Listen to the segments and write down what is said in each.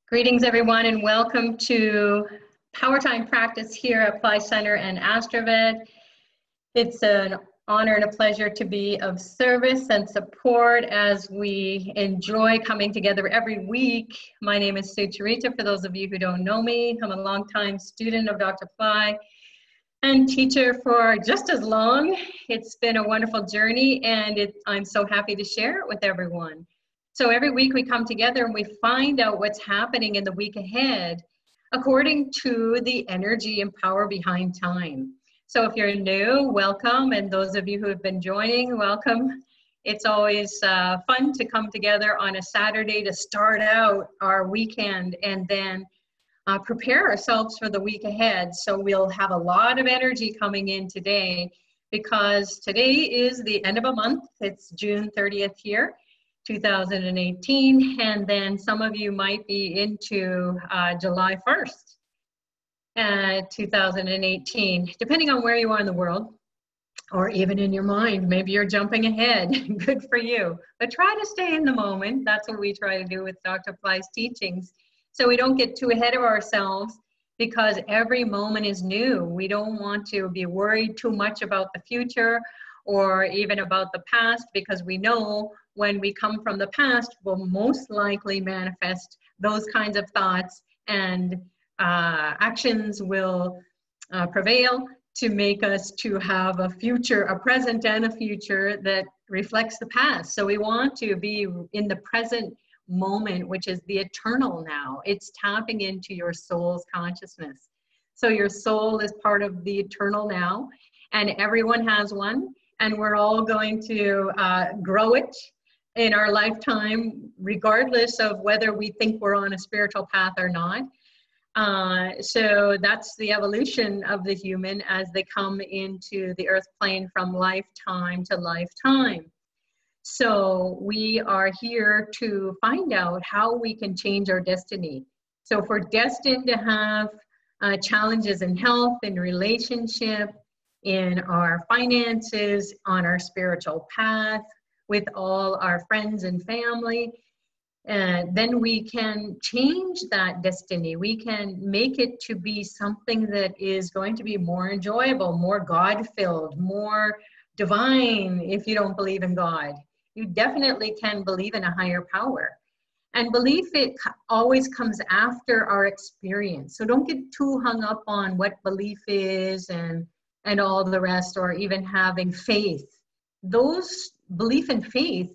Greetings, everyone, and welcome to Power Time Practice here at Apply Center and Astrovid. It's an honor and a pleasure to be of service and support as we enjoy coming together every week. My name is Sucharita. For those of you who don't know me, I'm a longtime student of Dr. Apply and teacher for just as long. It's been a wonderful journey, and I'm so happy to share it with everyone. So every week we come together and we find out what's happening in the week ahead according to the energy and power behind time. So if you're new, welcome. And those of you who have been joining, welcome. It's always fun to come together on a Saturday to start out our weekend and then prepare ourselves for the week ahead. So we'll have a lot of energy coming in today because today is the end of a month. It's June 30th here. 2018, and then some of you might be into July 1st, 2018, depending on where you are in the world, or even in your mind. Maybe you're jumping ahead. Good for you. But try to stay in the moment. That's what we try to do with Dr. Apply's teachings, so we don't get too ahead of ourselves, because every moment is new. We don't want to be worried too much about the future or even about the past, because we know when we come from the past, we'll most likely manifest those kinds of thoughts, and actions will prevail to make us to have a future, a present and a future that reflects the past. So we want to be in the present moment, which is the eternal now. It's tapping into your soul's consciousness. So your soul is part of the eternal now, and everyone has one, and we're all going to grow it in our lifetime, regardless of whether we think we're on a spiritual path or not. So that's the evolution of the human as they come into the earth plane from lifetime to lifetime. So we are here to find out how we can change our destiny. So if we're destined to have challenges in health, in relationship, in our finances, on our spiritual path, with all our friends and family, then we can change that destiny. We can make it to be something that is going to be more enjoyable, more God-filled, more divine. If you don't believe in God, you definitely can believe in a higher power. And belief, it always comes after our experience. So don't get too hung up on what belief is and all the rest, or even having faith. Those belief and faith,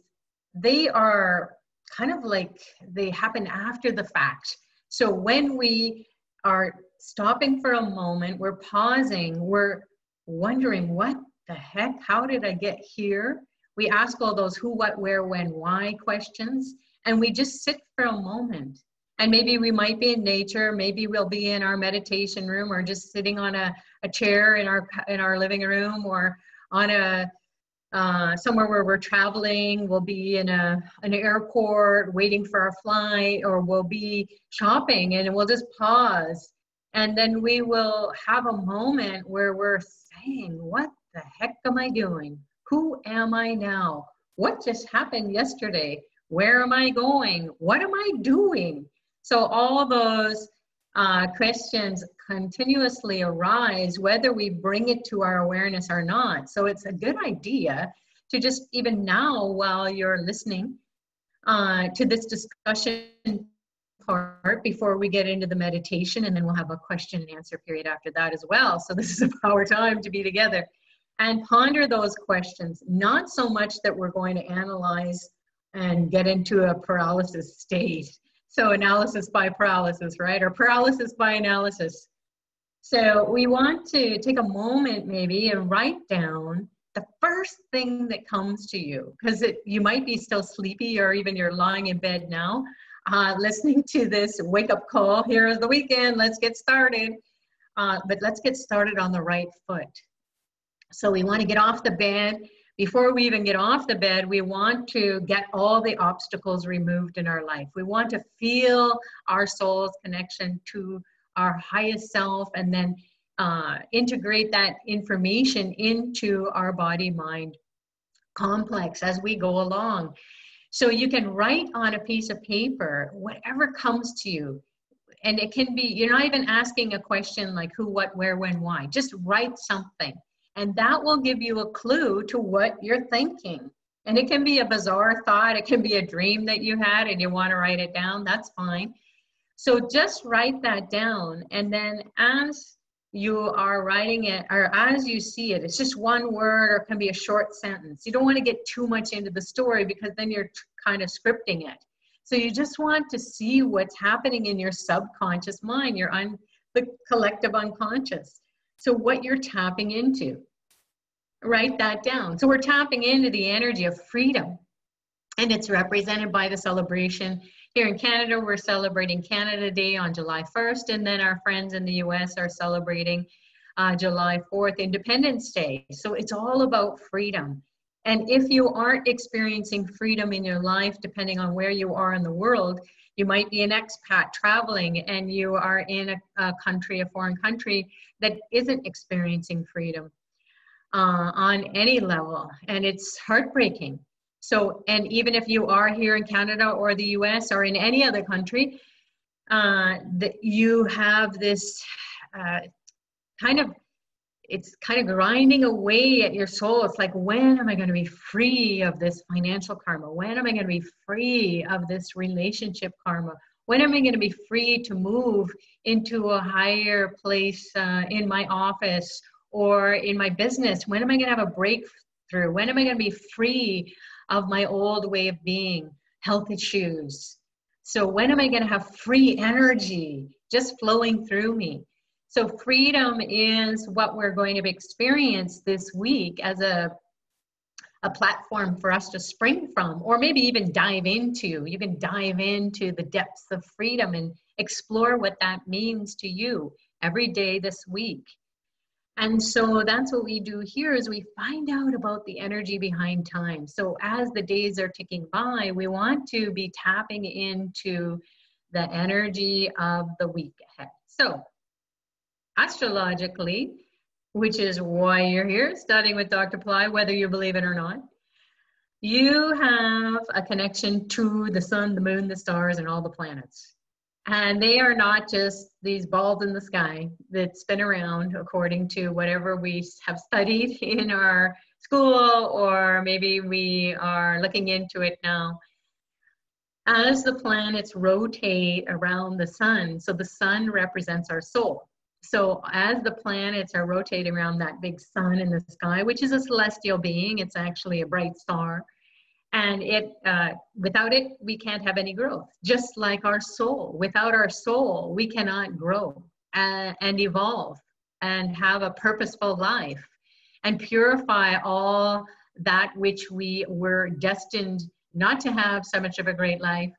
they are kind of like they happen after the fact. So when we are stopping for a moment, we're pausing, we're wondering, what the heck, how did I get here? We ask all those who, what, where, when, why questions, and we just sit for a moment. And maybe we might be in nature, maybe we'll be in our meditation room, or just sitting on a chair in our living room, or on a somewhere where we're traveling. We'll be in an airport waiting for our flight, or we'll be shopping, and we'll just pause. And then we will have a moment where we're saying, what the heck am I doing? Who am I now? What just happened yesterday? Where am I going? What am I doing? So all those questions continuously arise, whether we bring it to our awareness or not. So it's a good idea to just, even now while you're listening to this discussion part, before we get into the meditation, and then we'll have a question and answer period after that as well. So this is a power time to be together and ponder those questions, not so much that we're going to analyze and get into a paralysis state. So analysis by paralysis, right? Or paralysis by analysis. So we want to take a moment maybe and write down the first thing that comes to you, because you might be still sleepy, or even you're lying in bed now, listening to this wake-up call. Here is the weekend, let's get started. But let's get started on the right foot. So we want to get off the bed. Before we even get off the bed, we want to get all the obstacles removed in our life. We want to feel our soul's connection to our highest self, and then integrate that information into our body-mind complex as we go along. So you can write on a piece of paper whatever comes to you. And it can be, you're not even asking a question like who, what, where, when, why. Just write something. And that will give you a clue to what you're thinking. And it can be a bizarre thought. It can be a dream that you had and you want to write it down. That's fine. So just write that down. And then as you are writing it, or as you see it, it's just one word or it can be a short sentence. You don't want to get too much into the story because then you're kind of scripting it. So you just want to see what's happening in your subconscious mind, the collective unconscious. So what you're tapping into, write that down. So we're tapping into the energy of freedom, and it's represented by the celebration. Here in Canada, we're celebrating Canada Day on July 1st, and then our friends in the US are celebrating July 4th, Independence Day. So it's all about freedom. And if you aren't experiencing freedom in your life, depending on where you are in the world, you might be an expat traveling and you are in a country, a foreign country that isn't experiencing freedom on any level. And it's heartbreaking. So, and even if you are here in Canada or the US or in any other country, that you have this it's kind of grinding away at your soul. It's like, when am I going to be free of this financial karma? When am I going to be free of this relationship karma? When am I going to be free to move into a higher place in my office or in my business? When am I going to have a breakthrough? When am I going to be free of my old way of being, health issues? So when am I going to have free energy just flowing through me? So freedom is what we're going to experience this week as a platform for us to spring from, or maybe even dive into. You can dive into the depths of freedom and explore what that means to you every day this week. And so that's what we do here, is we find out about the energy behind time. So as the days are ticking by, we want to be tapping into the energy of the week ahead. So astrologically, which is why you're here studying with Dr. Ply, whether you believe it or not, you have a connection to the sun, the moon, the stars, and all the planets. And they are not just these balls in the sky that spin around according to whatever we have studied in our school, or maybe we are looking into it now. As the planets rotate around the sun, so the sun represents our soul. So as the planets are rotating around that big sun in the sky, which is a celestial being, it's actually a bright star. And without it, we can't have any growth. Just like our soul. Without our soul, we cannot grow and evolve and have a purposeful life and purify all that which we were destined not to have so much of a great life.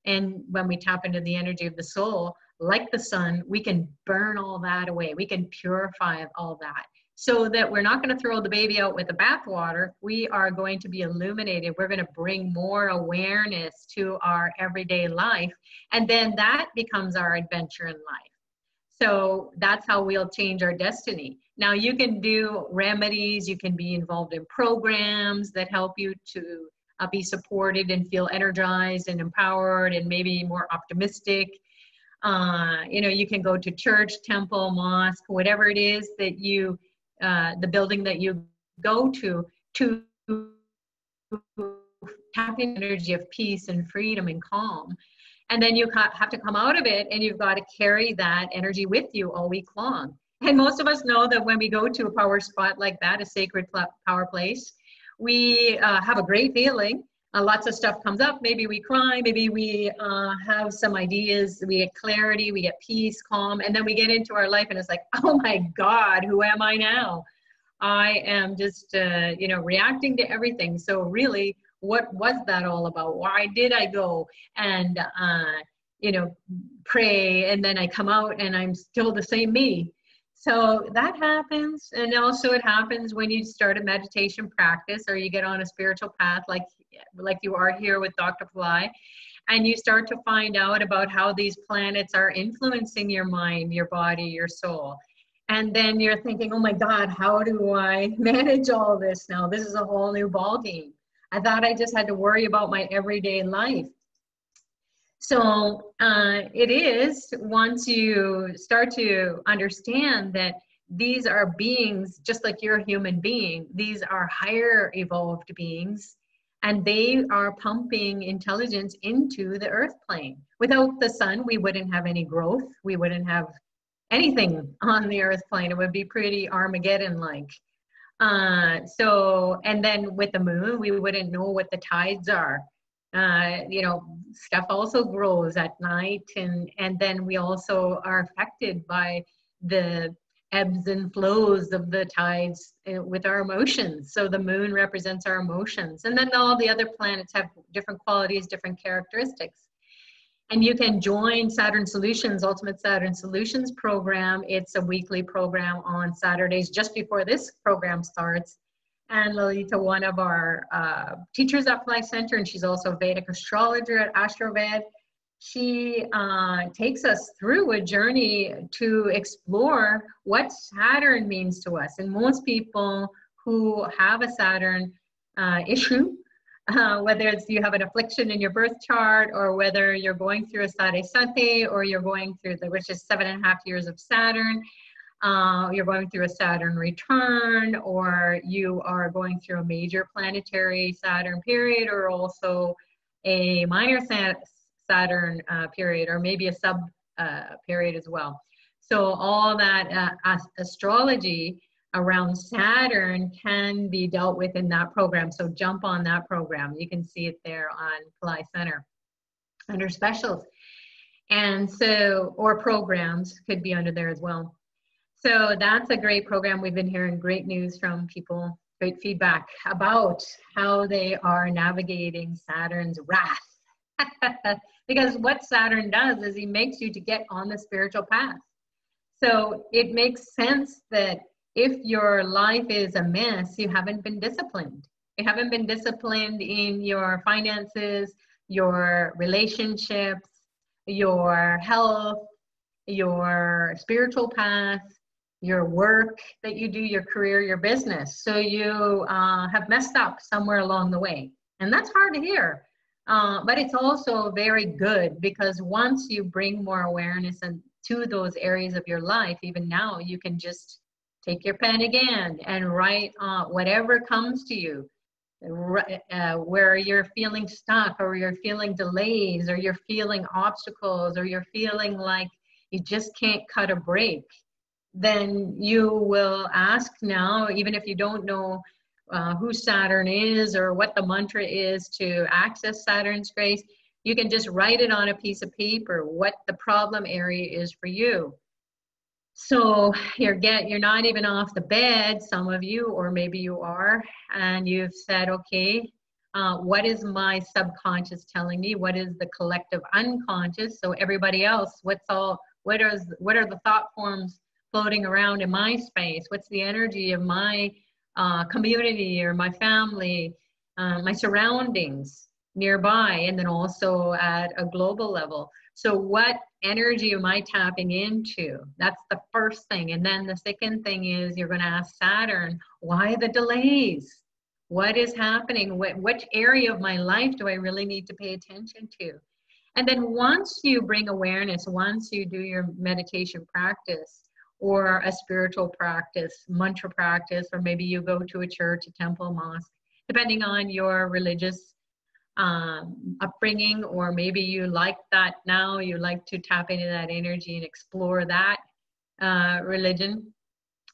And when we tap into the energy of the soul, like the sun, we can burn all that away. We can purify all that, so that we're not going to throw the baby out with the bathwater. We are going to be illuminated. We're going to bring more awareness to our everyday life. And then that becomes our adventure in life. So that's how we'll change our destiny. Now you can do remedies. You can be involved in programs that help you to be supported and feel energized and empowered and maybe more optimistic. You can go to church, temple, mosque, whatever it is that you, the building that you go to tap in energy of peace and freedom and calm. And then you have to come out of it, and you've got to carry that energy with you all week long. And most of us know that when we go to a power spot like that, a sacred power place, we have a great feeling. Lots of stuff comes up. Maybe we cry. Maybe we have some ideas. We get clarity. We get peace, calm. And then we get into our life and it's like, oh my God, who am I now? I am just, reacting to everything. So really, what was that all about? Why did I go and, pray, and then I come out and I'm still the same me? So that happens. And also it happens when you start a meditation practice, or you get on a spiritual path like you are here with Dr. Ply, and you start to find out about how these planets are influencing your mind, your body, your soul. And then you're thinking, oh my God, how do I manage all this now? This is a whole new ball game. I thought I just had to worry about my everyday life. So it is, once you start to understand that these are beings, just like you're a human being, these are higher evolved beings, and they are pumping intelligence into the earth plane. Without the sun, we wouldn't have any growth. We wouldn't have anything on the earth plane. It would be pretty Armageddon-like. And then with the moon, we wouldn't know what the tides are. You know, stuff also grows at night, and then we also are affected by the ebbs and flows of the tides with our emotions. So the moon represents our emotions, and then all the other planets have different qualities, different characteristics. And you can join Saturn Solutions, Ultimate Saturn Solutions program. It's a weekly program on Saturdays just before this program starts. And Lolita, one of our teachers at Fly Center, and she's also a Vedic astrologer at AstroVed, she takes us through a journey to explore what Saturn means to us. And most people who have a Saturn issue, whether it's you have an affliction in your birth chart, or whether you're going through a Sade or you're going through which is 7.5 years of Saturn, you're going through a Saturn return, or you are going through a major planetary Saturn period, or also a minor Saturn period, or maybe a sub period as well. So all that astrology around Saturn can be dealt with in that program. So jump on that program. You can see it there on Fly Center under specials. And so, or programs could be under there as well. So that's a great program. We've been hearing great news from people, great feedback about how they are navigating Saturn's wrath. Because what Saturn does is he makes you to get on the spiritual path. So it makes sense that if your life is a mess, you haven't been disciplined. You haven't been disciplined in your finances, your relationships, your health, your spiritual path, your work that you do, your career, your business. So you have messed up somewhere along the way. And that's hard to hear. But it's also very good, because once you bring more awareness to those areas of your life, even now, you can just take your pen again and write whatever comes to you, where you're feeling stuck, or you're feeling delays, or you're feeling obstacles, or you're feeling like you just can't cut a break. Then you will ask now, even if you don't know who Saturn is or what the mantra is to access Saturn's grace, you can just write it on a piece of paper what the problem area is for you. So you're not even off the bed, some of you, or maybe you are, and you've said, okay, what is my subconscious telling me? What is the collective unconscious? So everybody else, what are the thought forms floating around in my space? What's the energy of my community or my family, my surroundings nearby, and then also at a global level? So what energy am I tapping into? That's the first thing. And then the second thing is you're going to ask Saturn, why the delays? What is happening? Which area of my life do I really need to pay attention to? And then once you bring awareness, once you do your meditation practice or a spiritual practice, mantra practice, or maybe you go to a church, a temple, a mosque, depending on your religious upbringing, or maybe you like that now, you like to tap into that energy and explore that religion,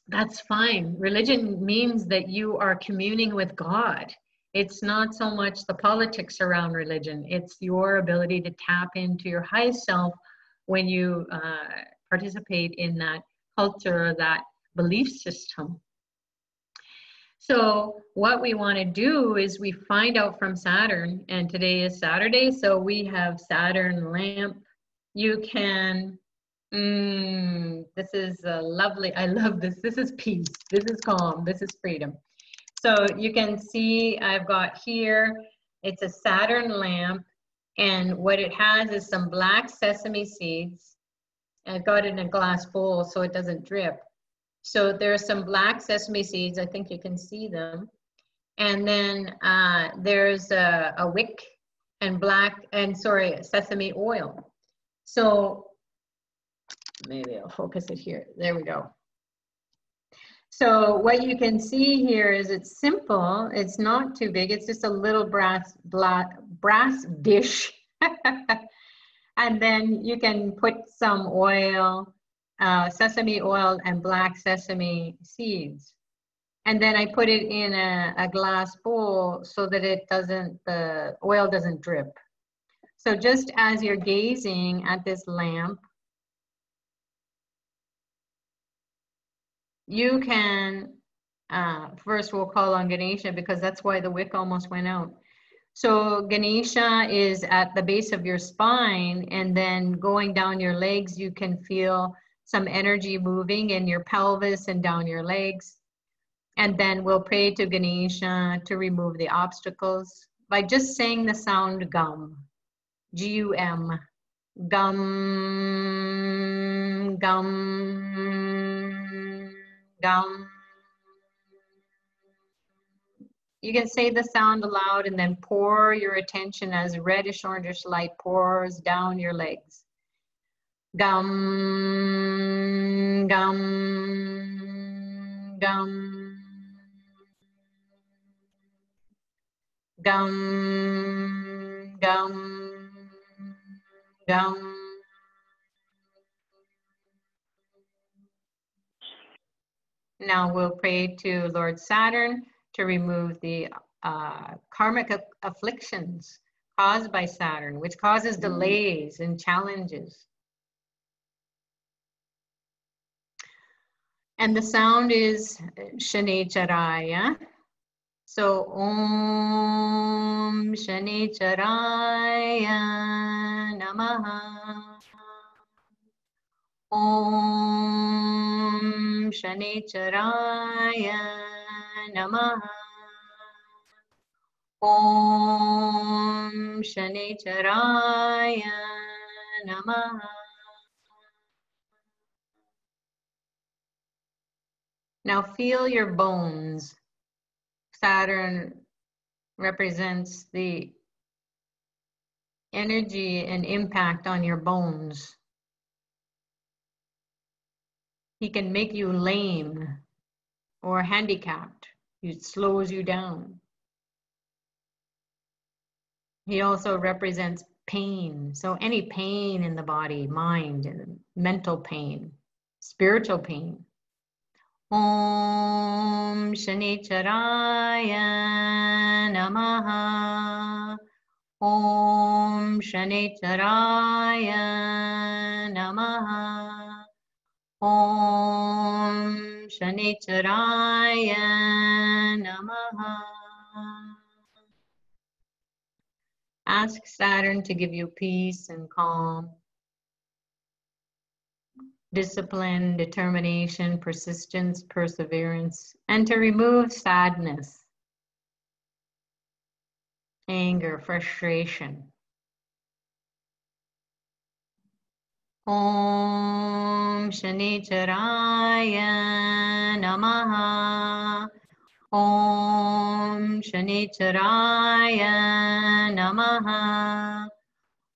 that's fine. Religion means that you are communing with God. It's not so much the politics around religion, it's your ability to tap into your highest self when you participate in that culture, that belief system. So what we want to do is we find out from Saturn, and today is Saturday, so we have Saturn lamp. You can, this is lovely. I love this. This is peace. This is calm. This is freedom. So you can see I've got here, it's a Saturn lamp, and what it has is some black sesame seeds. I've got it in a glass bowl so it doesn't drip. So there's some black sesame seeds. I think you can see them. And then there's a wick and sesame oil. So maybe I'll focus it here. There we go. So what you can see here is it's simple. It's not too big. It's just a little brass dish. And then you can put some oil, sesame oil and black sesame seeds. And then I put it in a glass bowl so that the oil doesn't drip. So just as you're gazing at this lamp, you can, first we'll call on Ganesha because that's why the wick almost went out. So Ganesha is at the base of your spine, and then going down your legs, you can feel some energy moving in your pelvis and down your legs. And then we'll pray to Ganesha to remove the obstacles by just saying the sound gum, G-U-M, gum, gum, gum. You can say the sound aloud and then pour your attention as reddish orangish light pours down your legs. Gum, gum, gum. Gum, gum, gum. Now we'll pray to Lord Saturn to remove the karmic afflictions caused by Saturn, which causes delays and challenges. And the sound is Shanicharaya. So Om Shanicharaya Namaha. Om Shanicharaya Namaha. Om Shanicharaya Namaha. Now feel your bones. Saturn represents the energy and impact on your bones. He can make you lame or handicapped. It slows you down. He also represents pain. So any pain in the body, mind, and mental pain, spiritual pain. Om Shanicharaya Namaha. Om Shanicharaya Namaha. Om Shanicharaya Namaha. Ask Saturn to give you peace and calm, discipline, determination, persistence, perseverance, and to remove sadness, anger, frustration. Om Shanicharaya Namaha. Om Shanicharaya Namaha.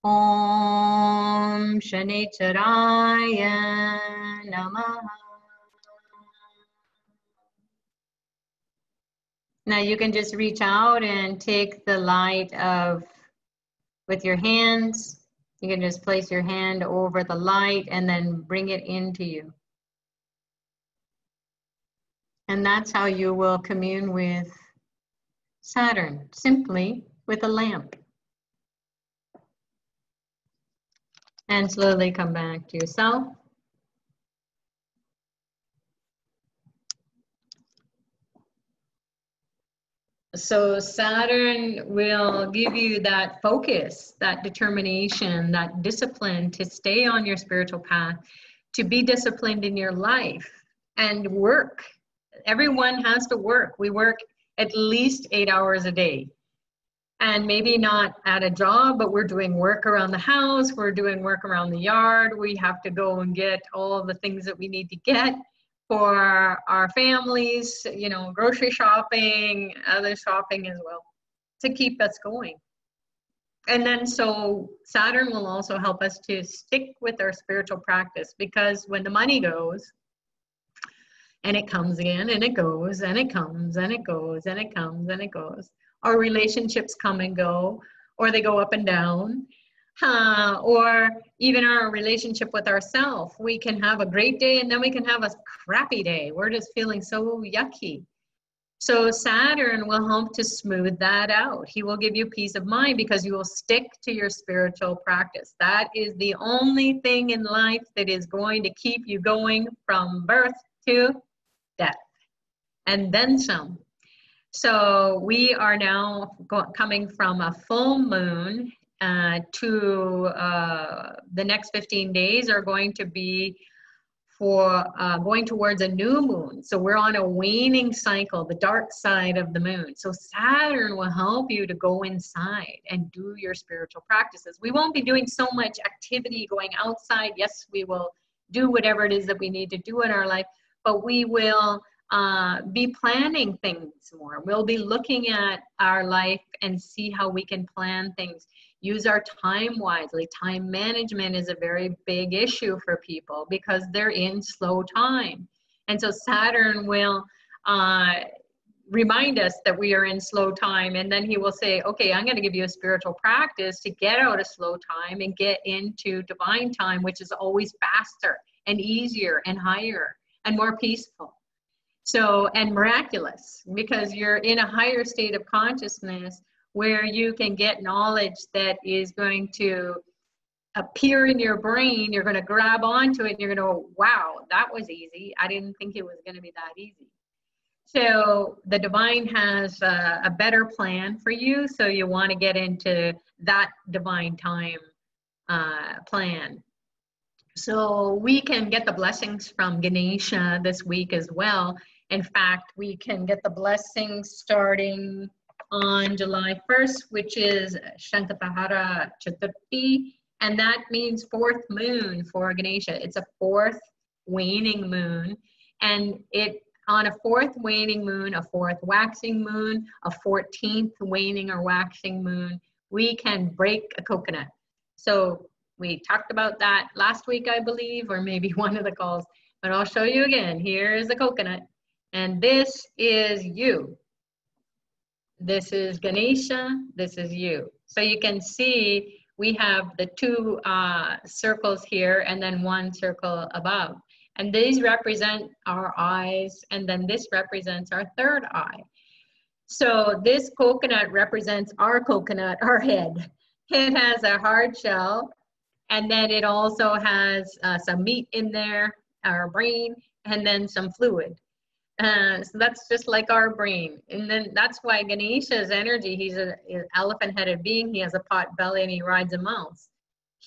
Om Shanicharaya Namaha. Now you can just reach out and take the light with your hands. You can just place your hand over the light and then bring it into you. And that's how you will commune with Saturn, simply with a lamp. And slowly come back to yourself. So Saturn will give you that focus, that determination, that discipline to stay on your spiritual path, to be disciplined in your life and work. Everyone has to work. We work at least 8 hours a day. And maybe not at a job, but we're doing work around the house. We're doing work around the yard. We have to go and get all the things that we need to get for our families, you know, grocery shopping, other shopping as well, to keep us going. And then so Saturn will also help us to stick with our spiritual practice, because when the money goes, and it comes again, and it goes, and it comes, and it goes, and it comes, and it goes. Our relationships come and go, or they go up and down, or even our relationship with ourselves. We can have a great day, and then we can have a crappy day. We're just feeling so yucky. So Saturn will help to smooth that out. He will give you peace of mind because you will stick to your spiritual practice. That is the only thing in life that is going to keep you going from birth to death, and then some. So we are now coming from a full moon to the next 15 days are going to be for going towards a new moon. So we're on a waning cycle, the dark side of the moon. So Saturn will help you to go inside and do your spiritual practices. We won't be doing so much activity going outside. Yes, we will do whatever it is that we need to do in our life, but we will be planning things more. We'll be looking at our life and see how we can plan things. Use our time wisely. Time management is a very big issue for people because they're in slow time. And so Saturn will remind us that we are in slow time. And then he will say, okay, I'm going to give you a spiritual practice to get out of slow time and get into divine time, which is always faster and easier and higher and more peaceful. So, and miraculous, because you're in a higher state of consciousness where you can get knowledge that is going to appear in your brain. You're going to grab onto it and you're going to go, wow, that was easy. I didn't think it was going to be that easy. So the divine has a better plan for you. So you want to get into that divine time plan. So we can get the blessings from Ganesha this week as well. In fact, we can get the blessings starting on July 1st, which is Shankatahara Chaturthi, and that means fourth moon for Ganesha. It's a fourth waning moon, and it on a fourth waning moon, a fourth waxing moon, a 14th waning or waxing moon, we can break a coconut. So we talked about that last week, I believe, or maybe one of the calls, but I'll show you again. Here's the coconut, and this is you. This is Ganesha, this is you. So you can see we have the two circles here and then one circle above. And these represent our eyes, and then this represents our third eye. So this coconut represents our coconut, our head. It has a hard shell, and then it also has some meat in there, our brain, and then some fluid. So that's just like our brain. And then that's why Ganesha's energy, he's an elephant-headed being, he has a pot belly and he rides a mouse.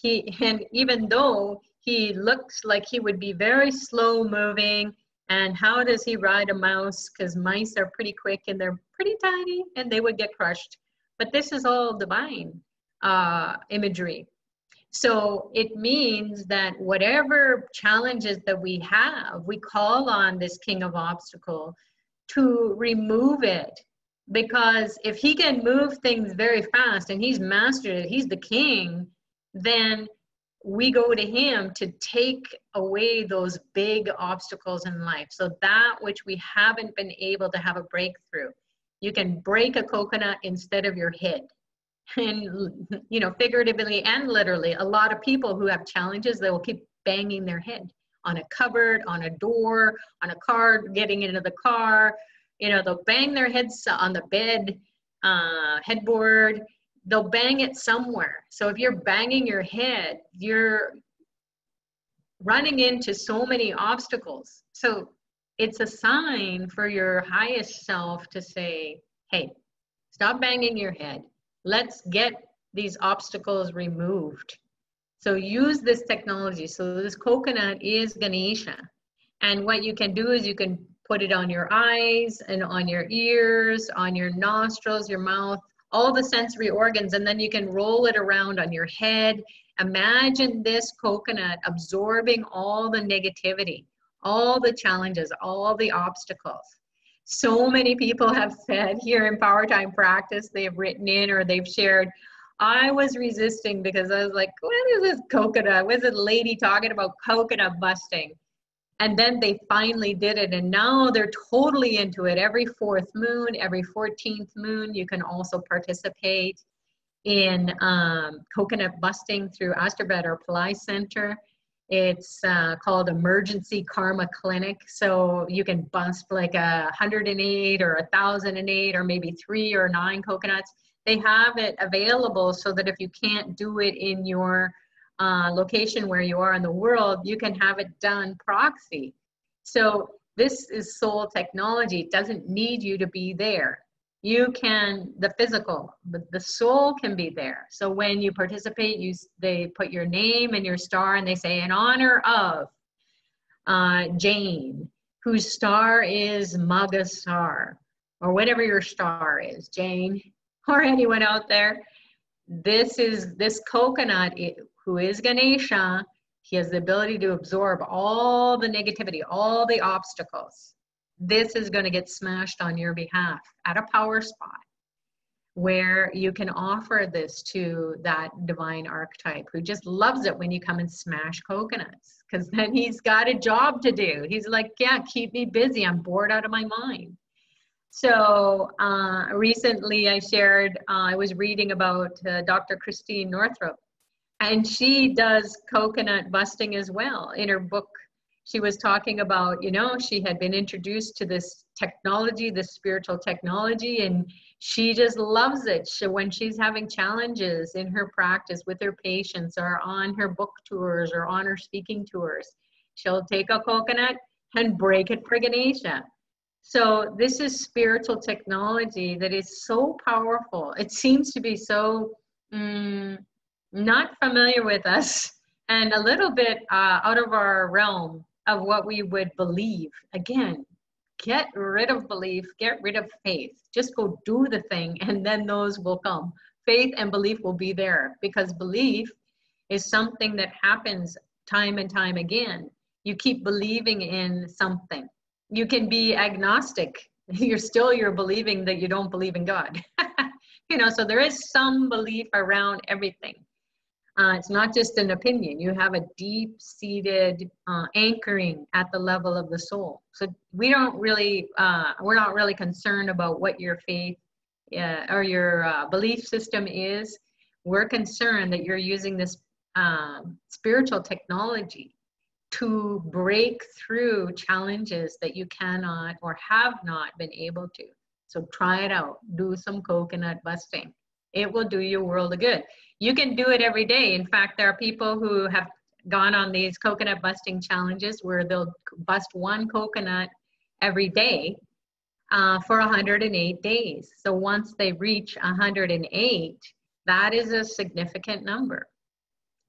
And even though he looks like he would be very slow moving, and how does he ride a mouse? Because mice are pretty quick and they're pretty tiny and they would get crushed. But this is all divine imagery. So it means that whatever challenges that we have, we call on this king of obstacle to remove it. Because if he can move things very fast and he's mastered it, he's the king, then we go to him to take away those big obstacles in life. So that which we haven't been able to have a breakthrough. You can break a coconut instead of your head. And, you know, figuratively and literally, a lot of people who have challenges, they will keep banging their head on a cupboard, on a door, on a car, getting into the car. You know, they'll bang their heads on the bed, headboard. They'll bang it somewhere. So if you're banging your head, you're running into so many obstacles. So it's a sign for your highest self to say, hey, stop banging your head. Let's get these obstacles removed. So use this technology. So this coconut is Ganesha. And what you can do is you can put it on your eyes and on your ears, on your nostrils, your mouth, all the sensory organs, and then you can roll it around on your head. Imagine this coconut absorbing all the negativity, all the challenges, all the obstacles. So many people have said here in Power Time Practice, they've written in or they've shared, I was resisting because I was like, what is this coconut? What is this lady talking about coconut busting? And then they finally did it, and now they're totally into it. Every 4th moon, every 14th moon, you can also participate in coconut busting through Astrovet or Ply Center. It's called Emergency Karma Clinic. So you can bust like 108 or 1,008 or maybe 3 or 9 coconuts. They have it available so that if you can't do it in your location where you are in the world, you can have it done proxy. So this is soul technology. It doesn't need you to be there. You can, the physical, the soul can be there. So when you participate, they put your name and your star and they say, in honor of Jane, whose star is Maga star, or whatever your star is, Jane, or anyone out there. This coconut, who is Ganesha, he has the ability to absorb all the negativity, all the obstacles. This is going to get smashed on your behalf at a power spot where you can offer this to that divine archetype who just loves it when you come and smash coconuts, because then he's got a job to do. He's like, yeah, keep me busy. I'm bored out of my mind. So recently I shared, I was reading about Dr. Christine Northrup, and she does coconut busting as well. In her book, she was talking about, you know, she had been introduced to this technology, this spiritual technology, and she just loves it. So when she's having challenges in her practice with her patients or on her book tours or on her speaking tours, she'll take a coconut and break it for Ganesha. So this is spiritual technology that is so powerful. It seems to be so not familiar with us and a little bit out of our realm of what we would believe. Again, get rid of belief, get rid of faith. Just go do the thing and then those will come. Faith and belief will be there, because belief is something that happens time and time again. You keep believing in something. You can be agnostic. You're believing that you don't believe in God. You know, so there is some belief around everything. It's not just an opinion. You have a deep-seated anchoring at the level of the soul. So we're not really concerned about what your faith or your belief system is. We're concerned that you're using this spiritual technology to break through challenges that you cannot or have not been able to. So try it out. Do some coconut busting. It will do you a world of good. You can do it every day. In fact, there are people who have gone on these coconut busting challenges where they'll bust one coconut every day for 108 days. So once they reach 108, that is a significant number,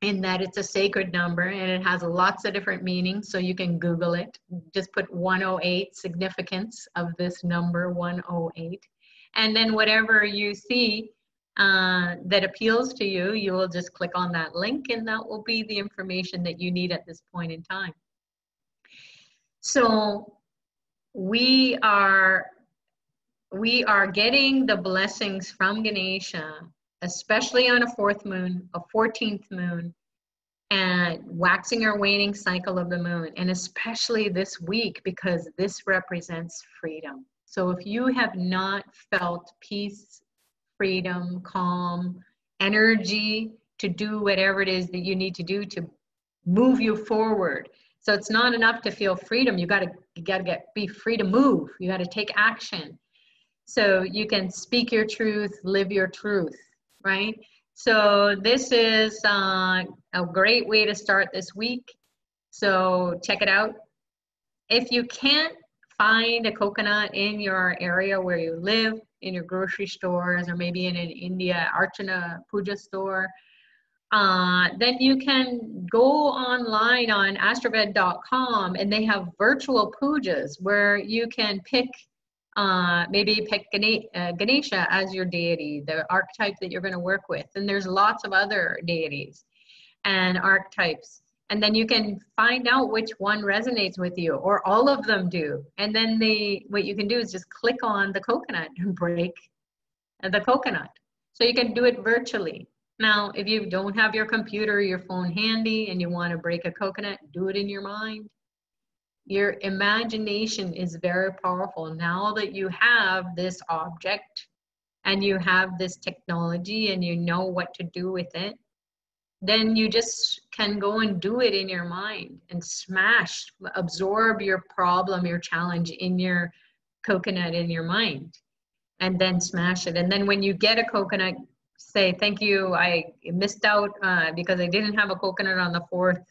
in that it's a sacred number and it has lots of different meanings. So you can Google it. Just put 108, significance of this number 108. And then whatever you see that appeals to you, you will just click on that link and that will be the information that you need at this point in time. So we are getting the blessings from Ganesha, especially on a 4th moon, a 14th moon, and waxing or waning cycle of the moon, and especially this week, because this represents freedom. So if you have not felt peace, freedom, calm, energy to do whatever it is that you need to do to move you forward. So it's not enough to feel freedom. You gotta be free to move. You gotta take action. So you can speak your truth, live your truth, right? So this is a great way to start this week. So check it out. If you can't find a coconut in your area where you live, in your grocery stores, or maybe in an India Archana Puja store, then you can go online on astroved.com and they have virtual pujas where you can pick, maybe pick Ganesha as your deity, the archetype that you're going to work with. And there's lots of other deities and archetypes. And then you can find out which one resonates with you, or all of them do. And then what you can do is just click on the coconut and break the coconut. So you can do it virtually. Now, if you don't have your computer or your phone handy and you want to break a coconut, do it in your mind. Your imagination is very powerful. Now that you have this object and you have this technology and you know what to do with it, then you just can go and do it in your mind and absorb your problem, your challenge in your coconut in your mind, and then smash it. And then when you get a coconut, say, thank you, I missed out because I didn't have a coconut on the 4th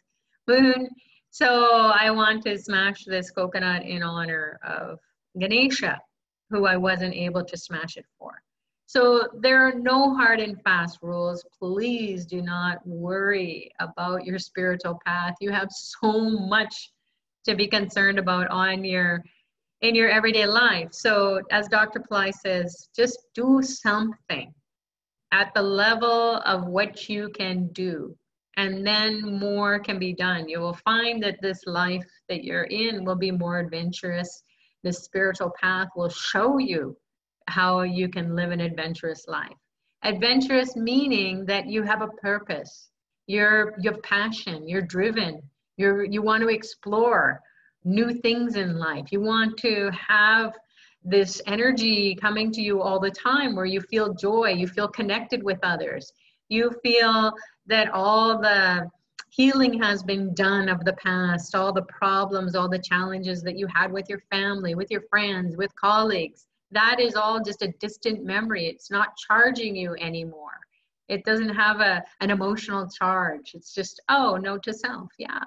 moon. So I want to smash this coconut in honor of Ganesha, who I wasn't able to smash it for. So there are no hard and fast rules. Please do not worry about your spiritual path. You have so much to be concerned about in your everyday life. So as Dr. Ply says, just do something at the level of what you can do, and then more can be done. You will find that this life that you're in will be more adventurous. The spiritual path will show you how you can live an adventurous life. Adventurous meaning that you have a purpose, you have passion, you're driven, you want to explore new things in life. You want to have this energy coming to you all the time where you feel joy, you feel connected with others, you feel that all the healing has been done of the past, all the problems, all the challenges that you had with your family, with your friends, with colleagues. That is all just a distant memory. It's not charging you anymore. It doesn't have an emotional charge. It's just, oh, note to self. Yeah.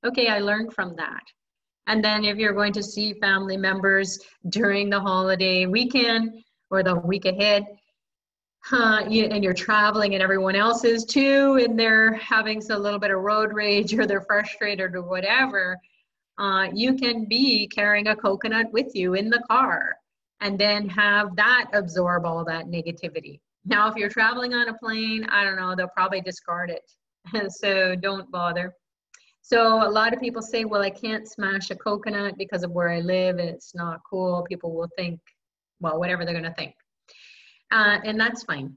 Okay, I learned from that. And then if you're going to see family members during the holiday weekend or the week ahead, and you're traveling and everyone else is too, and they're having a little bit of road rage or they're frustrated or whatever, you can be carrying a coconut with you in the car and then have that absorb all that negativity. Now, if you're traveling on a plane, I don't know, they'll probably discard it. So don't bother. So a lot of people say, well, I can't smash a coconut because of where I live and it's not cool. People will think, well, whatever they're going to think. And that's fine.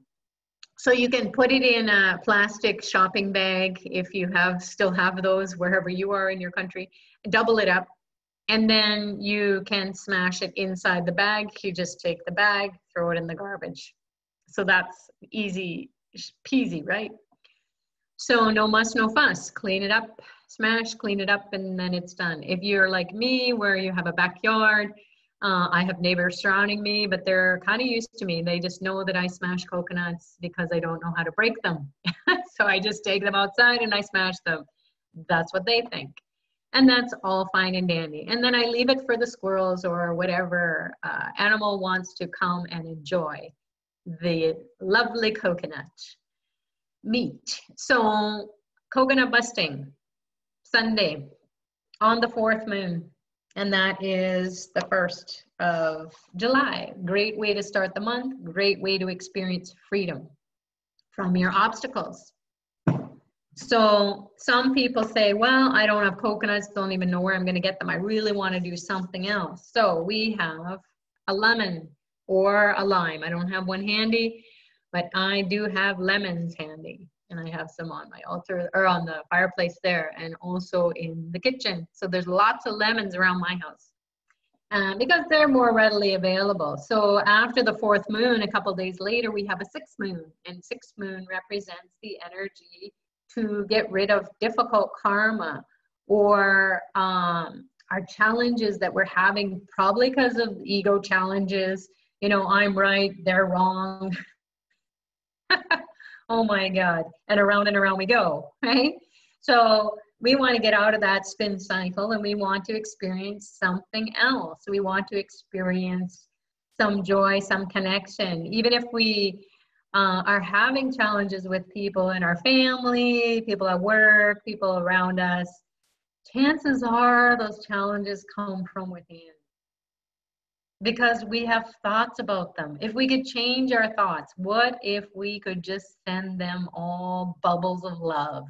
So you can put it in a plastic shopping bag if you still have those wherever you are in your country, double it up, and then you can smash it inside the bag. You just take the bag, throw it in the garbage. So that's easy peasy, right? So no muss, no fuss. Clean it up, smash, clean it up, and then it's done. If you're like me, where you have a backyard, I have neighbors surrounding me, but they're kind of used to me. They just know that I smash coconuts because I don't know how to break them. So I just take them outside and I smash them. That's what they think. And that's all fine and dandy. And then I leave it for the squirrels or whatever animal wants to come and enjoy the lovely coconut meat. So coconut busting, Sunday on the 4th moon. And that is the 1st of July. Great way to start the month. Great way to experience freedom from your obstacles. So some people say, well, I don't have coconuts, don't even know where I'm going to get them. I really want to do something else. So we have a lemon or a lime. I don't have one handy, but I do have lemons handy. And I have some on my altar or on the fireplace there and also in the kitchen. So there's lots of lemons around my house because they're more readily available. So after the 4th moon, a couple days later, we have a 6th moon, and 6th moon represents the energy to get rid of difficult karma or our challenges that we're having, probably because of ego challenges. You know, I'm right, they're wrong. Oh my God, and around we go, right? So we want to get out of that spin cycle and we want to experience something else. We want to experience some joy, some connection. Even if we are having challenges with people in our family, people at work, people around us, chances are those challenges come from within. Because we have thoughts about them. If we could change our thoughts, what if we could just send them all bubbles of love?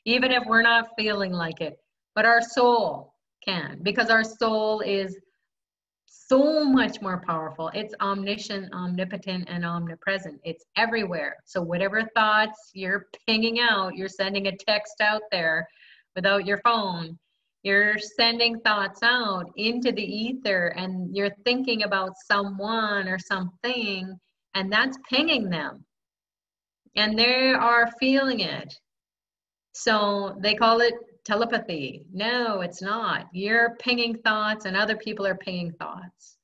Even if we're not feeling like it. But our soul can, because our soul is so much more powerful. It's omniscient, omnipotent, and omnipresent. It's everywhere. So whatever thoughts you're pinging out, you're sending a text out there without your phone. You're sending thoughts out into the ether, and you're thinking about someone or something, and that's pinging them. And they are feeling it. So they call it telepathy. No, it's not. You're pinging thoughts and other people are pinging thoughts.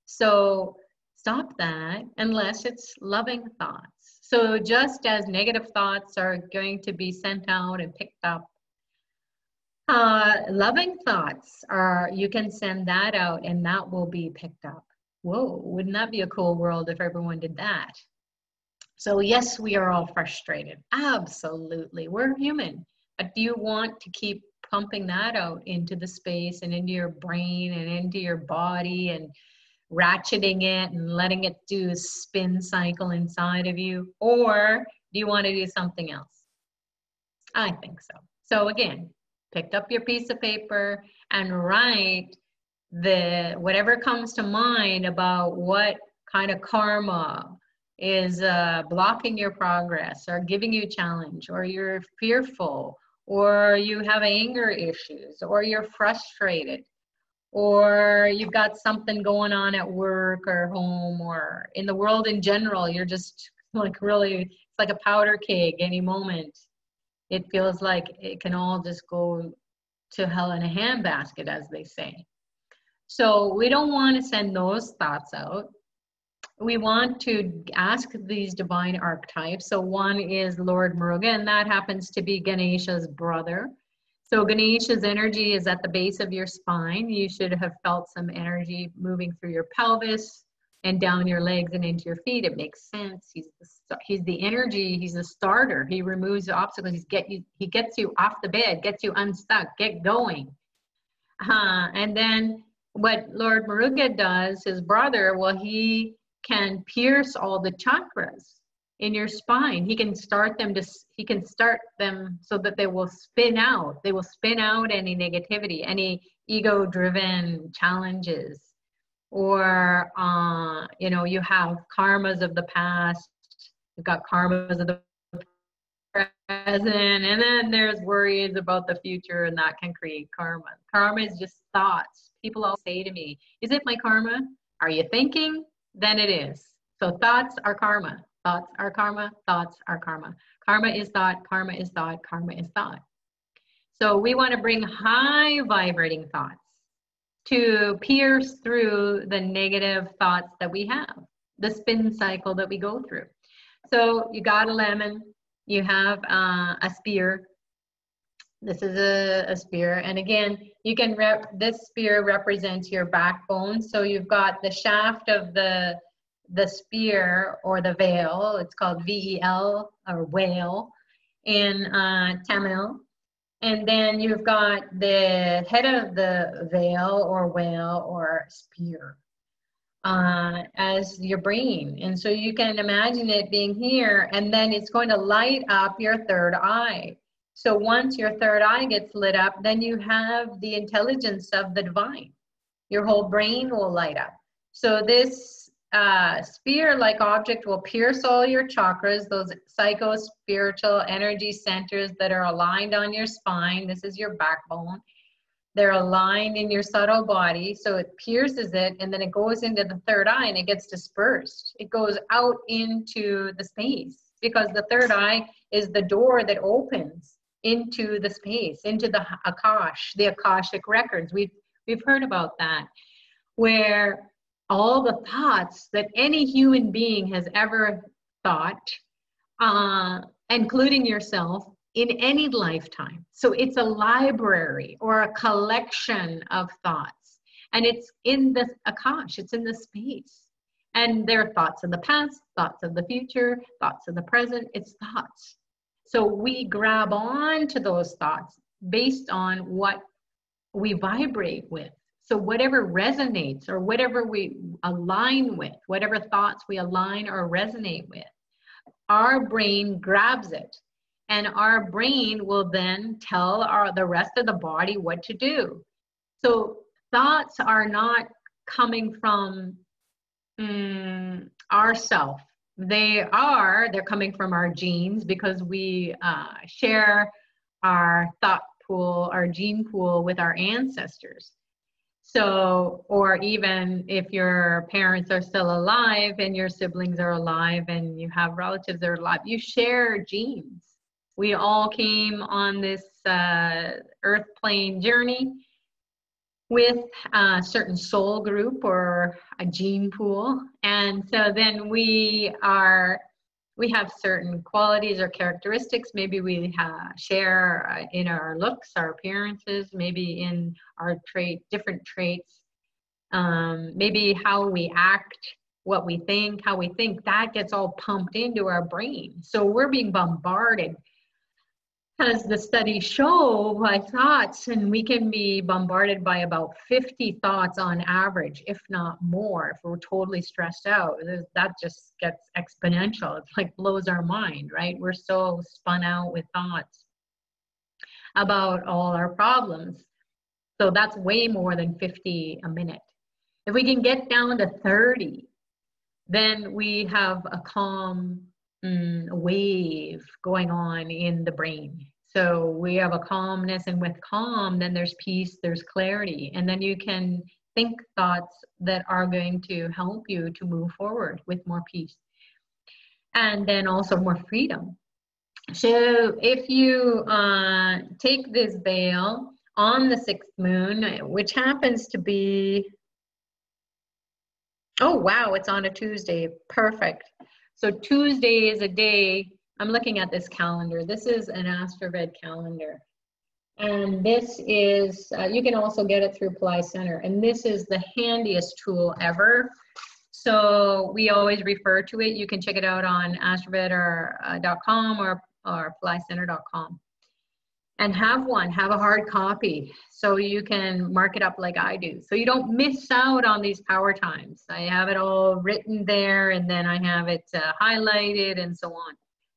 So stop that unless it's loving thoughts. So just as negative thoughts are going to be sent out and picked up, loving thoughts are, you can send that out and that will be picked up. Whoa, wouldn't that be a cool world if everyone did that? So yes, we are all frustrated. Absolutely. We're human. But do you want to keep pumping that out into the space and into your brain and into your body and ratcheting it and letting it do a spin cycle inside of you? Or do you want to do something else? I think so. So again, pick up your piece of paper and write whatever comes to mind about what kind of karma is blocking your progress or giving you challenge, or you're fearful, or you have anger issues, or you're frustrated, or you've got something going on at work or home or in the world in general. You're just like really, it's like a powder keg any moment. It feels like it can all just go to hell in a handbasket, as they say. So we don't want to send those thoughts out. We want to ask these divine archetypes. So one is Lord Muruga, and that happens to be Ganesha's brother. So Ganesha's energy is at the base of your spine. You should have felt some energy moving through your pelvis and down your legs and into your feet. It makes sense. He's the energy. He's the starter. He removes the obstacles. He gets you off the bed, gets you unstuck, get going. And then what Lord Muruga does, his brother, well, he can pierce all the chakras in your spine. He can start them so that they will spin out. They will spin out any negativity, any ego-driven challenges, or you have karmas of the past. You've got karmas of the present, and then there's worries about the future, and that can create karma. Karma is just thoughts. People always say to me, "Is it my karma?" Are you thinking? Then it is. So thoughts are karma. Thoughts are karma. Thoughts are karma. Karma is thought. Karma is thought. Karma is thought. So we want to bring high vibrating thoughts to pierce through the negative thoughts that we have, the spin cycle that we go through. So you got a lemon. You have a spear. This is a spear, and again, you can this spear represents your backbone. So you've got the shaft of the spear, or the veil. It's called VEL, or whale in Tamil. And then you've got the head of the veil, or whale, or spear, as your brain. And so you can imagine it being here, and then it's going to light up your third eye. So once your third eye gets lit up, then you have the intelligence of the divine. Your whole brain will light up. So this spear-like object will pierce all your chakras, those psycho-spiritual energy centers that are aligned on your spine. This is your backbone. They're aligned in your subtle body, so it pierces it, and then it goes into the third eye, and it gets dispersed. It goes out into the space, because the third eye is the door that opens into the space, into the Akash, the Akashic records. We've heard about that, where all the thoughts that any human being has ever thought, including yourself, in any lifetime. So it's a library or a collection of thoughts, and it's in the Akash, it's in the space. And there are thoughts of the past, thoughts of the future, thoughts of the present. It's thoughts. So we grab on to those thoughts based on what we vibrate with. So whatever resonates, or whatever we align with, whatever thoughts we align or resonate with, our brain grabs it. and our brain will then tell the rest of the body what to do. So thoughts are not coming from ourself. They're coming from our genes, because we share our thought pool, our gene pool, with our ancestors. So, or even if your parents are still alive and your siblings are alive and you have relatives that are alive, you share genes. We all came on this earth plane journey with a certain soul group or a gene pool. And so then we have certain qualities or characteristics. Maybe we share in our looks, our appearances, maybe in our different traits, maybe how we act, what we think, how we think, that gets all pumped into our brain. So we're being bombarded, as the studies show, by thoughts, and we can be bombarded by about 50 thoughts on average, if not more, if we're totally stressed out. That just gets exponential. It's like blows our mind, right? We're so spun out with thoughts about all our problems. So that's way more than 50 a minute. If we can get down to 30, then we have a calm wave going on in the brain. So we have a calmness, and with calm, then there's peace, there's clarity, and then you can think thoughts that are going to help you to move forward with more peace, and then also more freedom. So if you take this veil on the 6th moon, which happens to be, oh wow, it's on a Tuesday, perfect. So Tuesday is a day, I'm looking at this calendar. This is an Astroved calendar. And this is, you can also get it through Ply Center. And this is the handiest tool ever. So we always refer to it. You can check it out on astroved.com or plycenter.com. And have a hard copy, so you can mark it up like I do, so you don't miss out on these power times. I have it all written there, and then I have it highlighted and so on.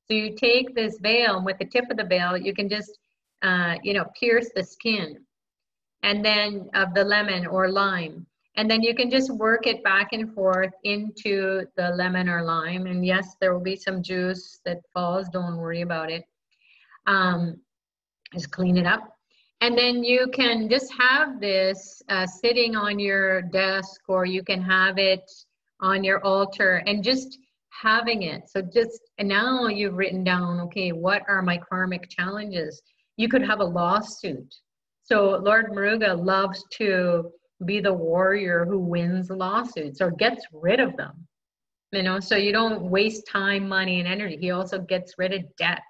So you take this veil, and with the tip of the veil, you can just, pierce the skin, and then of the lemon or lime, and then you can just work it back and forth into the lemon or lime. And yes, there will be some juice that falls. Don't worry about it. Just clean it up. And then you can just have this sitting on your desk, or you can have it on your altar, and just having it. So and now you've written down, okay, what are my karmic challenges? You could have a lawsuit. So Lord Muruga loves to be the warrior who wins lawsuits or gets rid of them. So you don't waste time, money, and energy. He also gets rid of debt.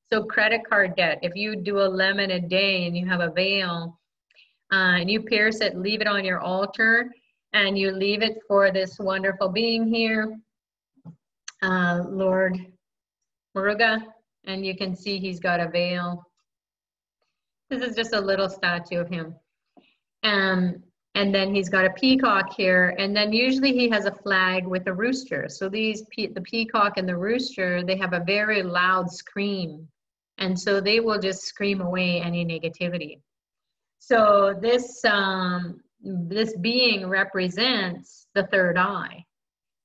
So credit card debt, if you do a lemon a day and you have a veil and you pierce it, leave it on your altar, and you leave it for this wonderful being here, Lord Muruga, and you can see he's got a veil. This is just a little statue of him. And then he's got a peacock here, and then usually he has a flag with a rooster. So the peacock and the rooster, they have a very loud scream. And so they will just scream away any negativity. So this being represents the third eye.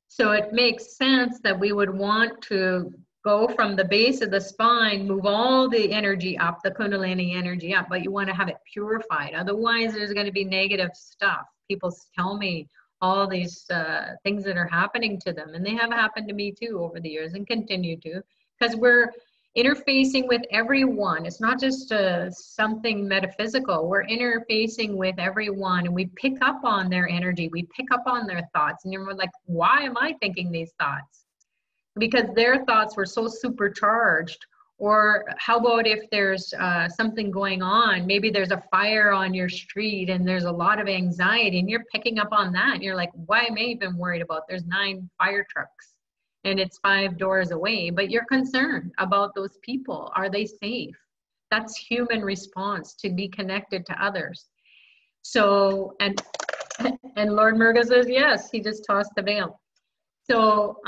So it makes sense that we would want to go from the base of the spine, move all the energy up, the Kundalini energy up, but you want to have it purified. Otherwise, there's going to be negative stuff. People tell me all these things that are happening to them, and they have happened to me too over the years and continue to, because we're interfacing with everyone. It's not just something metaphysical. We're interfacing with everyone, and we pick up on their energy. We pick up on their thoughts, and you're like, why am I thinking these thoughts? Because their thoughts were so supercharged. Or how about if there's something going on? Maybe there's a fire on your street and there's a lot of anxiety, and you're picking up on that. And you're like, why am I even worried about? There's 9 fire trucks and it's 5 doors away, but you're concerned about those people. Are they safe? That's human response, to be connected to others. So, and Lord Muruga says, yes, he just tossed the veil. So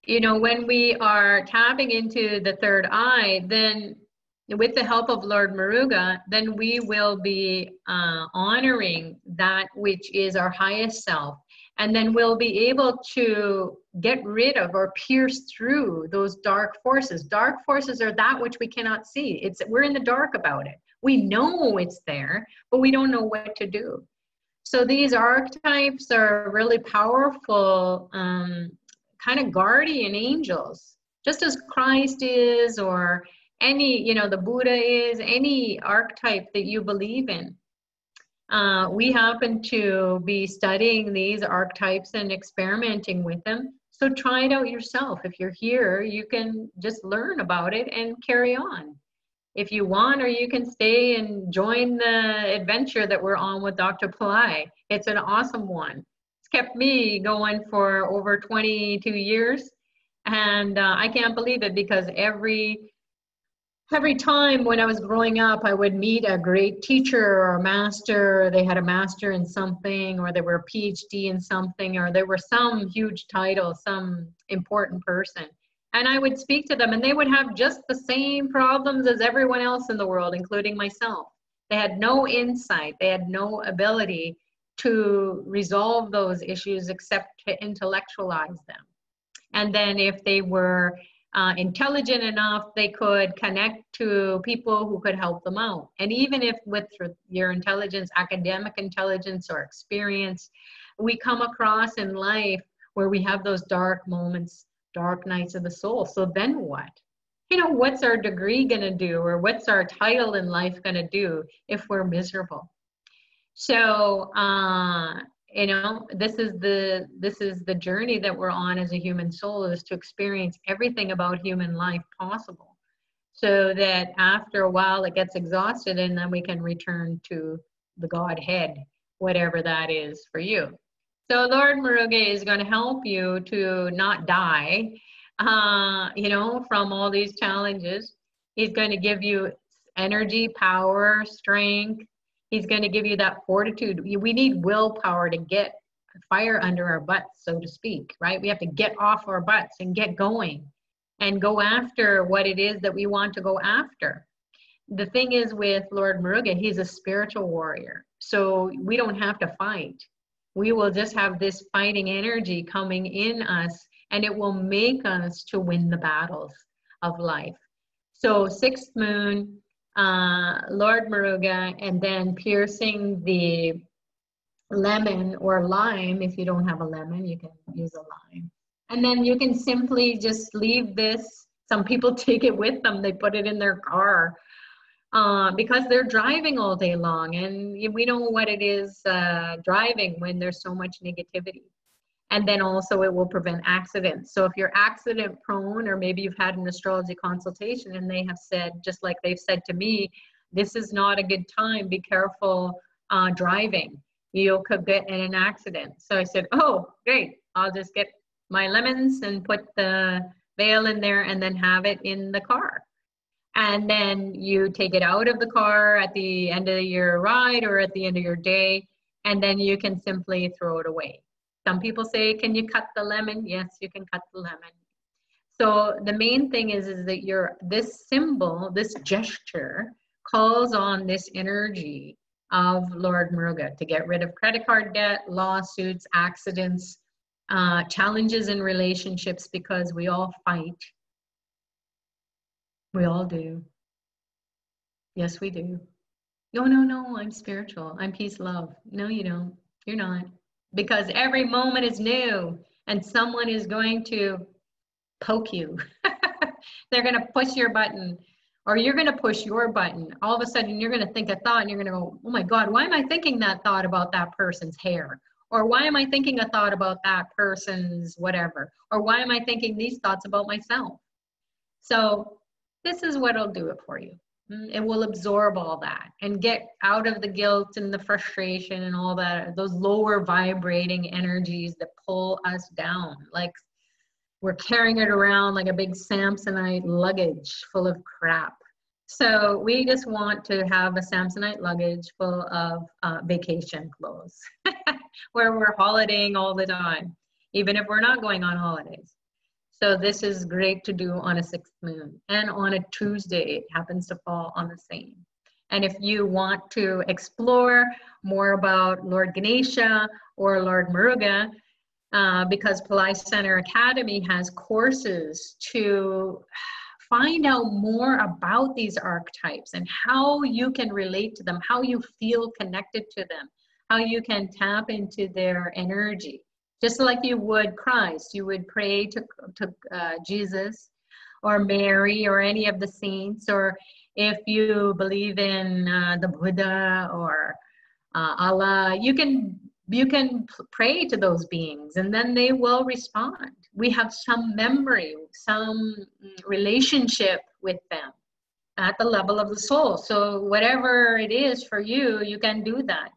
you know, when we are tapping into the third eye, then with the help of Lord Muruga, then we will be honoring that which is our highest self. And then we'll be able to get rid of or pierce through those dark forces. Dark forces are that which we cannot see. We're in the dark about it. We know it's there, but we don't know what to do. So these archetypes are really powerful kind of guardian angels, just as Christ is, or any, you know, the Buddha is, any archetype that you believe in. We happen to be studying these archetypes and experimenting with them. So try it out yourself. If you're here, you can just learn about it and carry on if you want, or you can stay and join the adventure that we're on with Dr. Pillai. It's an awesome one. It's kept me going for over 22 years. And I can't believe it, because every time when I was growing up, I would meet a great teacher or a master. They had a master in something, or they were a PhD in something, or they were some huge title, some important person. And I would speak to them, and they would have just the same problems as everyone else in the world, including myself. They had no insight. They had no ability to resolve those issues except to intellectualize them. And then if they were intelligent enough, they could connect to people who could help them out. And even if with your intelligence, academic intelligence or experience, we come across in life where we have those dark moments, dark nights of the soul. So then what? You know, what's our degree going to do, or what's our title in life going to do if we're miserable? So, you know, this is the journey that we're on as a human soul, is to experience everything about human life possible, so that after a while it gets exhausted, and then we can return to the Godhead, whatever that is for you. So Lord Muruga is going to help you to not die, you know, from all these challenges. He's going to give you energy, power, strength. He's going to give you that fortitude. We need willpower to get fire under our butts, so to speak, right? We have to get off our butts and get going and go after what it is that we want to go after. The thing is with Lord Muruga, he's a spiritual warrior. So we don't have to fight. We will just have this fighting energy coming in us, and it will make us to win the battles of life. So sixth moon, Lord Muruga, and then piercing the lemon or lime. If you don't have a lemon, you can use a lime. And then you can simply just leave this. Some people take it with them. They put it in their car because they're driving all day long. And we know what it is driving when there's so much negativity. And then also it will prevent accidents. So if you're accident prone, or maybe you've had an astrology consultation and they have said, just like they've said to me, this is not a good time, be careful driving. You could get in an accident. So I said, oh, great. I'll just get my lemons and put the veil in there and then have it in the car. And then you take it out of the car at the end of your ride or at the end of your day, and then you can simply throw it away. Some people say, can you cut the lemon? Yes, you can cut the lemon. So the main thing is that this symbol, this gesture, calls on this energy of Lord Muruga to get rid of credit card debt, lawsuits, accidents, challenges in relationships, because we all fight. We all do. Yes, we do. No, I'm spiritual. I'm peace, love. No, you don't. You're not. Because every moment is new, and someone is going to poke you. They're going to push your button, or you're going to push your button. All of a sudden, you're going to think a thought, and you're going to go, oh my God, why am I thinking that thought about that person's hair? Or why am I thinking a thought about that person's whatever? Or why am I thinking these thoughts about myself? So this is what will do it for you. It will absorb all that and get out of the guilt and the frustration and all that, those lower vibrating energies that pull us down. Like we're carrying it around like a big Samsonite luggage full of crap. So we just want to have a Samsonite luggage full of vacation clothes where we're holidaying all the time, even if we're not going on holidays. So this is great to do on a 6th moon. And on a Tuesday, it happens to fall on the same. And if you want to explore more about Lord Ganesha or Lord Muruga, because Pillai Center Academy has courses to find out more about these archetypes and how you can relate to them, how you feel connected to them, how you can tap into their energy. Just like you would Christ, you would pray to Jesus or Mary or any of the saints, or if you believe in the Buddha or Allah, you can pray to those beings and then they will respond. We have some memory, some relationship with them at the level of the soul. So whatever it is for you, you can do that.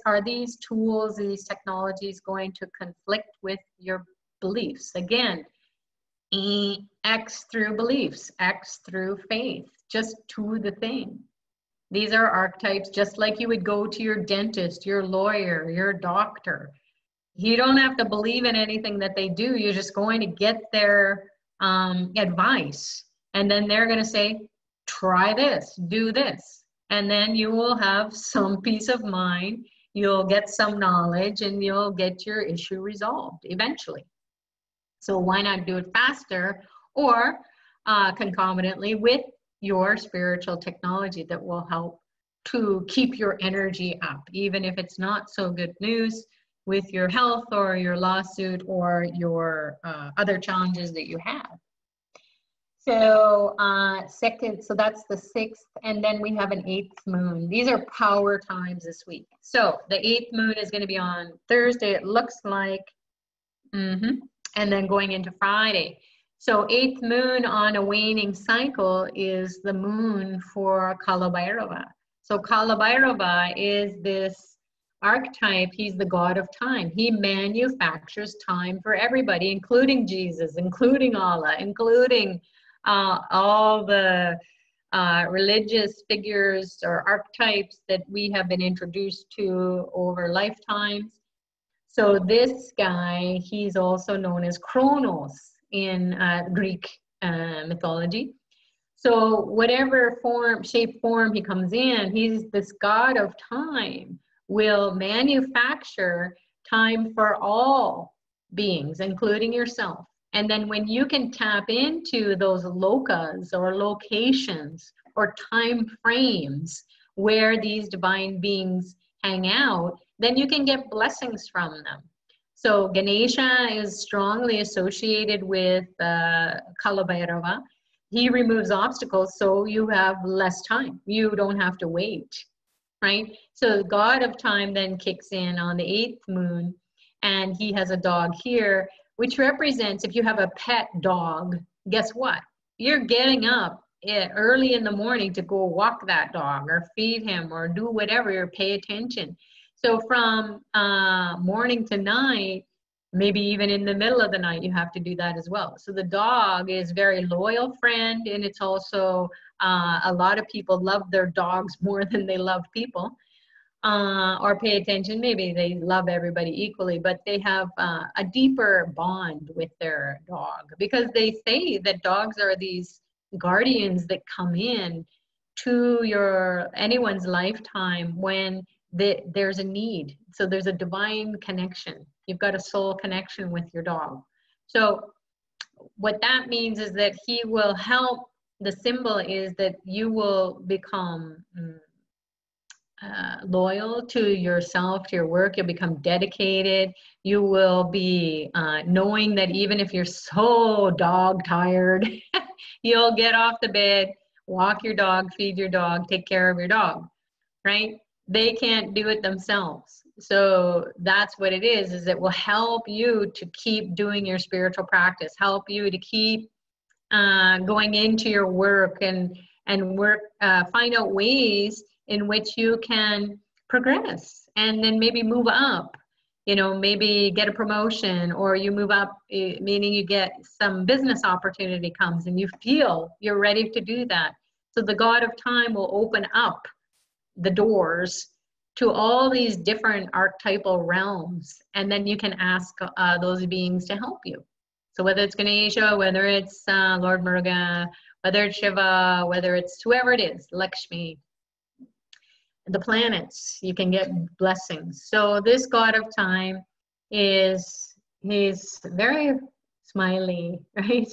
Are these tools, these technologies going to conflict with your beliefs? Again, X through beliefs, X through faith, just to the thing. These are archetypes, just like you would go to your dentist, your lawyer, your doctor. You don't have to believe in anything that they do. You're just going to get their advice. And then they're going to say, try this, do this. And then you will have some peace of mind. You'll get some knowledge and you'll get your issue resolved eventually. So why not do it faster or concomitantly with your spiritual technology that will help to keep your energy up, even if it's not so good news with your health or your lawsuit or your other challenges that you have. So so that's the 6th, and then we have an 8th moon. These are power times this week. So the 8th moon is going to be on Thursday, it looks like, and then going into Friday. So 8th moon on a waning cycle is the moon for Kalabhairava. So Kalabhairava is this archetype. He's the god of time. He manufactures time for everybody, including Jesus, including Allah, including all the religious figures or archetypes that we have been introduced to over lifetimes. So this guy, he's also known as Kronos in Greek mythology. So whatever shape, form he comes in, he's this god of time, will manufacture time for all beings, including yourself. And then when you can tap into those lokas or locations or time frames where these divine beings hang out, then you can get blessings from them. So Ganesha is strongly associated with Kalabhairava. He removes obstacles, so you have less time. You don't have to wait, right? So the god of time then kicks in on the 8th moon, and he has a dog here, which represents, if you have a pet dog, guess what? You're getting up early in the morning to go walk that dog or feed him or do whatever, or pay attention. So from morning to night, maybe even in the middle of the night, you have to do that as well. So the dog is a very loyal friend, and it's also, a lot of people love their dogs more than they love people, or pay attention. Maybe they love everybody equally, but they have a deeper bond with their dog, because they say that dogs are these guardians that come in to anyone's lifetime when there's a need. So there's a divine connection. You've got a soul connection with your dog. So what that means is that he will help. The symbol is that you will become loyal to yourself, to your work. You'll become dedicated. You will be knowing that even if you're so dog tired, you'll get off the bed, walk your dog, feed your dog, take care of your dog, right? They can't do it themselves. So that's what it is it will help you to keep doing your spiritual practice, help you to keep going into your work and work, find out ways in which you can progress and then maybe move up, maybe get a promotion, or you move up, meaning you get some business opportunity comes and you feel you're ready to do that. So the god of time will open up the doors to all these different archetypal realms, and then you can ask those beings to help you. So whether it's Ganesha, whether it's Lord Muruga, whether it's Shiva, whether it's whoever it is, Lakshmi, the planets, you can get blessings. So this god of time he's very smiley, right?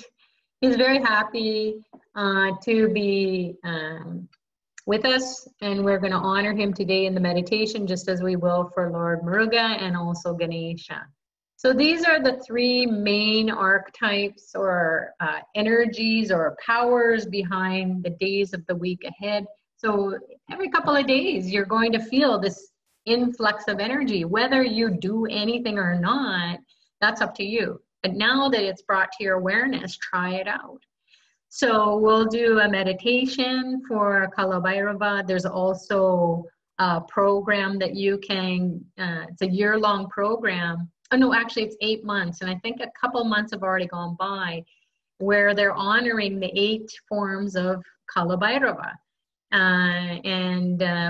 He's very happy to be with us, and we're going to honor him today in the meditation, just as we will for Lord Muruga and also Ganesha. So these are the three main archetypes or energies or powers behind the days of the week ahead. So every couple of days, you're going to feel this influx of energy. Whether you do anything or not, that's up to you. But now that it's brought to your awareness, try it out. So we'll do a meditation for Kala Bhairava. There's also a program that you can, it's a year-long program. Oh no, actually it's 8 months. And I think a couple months have already gone by where they're honoring the 8 forms of Kala Bhairava.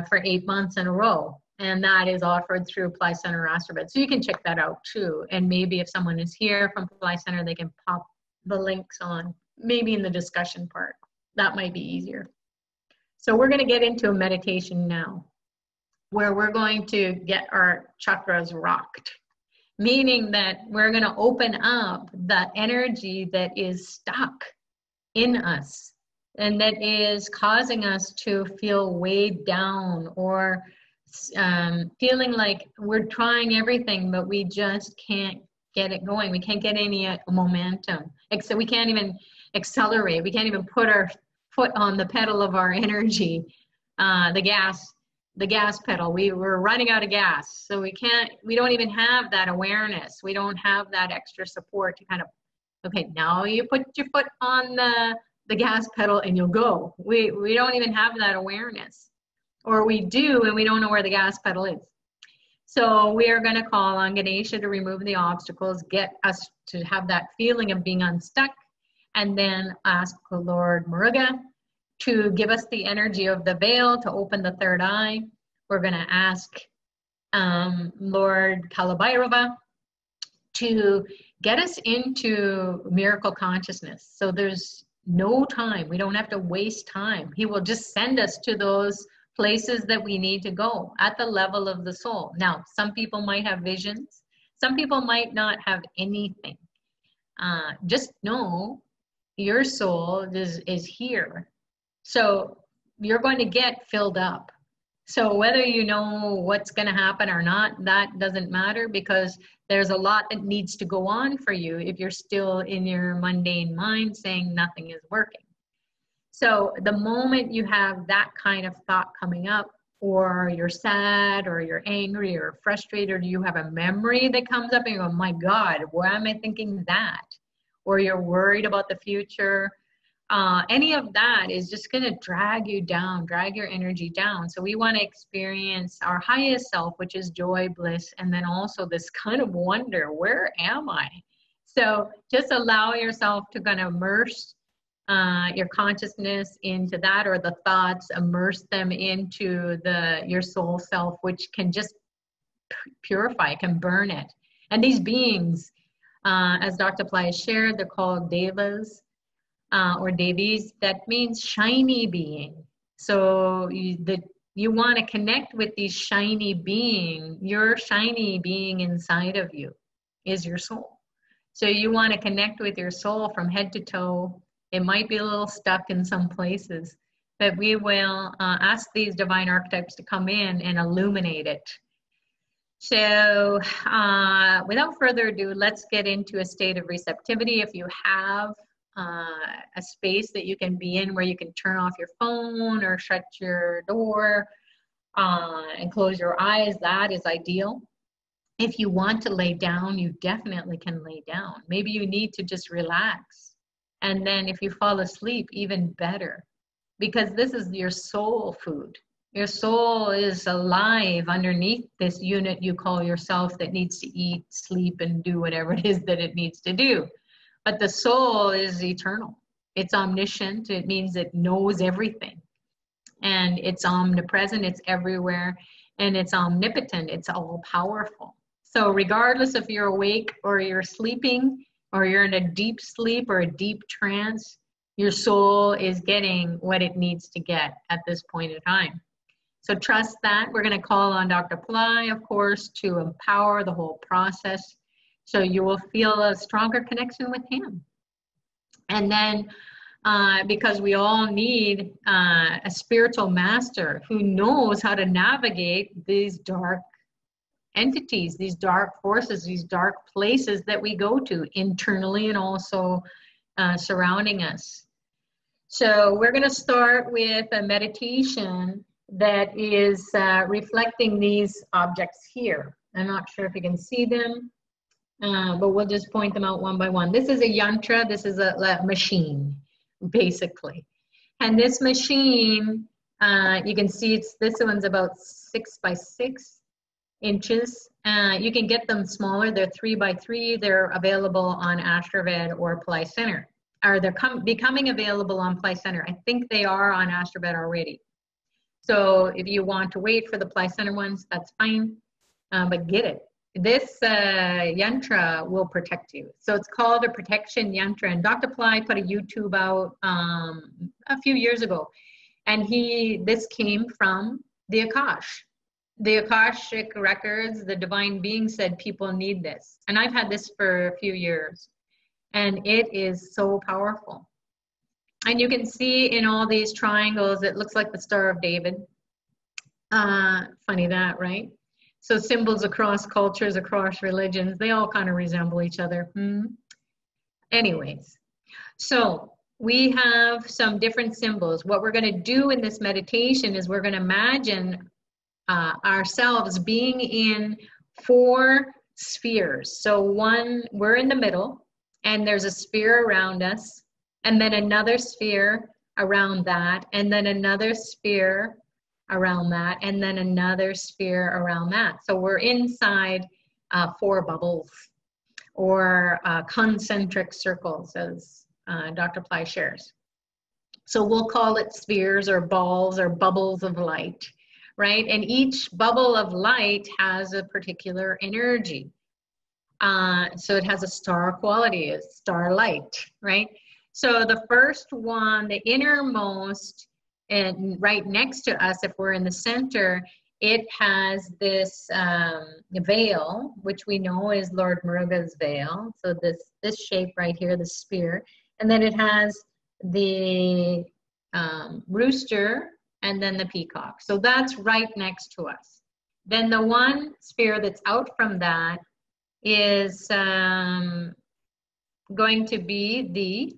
For 8 months in a row. And that is offered through Apply Center Astrobed. So you can check that out too. And maybe if someone is here from Apply Center, they can pop the links on, maybe in the discussion part. That might be easier. So we're going to get into a meditation now, where we're going to get our chakras rocked. Meaning that we're going to open up the energy that is stuck in us and that is causing us to feel weighed down or feeling like we're trying everything, but we just can't get it going. We can't get any momentum. We can't even accelerate. We can't even put our foot on the pedal of our energy, the gas pedal. We're running out of gas. So we don't even have that awareness. We don't have that extra support to kind of, okay, now you put your foot on the gas pedal and you'll go. We don't even have that awareness. Or we do, and we don't know where the gas pedal is. So we are going to call on Ganesha to remove the obstacles, get us to have that feeling of being unstuck, and then ask the Lord Muruga to give us the energy of the veil to open the third eye. We're going to ask Lord Kala Bhairava to get us into miracle consciousness. So there's no time. We don't have to waste time. He will just send us to those places that we need to go at the level of the soul. Now, some people might have visions. Some people might not have anything. Just know your soul is here. So you're going to get filled up. So whether you know what's going to happen or not, that doesn't matter, because there's a lot that needs to go on for you if you're still in your mundane mind saying nothing is working. So the moment you have that kind of thought coming up, or you're sad, or you're angry, or frustrated, or you have a memory that comes up and you go, my God, why am I thinking that? Or you're worried about the future. Any of that is just going to drag you down, drag your energy down. So we want to experience our highest self, which is joy, bliss, and then also this kind of wonder, where am I? So just allow yourself to kind of immerse your consciousness into that, or the thoughts, immerse them into your soul self, which can just purify, can burn it. And these beings, as Dr. Ply shared, they're called devas or devis. That means shiny being. So you want to connect with these shiny being. Your shiny being inside of you is your soul. So you want to connect with your soul from head to toe. It might be a little stuck in some places, but we will ask these divine archetypes to come in and illuminate it. So without further ado, let's get into a state of receptivity. If you have a space that you can be in where you can turn off your phone or shut your door and close your eyes, that is ideal. If you want to lay down, you definitely can lay down. Maybe you need to just relax. And then if you fall asleep, even better, because this is your soul food. Your soul is alive underneath this unit you call yourself that needs to eat, sleep, and do whatever it is that it needs to do. But the soul is eternal. It's omniscient. It means it knows everything. And it's omnipresent. It's everywhere. And it's omnipotent. It's all powerful. So regardless if you're awake or you're sleeping, or you're in a deep sleep or a deep trance, your soul is getting what it needs to get at this point in time. So trust that. We're going to call on Dr. Ply, of course, to empower the whole process. So you will feel a stronger connection with him. And then, because we all need a spiritual master who knows how to navigate these dark entities, these dark forces, these dark places that we go to internally and also surrounding us. So we're going to start with a meditation that is reflecting these objects here. I'm not sure if you can see them, but we'll just point them out one by one. This is a yantra. This is a machine, basically. And this machine, you can see this one's about 6 by 6 inches. You can get them smaller. They're 3 by 3. They're available on Astraved or Ply Center. Or they're becoming available on Ply Center. I think they are on Astraved already. So if you want to wait for the Ply Center ones, that's fine, but get it. This yantra will protect you. So it's called a protection yantra. And Dr. Ply put a YouTube out a few years ago. And this came from the Akash. The Akashic records, the divine being said people need this. And I've had this for a few years. And it is so powerful. And you can see in all these triangles, it looks like the Star of David. Funny that, right? So symbols across cultures, across religions, they all kind of resemble each other. Anyways, so we have some different symbols. What we're going to do in this meditation is we're going to imagine ourselves being in 4 spheres. So we're in the middle, and there's a sphere around us, and then another sphere around that, and then another sphere around that, and then another sphere around that. So we're inside 4 bubbles, or concentric circles, as Dr. Ply shares. So we'll call it spheres or balls or bubbles of light, right? And each bubble of light has a particular energy. So it has a star quality, a starlight, right? So the first one, the innermost, and right next to us, if we're in the center, it has this veil, which we know is Lord Muruga's veil. So this shape right here, the spear. And then it has the rooster and then the peacock. So that's right next to us. Then the one sphere that's out from that is going to be the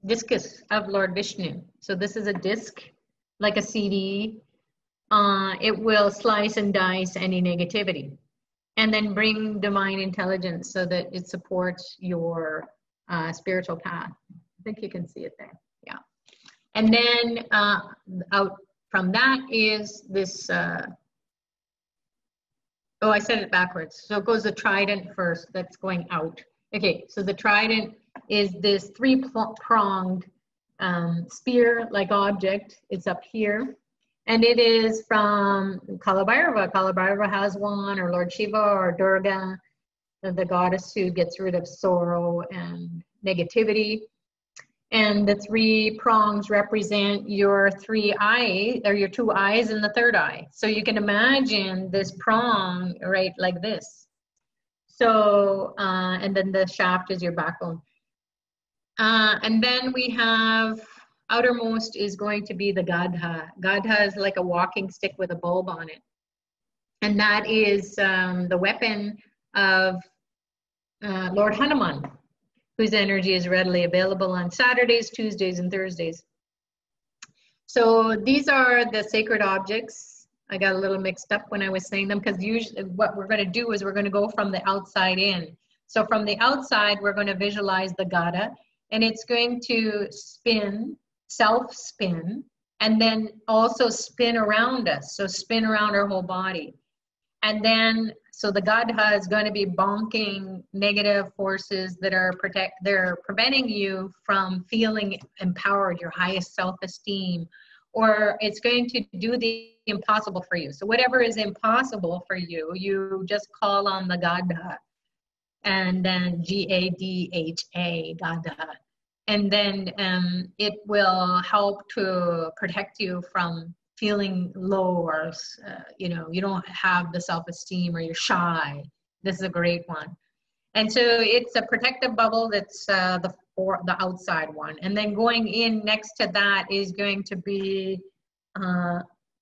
discus of Lord Vishnu. So this is a disc, like a CD. It will slice and dice any negativity and then bring divine intelligence so that it supports your spiritual path. I think you can see it there. Yeah. And then out from that is this, oh, I said it backwards. So it goes the trident first, that's going out. Okay, so the trident is this 3-pronged spear-like object. It's up here. And it is from Kalabhairava. Kalabhairava has one, or Lord Shiva, or Durga, the goddess who gets rid of sorrow and negativity. And the 3 prongs represent your 3 eyes, or your 2 eyes and the 3rd eye. So you can imagine this prong right like this. So, and then the shaft is your backbone. And then we have, outermost is going to be the Gadha. Gadha is like a walking stick with a bulb on it. And that is the weapon of Lord Hanuman, whose energy is readily available on Saturdays, Tuesdays, and Thursdays. So these are the sacred objects. I got a little mixed up when I was saying them, because usually what we're going to do is we're going to go from the outside in. So from the outside, we're going to visualize the Gada, and it's going to spin, self-spin, and then also spin around us. So spin around our whole body. And then, so the Gadha is going to be bonking negative forces that are they're preventing you from feeling empowered, your highest self-esteem, or it's going to do the impossible for you. So whatever is impossible for you, you just call on the Gadha. and then G-A-D-H-A, Gada. And then it will help to protect you from feeling low, or you know, you don't have the self-esteem, or you're shy. This is a great one. And so it's a protective bubble. That's the outside one. And then going in next to that is going to be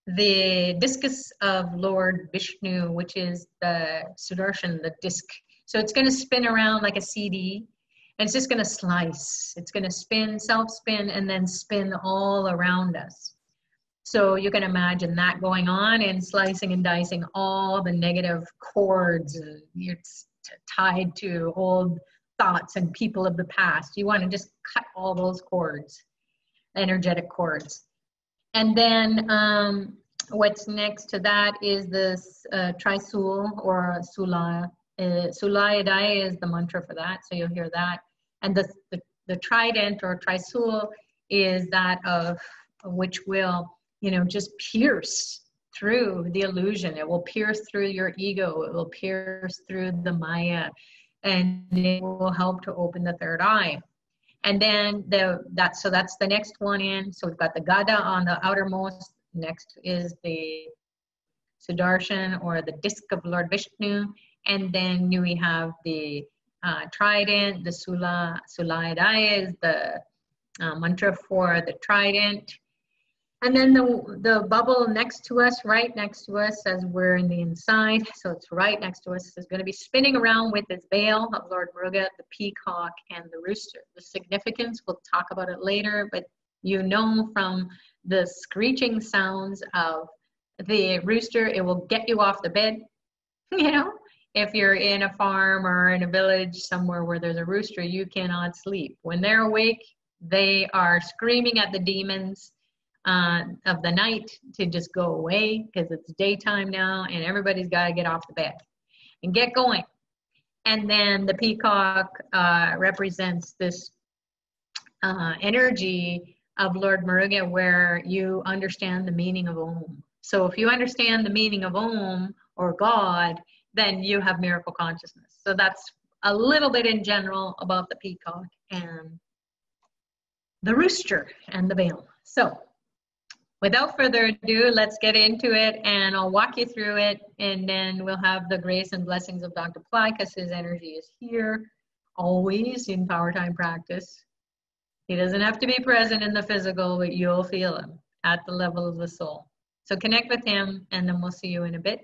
the discus of Lord Vishnu, which is the Sudarshan, the disc. So it's going to spin around like a CD, and it's just going to slice. It's going to spin, self-spin, and then spin all around us. So you can imagine that going on and slicing and dicing all the negative cords it's tied to old thoughts and people of the past. You want to just cut all those cords, energetic cords. And then what's next to that is this Trisul or Sula. Sulayadaya is the mantra for that, so you'll hear that. And the trident or Trisul is that of which will, you know, just pierce through the illusion. It will pierce through your ego. It will pierce through the Maya, and it will help to open the third eye. And then that's the next one in. So we've got the Gada on the outermost. Next is the Sudarshan or the disc of Lord Vishnu. And then we have the trident, the Sulayadaya is the mantra for the trident. And then the bubble next to us, right next to us as we're in the inside, so it's right next to us, is going to be spinning around with its veil of Lord Muruga, the peacock, and the rooster. The significance, we'll talk about it later, but you know from the screeching sounds of the rooster, it will get you off the bed, you know? If you're in a farm or in a village somewhere where there's a rooster, you cannot sleep. When they're awake, they are screaming at the demons of the night to just go away, because it's daytime now and everybody's got to get off the bed and get going. And then the peacock represents this energy of Lord Muruga, where you understand the meaning of Om. So if you understand the meaning of Om or God, then you have miracle consciousness. So that's a little bit in general about the peacock and the rooster and the veil. So without further ado, let's get into it, and I'll walk you through it, and then we'll have the grace and blessings of Dr. Ply, because his energy is here always in Power Time practice. He doesn't have to be present in the physical, but you'll feel him at the level of the soul. So connect with him, and then we'll see you in a bit.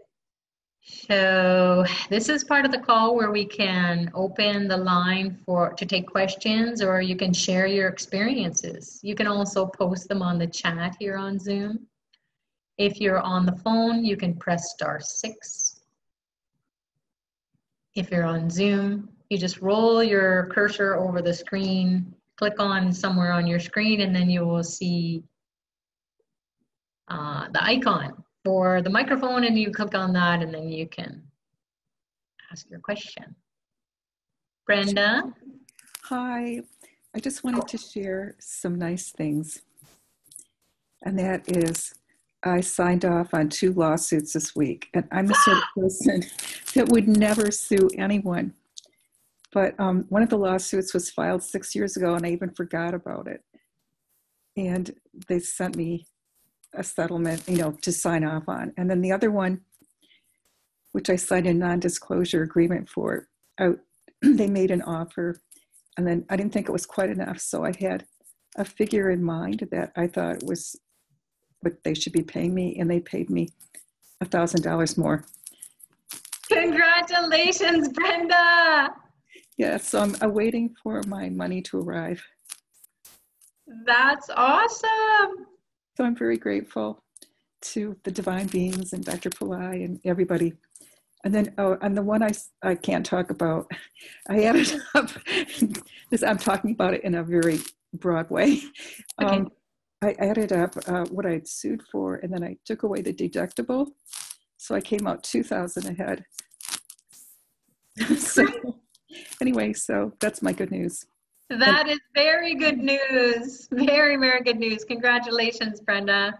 So this is part of the call where we can open the line to take questions, or you can share your experiences. You can also post them on the chat here on Zoom. If you're on the phone, you can press *6. If you're on Zoom, you just roll your cursor over the screen, click on somewhere on your screen, and then you will see the icon for the microphone, and you click on that, and then you can ask your question. Brenda? Hi, I just wanted to share some nice things. And that is, I signed off on 2 lawsuits this week, and I'm the sort of person that would never sue anyone. But one of the lawsuits was filed 6 years ago, and I even forgot about it. And they sent me a settlement, you know, to sign off on. And then the other one, which I signed a non-disclosure agreement for, they made an offer, and then I didn't think it was quite enough. So I had a figure in mind that I thought was what they should be paying me, and they paid me $1,000 more. Congratulations, Brenda! Yeah, so I'm awaiting for my money to arrive. That's awesome! So I'm very grateful to the divine beings and Dr. Pillai and everybody. And then, and the one I can't talk about, I added up, this, I'm talking about it in a very broad way. Okay. I added up what I had sued for, and then I took away the deductible. So I came out $2,000 ahead. So anyway, so that's my good news. That is very good news. Very, very good news. Congratulations, Brenda.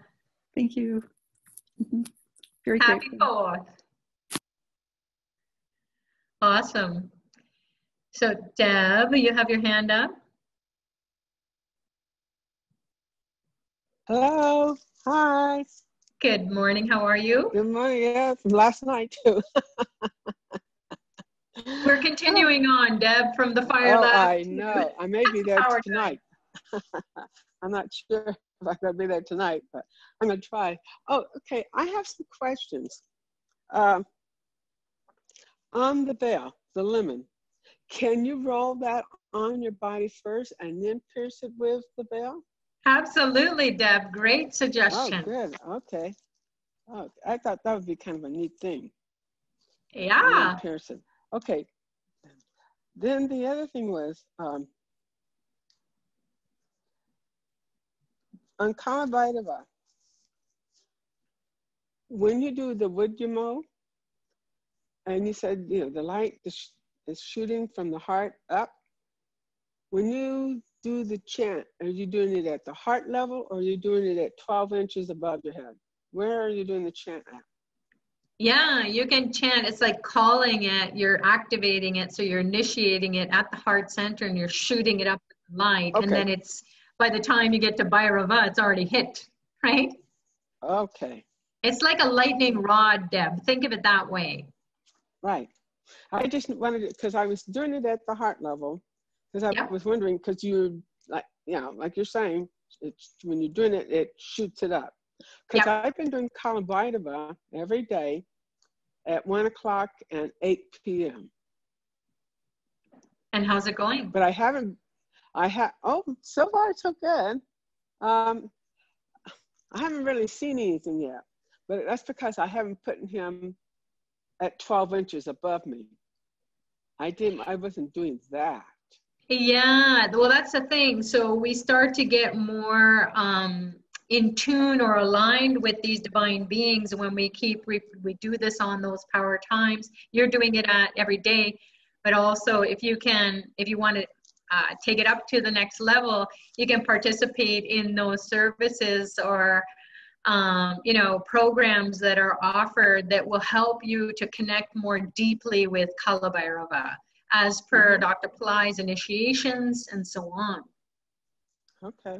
Thank you. Very Happy grateful. 4th. Awesome. So Deb, you have your hand up. Hello. Hi. Good morning. How are you? Good morning. Yeah, from last night too. We're continuing on, Deb, from the fire Oh, lab I to know. I may be there power time. tonight. I'm not sure if I'm going to be there tonight, but I'm going to try. Oh, okay. I have some questions. On the veil, the lemon, can you roll that on your body first and then pierce it with the veil? Absolutely, Deb. Great Oh, suggestion. good. Okay. Oh, I thought that would be kind of a neat thing. And then Yeah. pierce it. Okay. Then the other thing was, on Kama Vaidava, when you do the Vidyamo, and you said, you know, the light is shooting from the heart up. When you do the chant, are you doing it at the heart level or are you doing it at 12 inches above your head? Where are you doing the chant at? Yeah, you can chant. It's like calling it, you're activating it. So you're initiating it at the heart center and you're shooting it up with the light. And Okay. then it's, by the time you get to Bhairava, it's already hit, right? Okay. It's like a lightning rod, Deb. Think of it that way. Right. I just wanted it because I was doing it at the heart level because I Yep. was wondering because you like, you know, like you're saying, it's when you're doing it, it shoots it up. Because Yep. I've been doing Kama Vaidava every day at 1 o'clock and 8 p.m. And how's it going? But oh, so far so good. I haven't really seen anything yet, but that's because I haven't put him at 12 inches above me. I wasn't doing that. Yeah, well, that's the thing. So we start to get more in tune or aligned with these divine beings when we do this on those power times. You're doing it at every day, but also if you want to take it up to the next level, you can participate in those services or programs that are offered that will help you to connect more deeply with Kala Bhairava, as per Dr. Pillai's initiations and so on. Okay.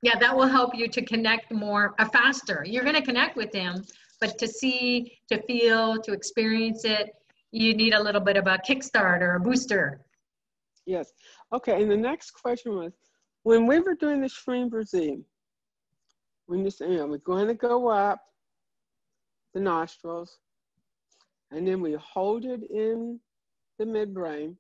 Yeah, that will help you to connect more faster. You're going to connect with him, but to see, to feel, to experience it, you need a little bit of a kickstart or a booster. Yes. Okay. And the next question was, when we were doing the Shrim Brazil, when you say, we're going to go up the nostrils, and then we hold it in the midbrain,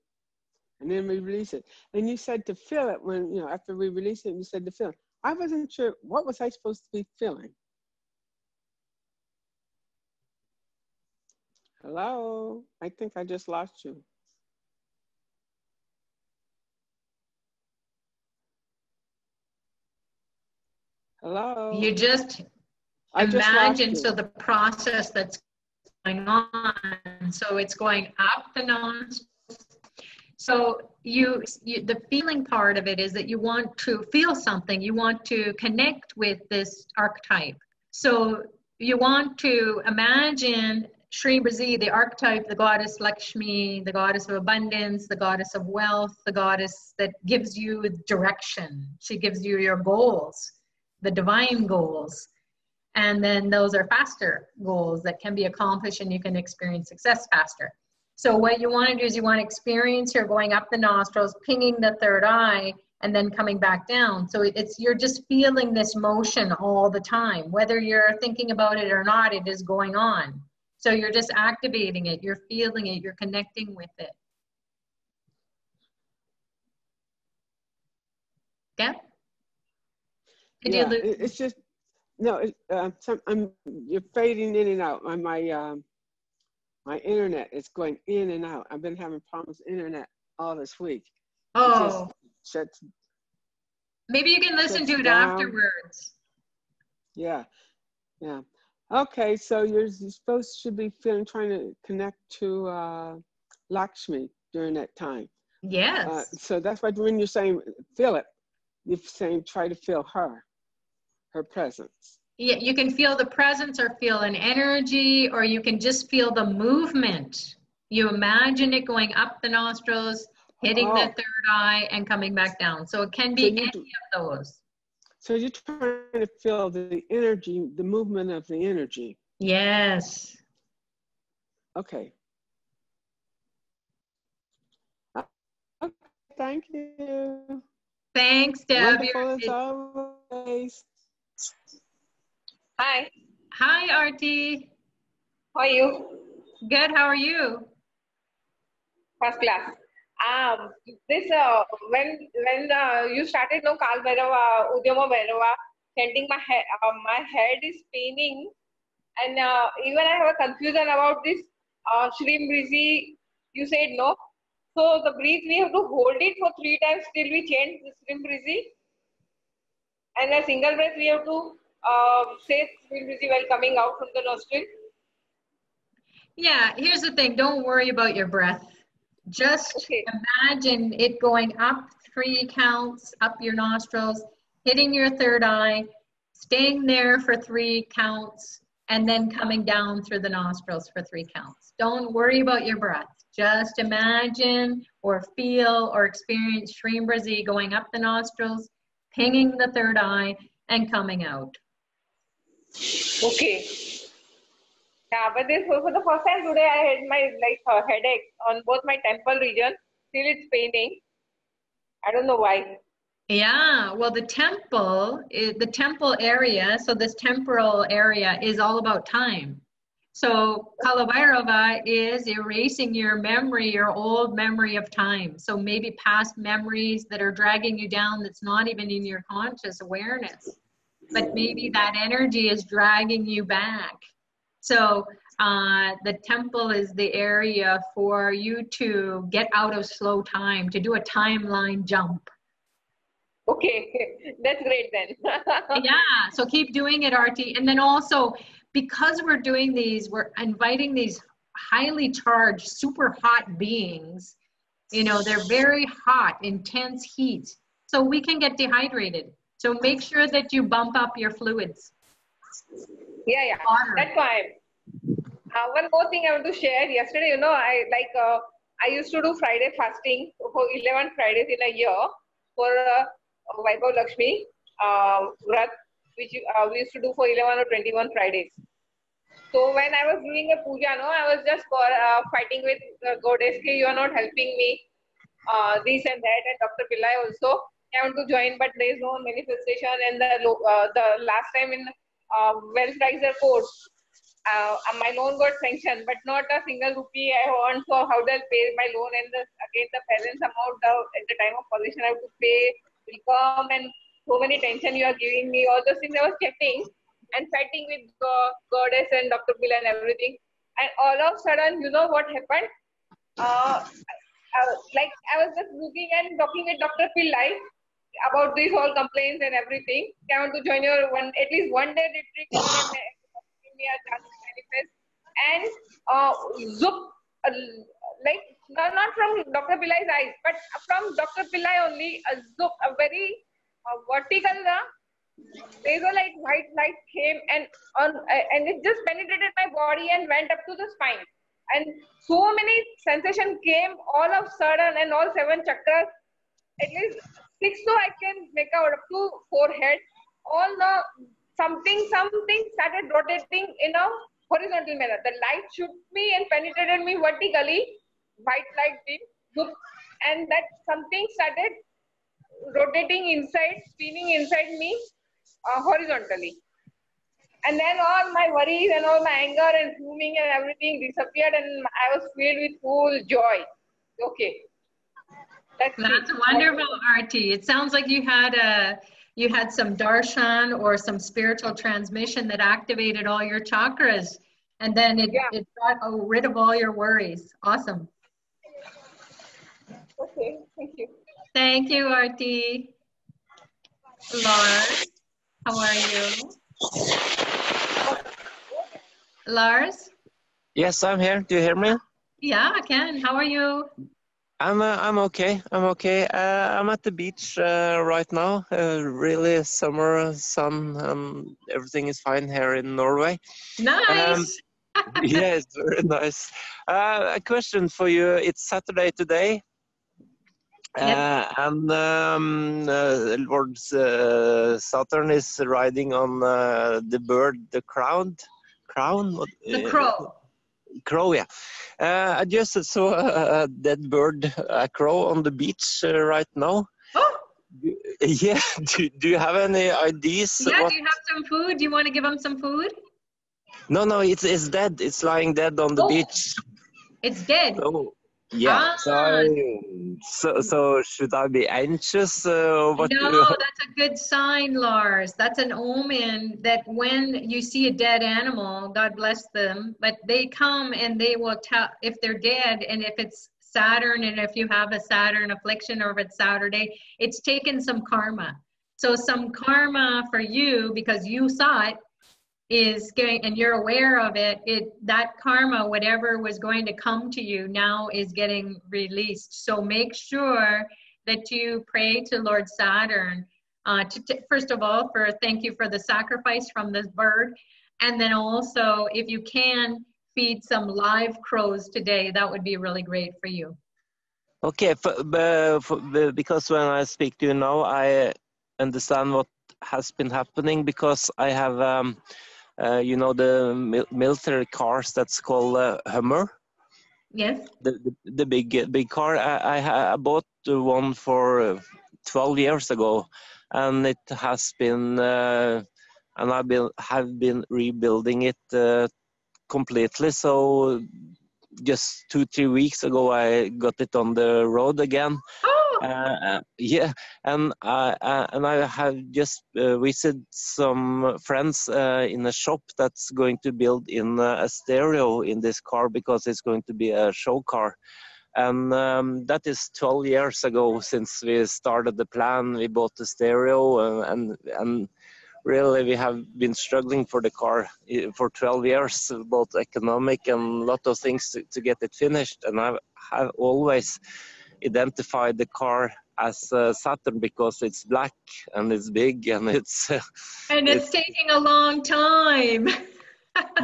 and then we release it. And you said to feel it when, after we release it, you said to feel it. I wasn't sure, what was I supposed to be feeling? Hello? I think I just lost you. Hello? You just I just lost you. so the process that's going on, so it's going up the nostrils. So the feeling part of it is that you want to feel something. You want to connect with this archetype. So you want to imagine Shri Brazi, the archetype, the goddess Lakshmi, the goddess of abundance, the goddess of wealth, the goddess that gives you direction. She gives you your goals, the divine goals. And then those are faster goals that can be accomplished and you can experience success faster. So what you want to do is you want to experience your going up the nostrils, pinging the third eye, and then coming back down. So you're just feeling this motion all the time. Whether you're thinking about it or not, it is going on. So you're just activating it, you're feeling it, you're connecting with it. Yeah? Yeah, it's just, no, you're fading in and out. My internet is going in and out. I've been having problems with internet all this week. Oh. It just shuts. Maybe you can listen to it down. afterwards. Yeah, yeah. Okay, so you should be trying to connect to Lakshmi during that time. Yes. So that's why when you're saying feel it, you're saying try to feel her presence. Yeah, you can feel the presence or feel an energy, or you can just feel the movement. You imagine it going up the nostrils, hitting the Oh, third eye and coming back down. So it can so be you any do, of those. so you're trying to feel the energy, the movement of the energy. Yes. Okay. Okay, thank you. Thanks, Deb. Wonderful as always. Hi, Hi, Artie. how are you? Good. How are you? First class. This when you started no Kal Bhairava, Udyama Bhairava, chanting my head is paining, and even I have a confusion about this Shrim Rishi. You said no, so the breath we have to hold it for 3 times till we chant the Shrim Rishi, and a single breath we have to say Shrim Rishi while coming out from the nostril. Yeah, here's the thing. Don't worry about your breath. Just Okay. imagine it going up 3 counts, up your nostrils, hitting your third eye, staying there for 3 counts, and then coming down through the nostrils for 3 counts. Don't worry about your breath. Just imagine or feel or experience Shrim Rishi going up the nostrils, pinging the third eye, and coming out. Okay. Yeah, but this for the first time today, I had my headache on both my temple region. Still, it's paining. I don't know why. Yeah, well, the temple area, so this temporal area is all about time. So Kalabhairava is erasing your memory, your old memory of time. So maybe past memories that are dragging you down that's not even in your conscious awareness. But maybe that energy is dragging you back. So the temple is the area for you to get out of slow time, to do a timeline jump. Okay, that's great then. Yeah, so keep doing it, Artie. And then also, because we're doing these, we're inviting these highly charged, super hot beings. You know, they're very hot, intense heat. So we can get dehydrated. So make sure that you bump up your fluids. Yeah, Water. that's fine. One more thing I want to share. Yesterday, I used to do Friday fasting for 11 Fridays in a year for Vaibhav Lakshmi Vrat, which we used to do for 11 or 21 Fridays. So when I was doing a puja, no, I was just fighting with goddess, "Ki, you are not helping me, this and that," and Dr. Pillai also. I want to join, but there is no manifestation. And the last time in wealth riser course, my loan got sanctioned, but not a single rupee I want. So how do I pay my loan? And again, the balance amount at the time of possession I have to pay will come, and so many tension you are giving me. All those things I was chatting and fighting with goddess and Dr. Bill and everything. And all of a sudden, you know what happened? I was just looking and talking with Dr. Pillai about these all complaints and everything. I want to join your at least one day retreat. Come and give me a chance to manifest. And zoop, not from Dr. Pillai's eyes, but from Dr. Pillai only, zoop, a very vertical. There's a white light came and it just penetrated my body and went up to the spine. And so many sensation came all of a sudden, and all 7 chakras, at least 6 so I can make out, up to forehead. All the something started rotating in a horizontal manner. The light shook me and penetrated me vertically, white light did, and that something started rotating inside, spinning inside me horizontally. And then all my worries and all my anger and fuming and everything disappeared, and I was filled with full joy. Okay. That's wonderful, Artie. It sounds like you had some darshan or some spiritual transmission that activated all your chakras, and then it got rid of all your worries. Awesome. Okay, thank you. Thank you, Artie. Lars, how are you? Lars? Yes, I'm here. Do you hear me? Yeah, I can. How are you? I'm okay. I'm okay. I'm at the beach right now. Really summer sun. Everything is fine here in Norway. Nice. Yeah, it's very nice. A question for you. It's Saturday today. And Lord Saturn is riding on the bird, the crown. The crow. Crow, yeah. I just saw a dead bird, a crow, on the beach right now. Oh. Yeah. Do you have any ideas? Yeah. Do you have some food? Do you want to give them some food? No. It's dead. It's lying dead on the beach. It's dead. So, yeah. So should I be anxious? No, that's a good sign, Lars. That's an omen that when you see a dead animal, God bless them, but they come and they will tell if they're dead, and if it's Saturn, and if you have a Saturn affliction, or if it's Saturday, it's taken some karma. So some karma for you, because you saw it, is going, and you're aware of it, that karma, whatever was going to come to you, now is getting released. So make sure that you pray to Lord Saturn, first of all, thank you for the sacrifice from this bird, and then also, if you can, feed some live crows today. That would be really great for you. Okay, because when I speak to you now, I understand what has been happening, because I have you know, the military cars that's called Hummer. Yes. The big car. I bought one for 12 years ago, and it has been and have been rebuilding it completely. So just 2-3 weeks ago, I got it on the road again. Yeah, and I have just visited some friends in a shop that's going to build in a stereo in this car, because it's going to be a show car. And that is 12 years ago since we started the plan. We bought the stereo, and really we have been struggling for the car for 12 years, both economic and a lot of things to get it finished. And I have always identified the car as Saturn, because it's black and it's big and it's and it's taking a long time.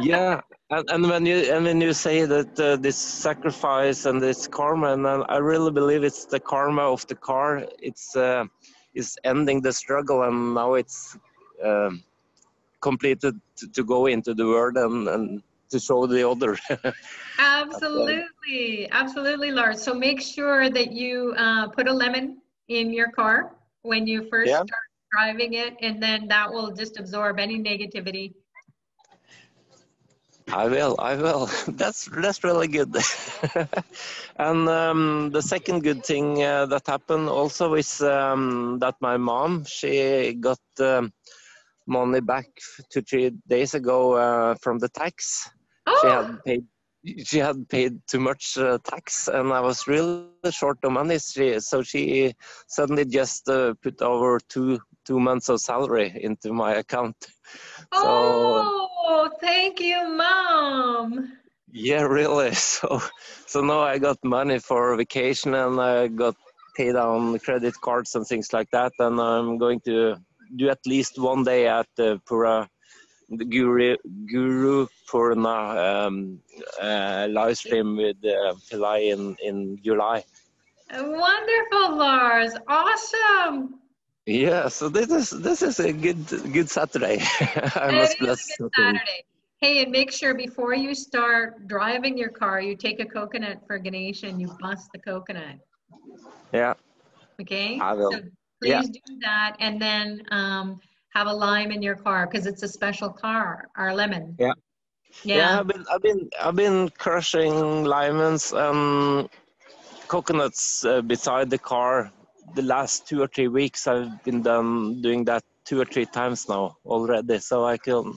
Yeah, and when you say that this sacrifice and this karma, and I really believe it's the karma of the car. It's is ending the struggle, and now it's completed to go into the world and to show the other. Absolutely, Lars. So make sure that you put a lemon in your car when you first start driving it, and then that will just absorb any negativity. I will. That's really good. And the second good thing that happened also is that my mom, she got money back 2-3 days ago from the tax. Oh. She had paid too much tax, and I was really short of money. So she suddenly just put over two months of salary into my account. Oh, thank you, Mom. Yeah, really. So now I got money for vacation, and I got paid on credit cards and things like that. And I'm going to do at least one day at the Pura Guru Purna live stream with Pillai in July. Wonderful, Lars. Awesome. Yeah, so this is a good Saturday. I must bless Saturday. Hey, and make sure before you start driving your car, you take a coconut for Ganesh and you bust the coconut. Yeah. Okay. I will. So please do that, and then have a lime in your car, because it's a special car, our lemon. Yeah. Yeah. I've been crushing lemons and coconuts beside the car the last 2 or 3 weeks. I've been doing that 2 or 3 times now already, so I can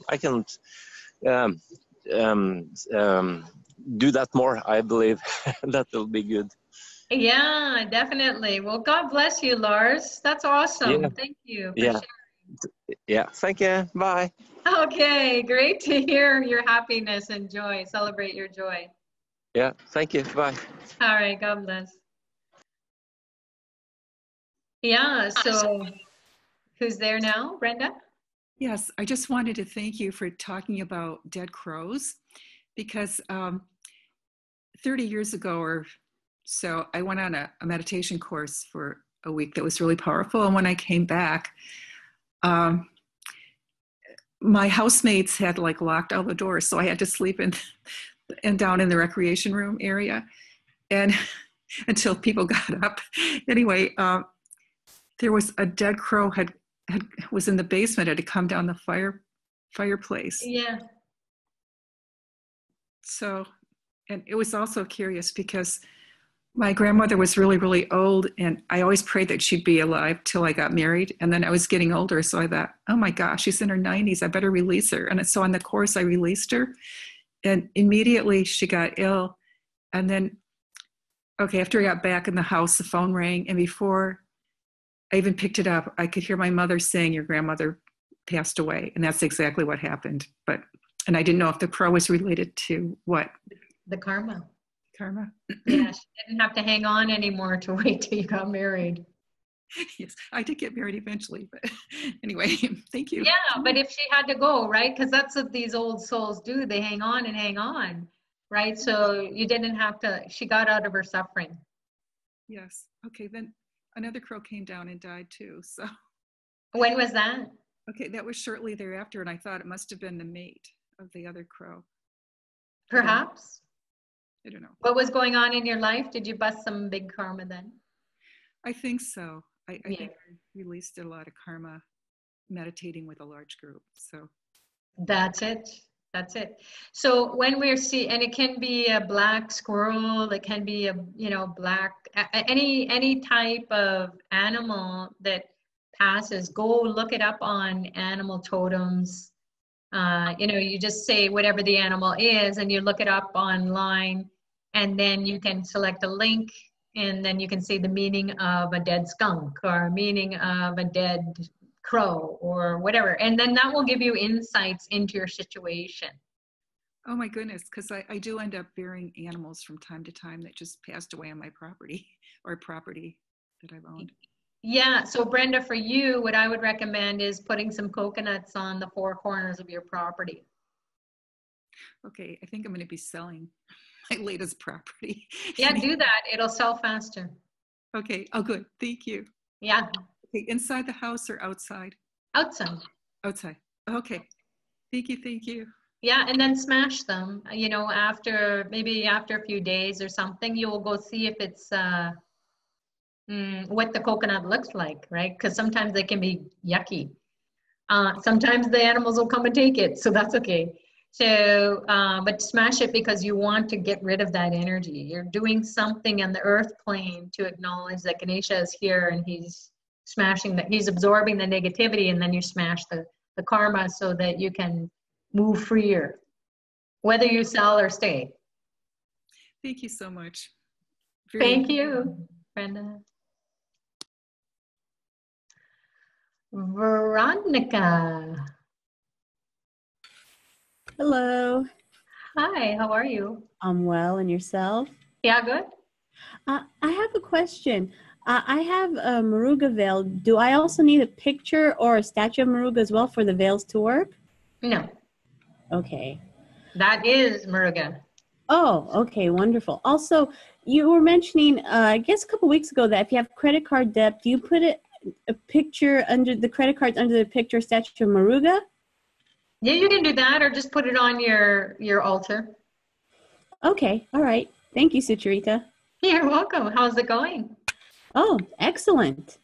do that more. I believe that will be good. Yeah, definitely. Well, God bless you, Lars. That's awesome. Yeah. Thank you for sharing. Yeah, thank you. Bye. Okay, great to hear your happiness and joy. Celebrate your joy. Yeah, thank you. Bye. All right, God bless. Yeah, so who's there now, Brenda? Yes, I just wanted to thank you for talking about dead crows, because 30 years ago or So I went on a meditation course for a week that was really powerful. And when I came back, my housemates had like locked all the doors. So I had to sleep in down in the recreation room area. And until people got up. Anyway, there was a dead crow was in the basement, had to come down the fireplace. Yeah. So, and it was also curious because my grandmother was really, really old, and I always prayed that she'd be alive till I got married. And then I was getting older, so I thought, oh my gosh, she's in her 90s, I better release her. And so on the course, I released her, and immediately she got ill. And then, okay, after I got back in the house, the phone rang, and before I even picked it up, I could hear my mother saying, your grandmother passed away. And that's exactly what happened. And I didn't know if the crow was related to what? The karma. Karma? Yeah, she didn't have to hang on anymore to wait till you got married. Yes, I did get married eventually, but anyway, thank you. Yeah, but if she had to go, right? Because that's what these old souls do. They hang on, right? So you didn't have to, she got out of her suffering. Yes. Okay, then another crow came down and died too. So When was that? okay, that was shortly thereafter, and I thought it must have been the mate of the other crow. Perhaps. I don't know. What was going on in your life? Did you bust some big karma then? I think so. I Yeah. think I released a lot of karma meditating with a large group. So That's it. That's it. So when we're and it can be a black squirrel, it can be a, black, any type of animal that passes, go look it up on animal totems. You just say whatever the animal is and you look it up online, and then you can select a link, and then you can see the meaning of a dead skunk or meaning of a dead crow or whatever. And then that will give you insights into your situation. oh my goodness, because I do end up burying animals from time to time that just passed away on my property or property that I've owned. Yeah, so Brenda, for you, what I would recommend is putting some coconuts on the four corners of your property. Okay, I think I'm going to be selling my latest property. Yeah, do that. It'll sell faster. Okay, oh good, thank you. Yeah, Okay, inside the house or outside? outside. Outside. Okay, thank you. Yeah, and then smash them. Maybe after a few days or something, you will go see if it's what the coconut looks like, right? Because sometimes they can be yucky. Sometimes the animals will come and take it, so that's okay. So, but smash it because you want to get rid of that energy. You're doing something on the earth plane to acknowledge that Ganesha is here and he's he's absorbing the negativity, and then you smash the karma so that you can move freer, whether you sell or stay. Thank you so much. Thank you, Brenda. Veronica. Hello. Hi, how are you? I'm well, and yourself? Yeah, good. I have a question. I have a Muruga veil. Do I also need a picture or a statue of Muruga as well for the veils to work? No, Okay. that is Muruga. Oh, okay, wonderful. Also, you were mentioning, I guess a couple weeks ago, that if you have credit card debt, do you put a picture under the credit cards under the picture statue of Muruga? Yeah, you can do that, or just put it on your altar. Okay, all right. Thank you, Sucharita. You're welcome. How's it going? Oh, excellent.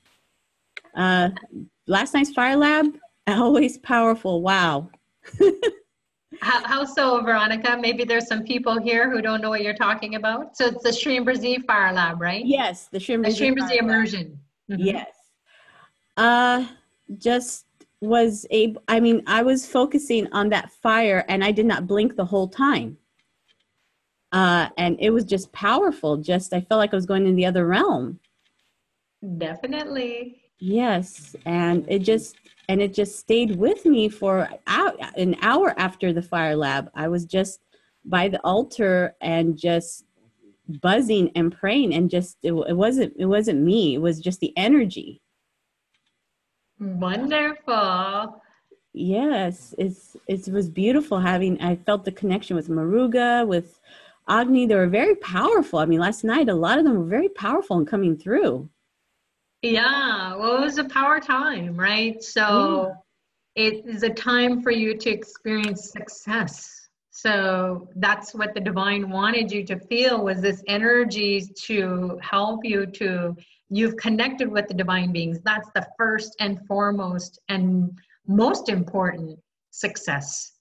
Last night's Fire Lab, always powerful. Wow. How so, Veronica? Maybe there's some people here who don't know what you're talking about. So it's the Shrimberzi Fire Lab, right? Yes, the The Shrimberzi Shrimberzi immersion. Mhm. Yes. Just was able, I was focusing on that fire and I did not blink the whole time. And it was just powerful. I felt like I was going in the other realm. Definitely. Yes. And it just stayed with me for an hour after the Fire Lab. I was just by the altar and just buzzing and praying, and just it wasn't me. It was just the energy. Wonderful. Yes, it was beautiful I felt the connection with Muruga, with Agni, they were very powerful. I mean, last night, a lot of them were very powerful and coming through. Yeah, well, it was a power time, right? So it is a time for you to experience success. So that's what the divine wanted you to feel, was this energy to help you to, you've connected with the divine beings. That's the first and foremost and most important success.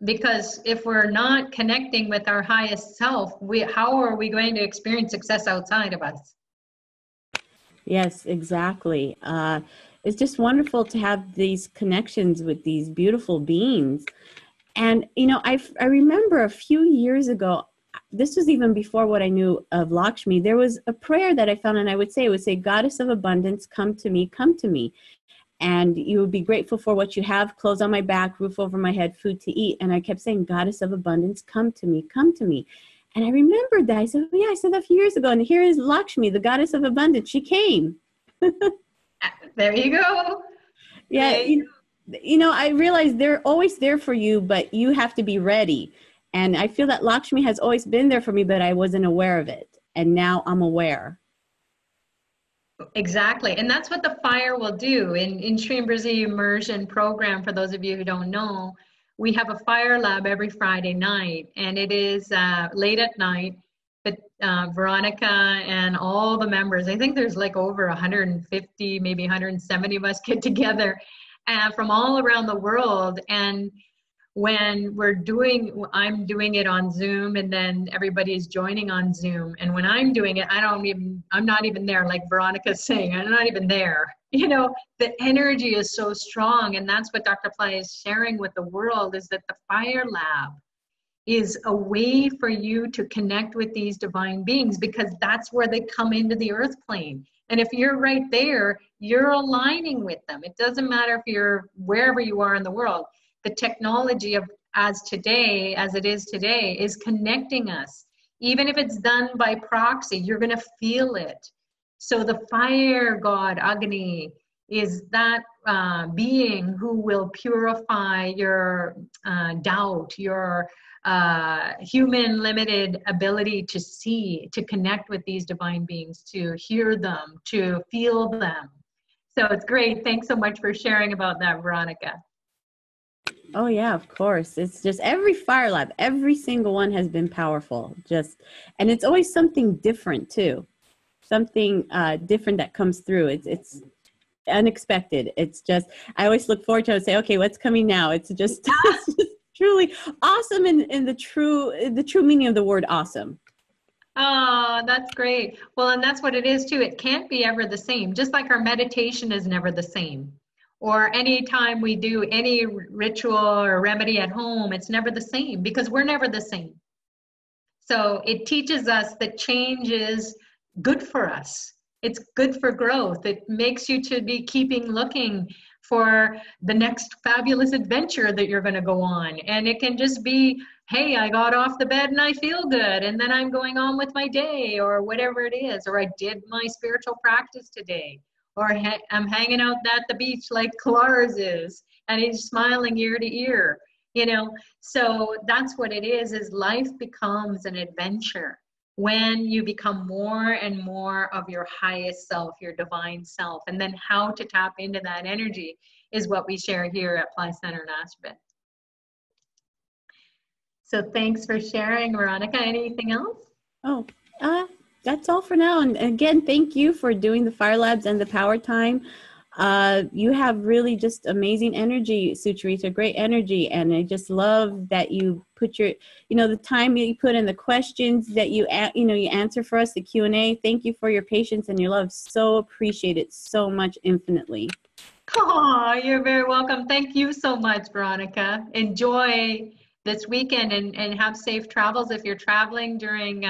Because if we're not connecting with our highest self, how are we going to experience success outside of us? Yes, exactly. It's just wonderful to have these connections with these beautiful beings. And, you know, I remember a few years ago, this was even before what I knew of Lakshmi, there was a prayer that I found, and I would say, Goddess of Abundance, come to me, come to me. And you would be grateful for what you have, clothes on my back, roof over my head, food to eat. And I kept saying, Goddess of Abundance, come to me, come to me. And I remembered that. I said, oh, yeah, I said that a few years ago. And here is Lakshmi, the Goddess of Abundance. She came. There you go. Yeah, There you you know, I realize they're always there for you, but you have to be ready. And I feel that Lakshmi has always been there for me, but I wasn't aware of it. And now I'm aware. Exactly. And that's what the fire will do. In Shri Brazil Immersion program, for those of you who don't know, we have a fire lab every Friday night, and it is late at night. But Veronica and all the members, I think there's like over 150, maybe 170 of us get together from all around the world. And when I'm doing it on Zoom, and then everybody's joining on Zoom. And when I'm doing it, I'm not even there, like Veronica's saying, I'm not even there. You know, the energy is so strong. And that's what Dr. Fly is sharing with the world, is that the Fire Lab is a way for you to connect with these divine beings, because that's where they come into the earth plane. And if you're right there, you're aligning with them. It doesn't matter if you're wherever you are in the world. The technology as it is today, is connecting us. Even if it's done by proxy, you're going to feel it. So the fire god, Agni, is that being who will purify your doubt, your human limited ability to see, to connect with these divine beings, to hear them, to feel them. So it's great. Thanks so much for sharing about that, Veronica. Oh yeah, of course. It's just every fire lab, every single one has been powerful. And it's always something different too, something different that comes through. It's unexpected. It's just, I always look forward to it and say, okay, what's coming now? It's just, it's just truly awesome in the true meaning of the word awesome. Oh, that's great. Well, and that's what it is too. It can't be ever the same. Just like our meditation is never the same. Or anytime we do any ritual or remedy at home, it's never the same, because we're never the same. So it teaches us that change is good for us. It's good for growth. It makes you to be looking for the next fabulous adventure that you're going to go on. And it can just be, hey, I got off the bed and I feel good, and then I'm going on with my day, or whatever it is, or I did my spiritual practice today, or I'm hanging out at the beach like Clar's is, and he's smiling ear to ear, you know. So that's what it is life becomes an adventure when you become more and more of your highest self, your divine self. And then how to tap into that energy is what we share here at Fly Center in Asheville. So thanks for sharing, Veronica. Anything else? Oh, that's all for now. And again, thank you for doing the Fire Labs and the Power Time. You have really just amazing energy, Sucharita, great energy. And I just love that you put the time you put in, the questions that you answer for us, the Q&A. Thank you for your patience and your love. So appreciate it so much, infinitely. Oh, you're very welcome. Thank you so much, Veronica. Enjoy this weekend and have safe travels if you're traveling during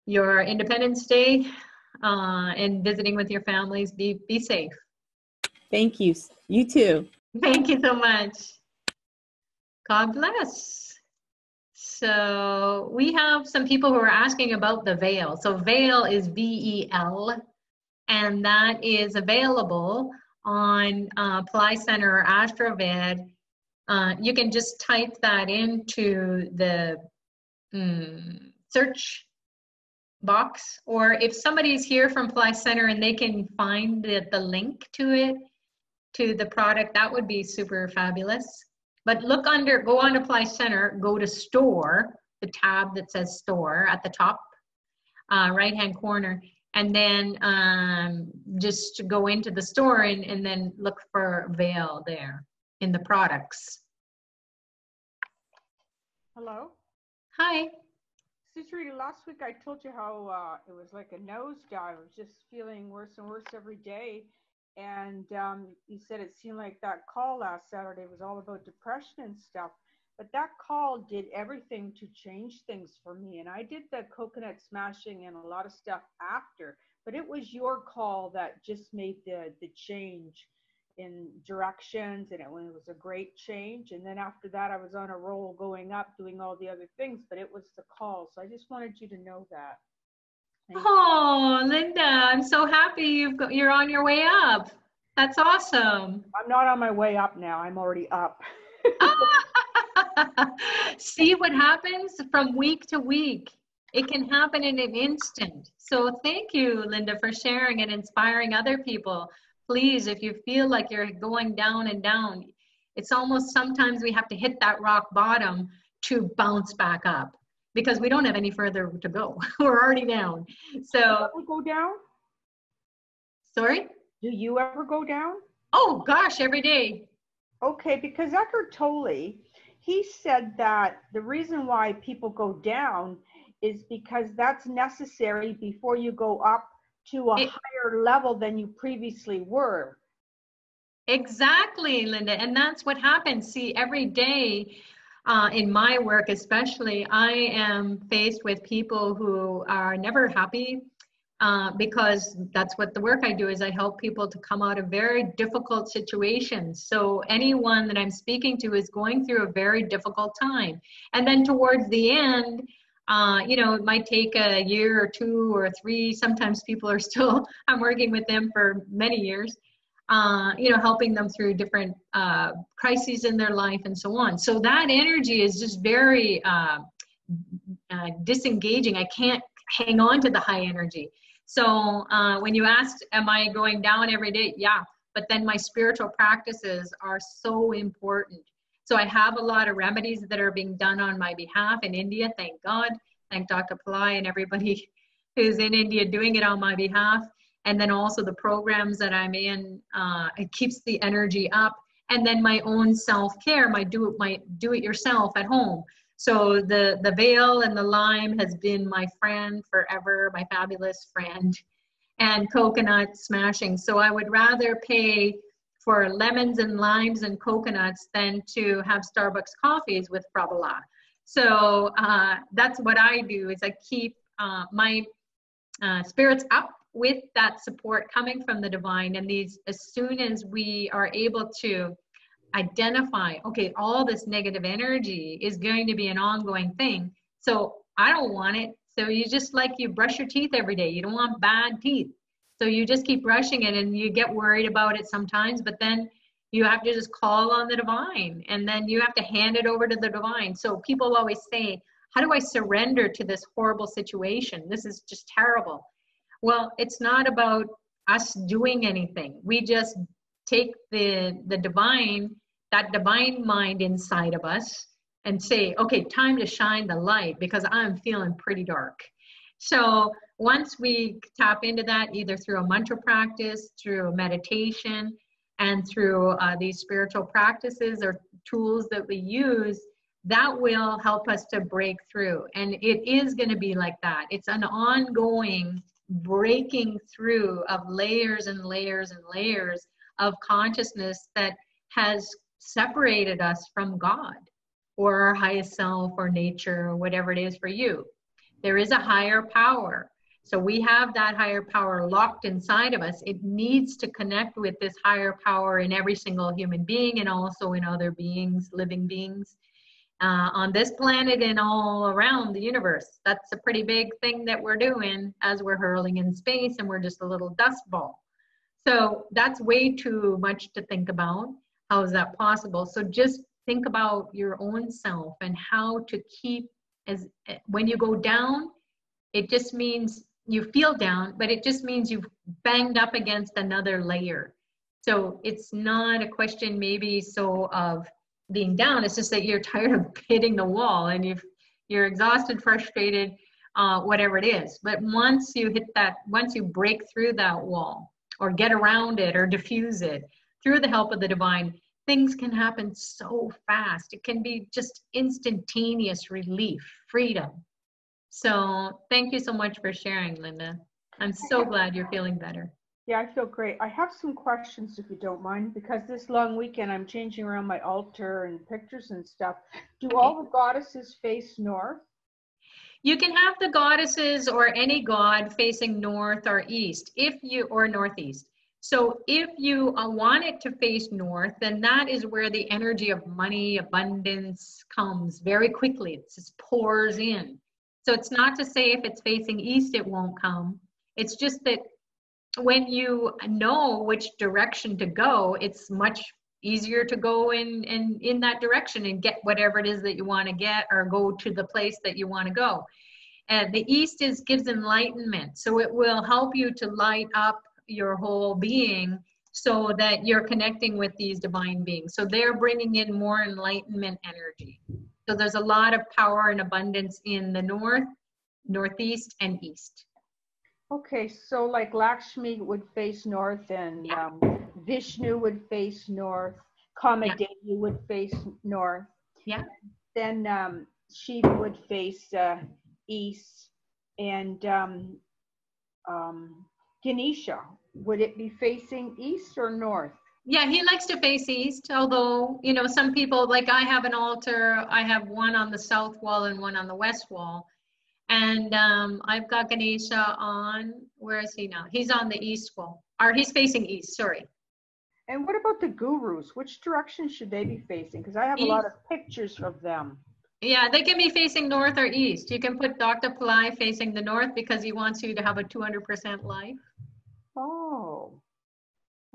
your Independence Day and visiting with your families. Be safe. Thank you. You too. Thank you so much. God bless. So we have some people who are asking about the veil. So veil is VEL, and that is available on Ply Center or AstroVed. You can just type that into the search box, or if somebody's here from Fly Center and they can find the link to it, to the product, that would be super fabulous. But look under, go on to Fly Center, go to store, the tab that says store at the top right hand corner, and then just go into the store and then look for Veil there in the products. Hello. Hi. Rita, last week I told you how it was like a nosedive. I was just feeling worse and worse every day. And you said it seemed like that call last Saturday was all about depression and stuff. But that call did everything to change things for me. And I did the coconut smashing and a lot of stuff after. But it was your call that just made the change in directions, and it was a great change. And then after that, I was on a roll going up, doing all the other things, but it was the call. So I just wanted you to know that. Oh, Linda, I'm so happy you're on your way up. That's awesome. I'm not on my way up now. I'm already up. See what happens from week to week. It can happen in an instant. So thank you, Linda, for sharing and inspiring other people. Please, if you feel like you're going down and down, it's almost sometimes we have to hit that rock bottom to bounce back up because we don't have any further to go. We're already down. So. Do you ever go down? Sorry? Do you ever go down? Oh, gosh, every day. Okay, because Eckhart Tolle, he said that the reason why people go down is because that's necessary before you go up to a higher level than you previously were. Exactly, Linda. And that's what happens. See, every day in my work, especially, I am faced with people who are never happy because that's what the work I do is I help people to come out of very difficult situations. So anyone that I'm speaking to is going through a very difficult time. And then towards the end, you know, it might take a year or 2 or 3. Sometimes people are still, I'm working with them for many years, you know, helping them through different crises in their life and so on. So that energy is just very disengaging. I can't hang on to the high energy. So when you asked, am I going down every day? Yeah, but then my spiritual practices are so important. So I have a lot of remedies that are being done on my behalf in India, thank God. Thank Dr. Pillai and everybody who's in India doing it on my behalf. And then also the programs that I'm in, it keeps the energy up. And then my own self-care, my do-it-yourself at home. So the Veil and the lime has been my friend forever, my fabulous friend, and coconut smashing. So I would rather pay for lemons and limes and coconuts than to have Starbucks coffees with Prabhala. So that's what I do is I keep my spirits up with that support coming from the divine. And these, as soon as we are able to identify, okay, all this negative energy is going to be an ongoing thing. So I don't want it. So you just like you brush your teeth every day. You don't want bad teeth. So you just keep brushing it and you get worried about it sometimes, but then you have to just call on the divine and then you have to hand it over to the divine. So people always say, how do I surrender to this horrible situation? This is just terrible. Well, it's not about us doing anything. We just take the divine, that divine mind inside of us and say, okay, time to shine the light because I'm feeling pretty dark. So once we tap into that, either through a mantra practice, through a meditation, and through these spiritual practices or tools that we use, that will help us to break through. And it is going to be like that. It's an ongoing breaking through of layers and layers and layers of consciousness that has separated us from God or our highest self or nature or whatever it is for you. There is a higher power. So we have that higher power locked inside of us. It needs to connect with this higher power in every single human being and also in other beings, living beings on this planet and all around the universe. That's a pretty big thing that we're doing as we're hurling in space and we're just a little dust ball. So that's way too much to think about. How is that possible? So just think about your own self and how to keep As when you go down, it just means you feel down, but it just means you've banged up against another layer. So it's not a question maybe so of being down, it's just that you're tired of hitting the wall and you're exhausted, frustrated, whatever it is. But once you hit that, once you break through that wall or get around it or diffuse it through the help of the divine, things can happen so fast. It can be just instantaneous relief, freedom. So thank you so much for sharing, Linda. I'm so glad you're feeling better. Yeah, I feel great. I have some questions if you don't mind, because this long weekend I'm changing around my altar and pictures and stuff. Do all the goddesses face north? You can have the goddesses or any god facing north or east, or northeast. So if you want it to face north, then that is where the energy of money, abundance comes very quickly. It just pours in. So it's not to say if it's facing east, it won't come. It's just that when you know which direction to go, it's much easier to go in that direction and get whatever it is that you want to get, or go to the place that you want to go. And the east gives enlightenment. So it will help you to light up your whole being so that you're connecting with these divine beings. So they're bringing in more enlightenment energy. So there's a lot of power and abundance in the north, northeast, and east. Okay, so like Lakshmi would face north, and Yeah. Vishnu would face north, Kamadevi would face north. Yeah. Then Shiva would face east, and Ganesha, would it be facing east or north? Yeah, he likes to face east, although, you know, some people, like I have an altar, I have one on the south wall and one on the west wall. And I've got Ganesha on, where is he now? He's on the east wall, or he's facing east, sorry. And what about the gurus? Which direction should they be facing? Because I have a lot of pictures of them. Yeah, they can be facing north or east. You can put Dr. Pillai facing the north because he wants you to have a 200% life. Oh,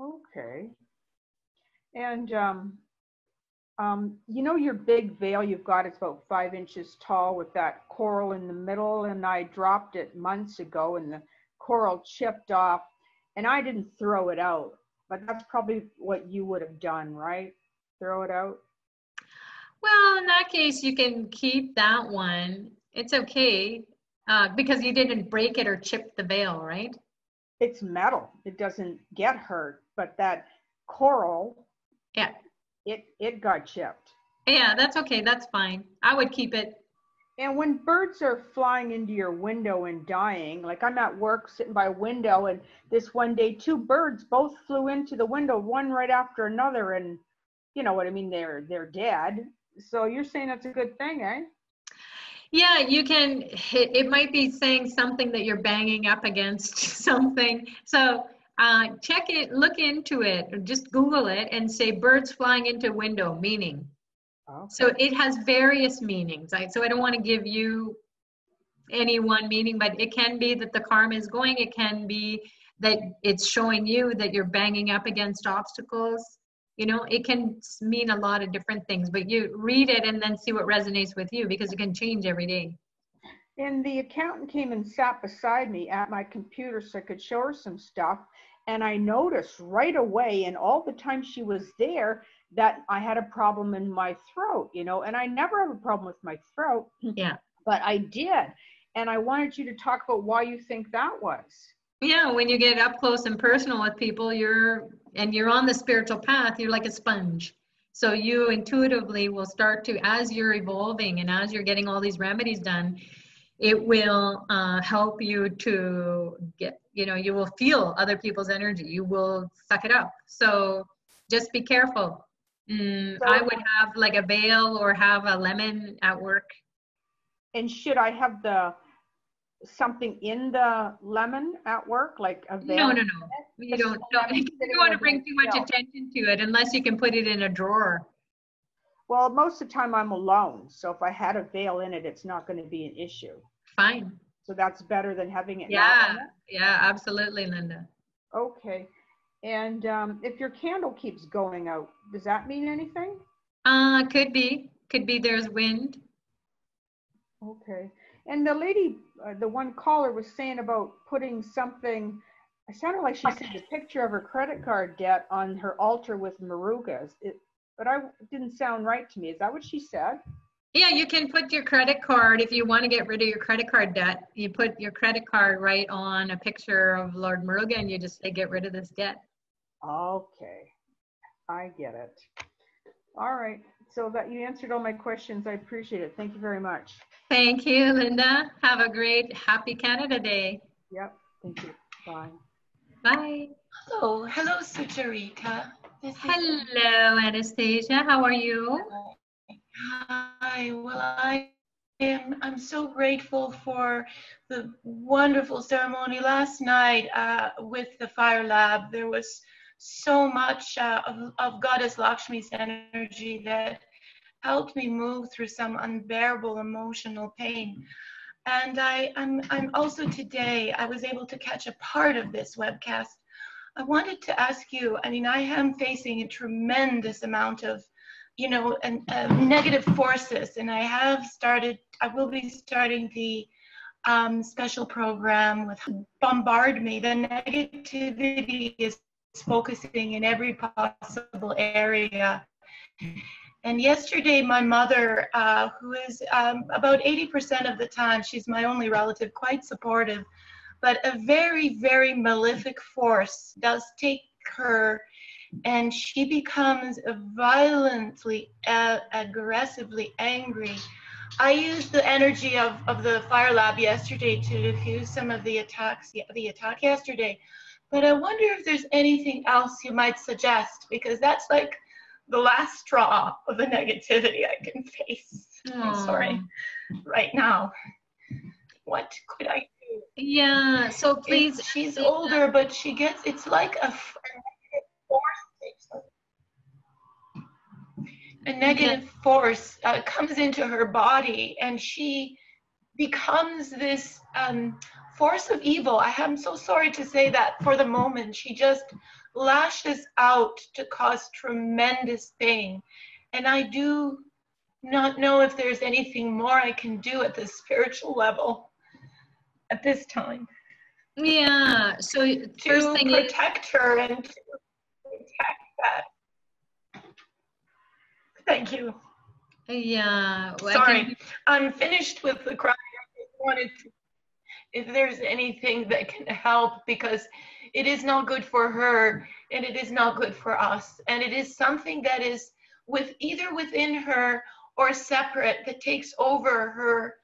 okay. And you know your big veil you've got, it's about 5 inches tall with that coral in the middle, and I dropped it months ago and the coral chipped off, and I didn't throw it out, but that's probably what you would have done, right? Throw it out? Well, in that case, you can keep that one. It's okay because you didn't break it or chip the veil, right? It's metal. It doesn't get hurt, but that coral, yeah, it got chipped. Yeah, that's okay. That's fine. I would keep it. And when birds are flying into your window and dying, like I'm at work sitting by a window, and this one day 2 birds both flew into the window, one right after another, and you know what I mean, they're dead. So you're saying that's a good thing, eh? Yeah, you can, it might be saying something that you're banging up against something. So check it, look into it, or just Google it and say birds flying into window, meaning. Okay. So it has various meanings. So I don't want to give you any one meaning, but it can be that the karma is going. It can be that it's showing you that you're banging up against obstacles. You know, it can mean a lot of different things, but you read it and then see what resonates with you, because it can change every day. And the accountant came and sat beside me at my computer so I could show her some stuff. And I noticed right away, and all the time she was there, that I had a problem in my throat, you know, and I never have a problem with my throat. Yeah. But I did. And I wanted you to talk about why you think that was. Yeah, when you get up close and personal with people, you're on the spiritual path, you're like a sponge. So you intuitively will start to, as you're evolving and as you're getting all these remedies done, it will help you to get, you know, you will feel other people's energy. You will suck it up. So just be careful. I would have like a veil or have a lemon at work. And should I have something in the lemon at work, like a veil? No. You don't want to bring too much attention to it unless you can put it in a drawer. Well, most of the time I'm alone. So if I had a veil in it, it's not going to be an issue. Fine. So that's better than having it. Yeah, absolutely, Linda. Okay. And if your candle keeps going out, does that mean anything? Could be there's wind. Okay. And the lady, the one caller was saying about putting something, it sounded like she said the picture of her credit card debt on her altar with marugas. But it didn't sound right to me. Is that what she said? Yeah, you can put your credit card, if you want to get rid of your credit card debt, you put your credit card right on a picture of Lord Muruga and you just say, get rid of this debt. Okay. I get it. All right. So that you answered all my questions. I appreciate it. Thank you very much. Thank you, Linda. Have a great, happy Canada Day. Yep. Thank you. Bye. Bye. Hello, Sucharita. Hello, Anastasia. How are you? Hi. Well, I'm so grateful for the wonderful ceremony last night with the Fire Lab. There was so much of Goddess Lakshmi's energy that helped me move through some unbearable emotional pain. And I'm also today, I was able to catch a part of this webcast. I wanted to ask you, I mean, I am facing a tremendous amount of, negative forces, and I will be starting the special program with Bombard Me. The negativity is focusing in every possible area. And yesterday, my mother, who is about 80% of the time, she's my only relative, quite supportive, but a very, very malefic force does take her, and she becomes violently, aggressively angry. I used the energy of the Fire Lab yesterday to diffuse some of the attack yesterday, but I wonder if there's anything else you might suggest, because that's like the last straw of the negativity I can face. I'm sorry, right now. What could I do? Yeah, so please. She's older, but she gets, it's like a negative force comes into her body, and she becomes this force of evil. I am so sorry to say that for the moment. She just lashes out to cause tremendous pain. And I do not know if there's anything more I can do at the spiritual level at this time. Yeah, so first thing to protect her and to protect that. Thank you. Yeah. Well, sorry, I'm finished with the cry. I just wanted to, if there's anything that can help, because it is not good for her and it is not good for us. And it is something that is either within her or separate, that takes over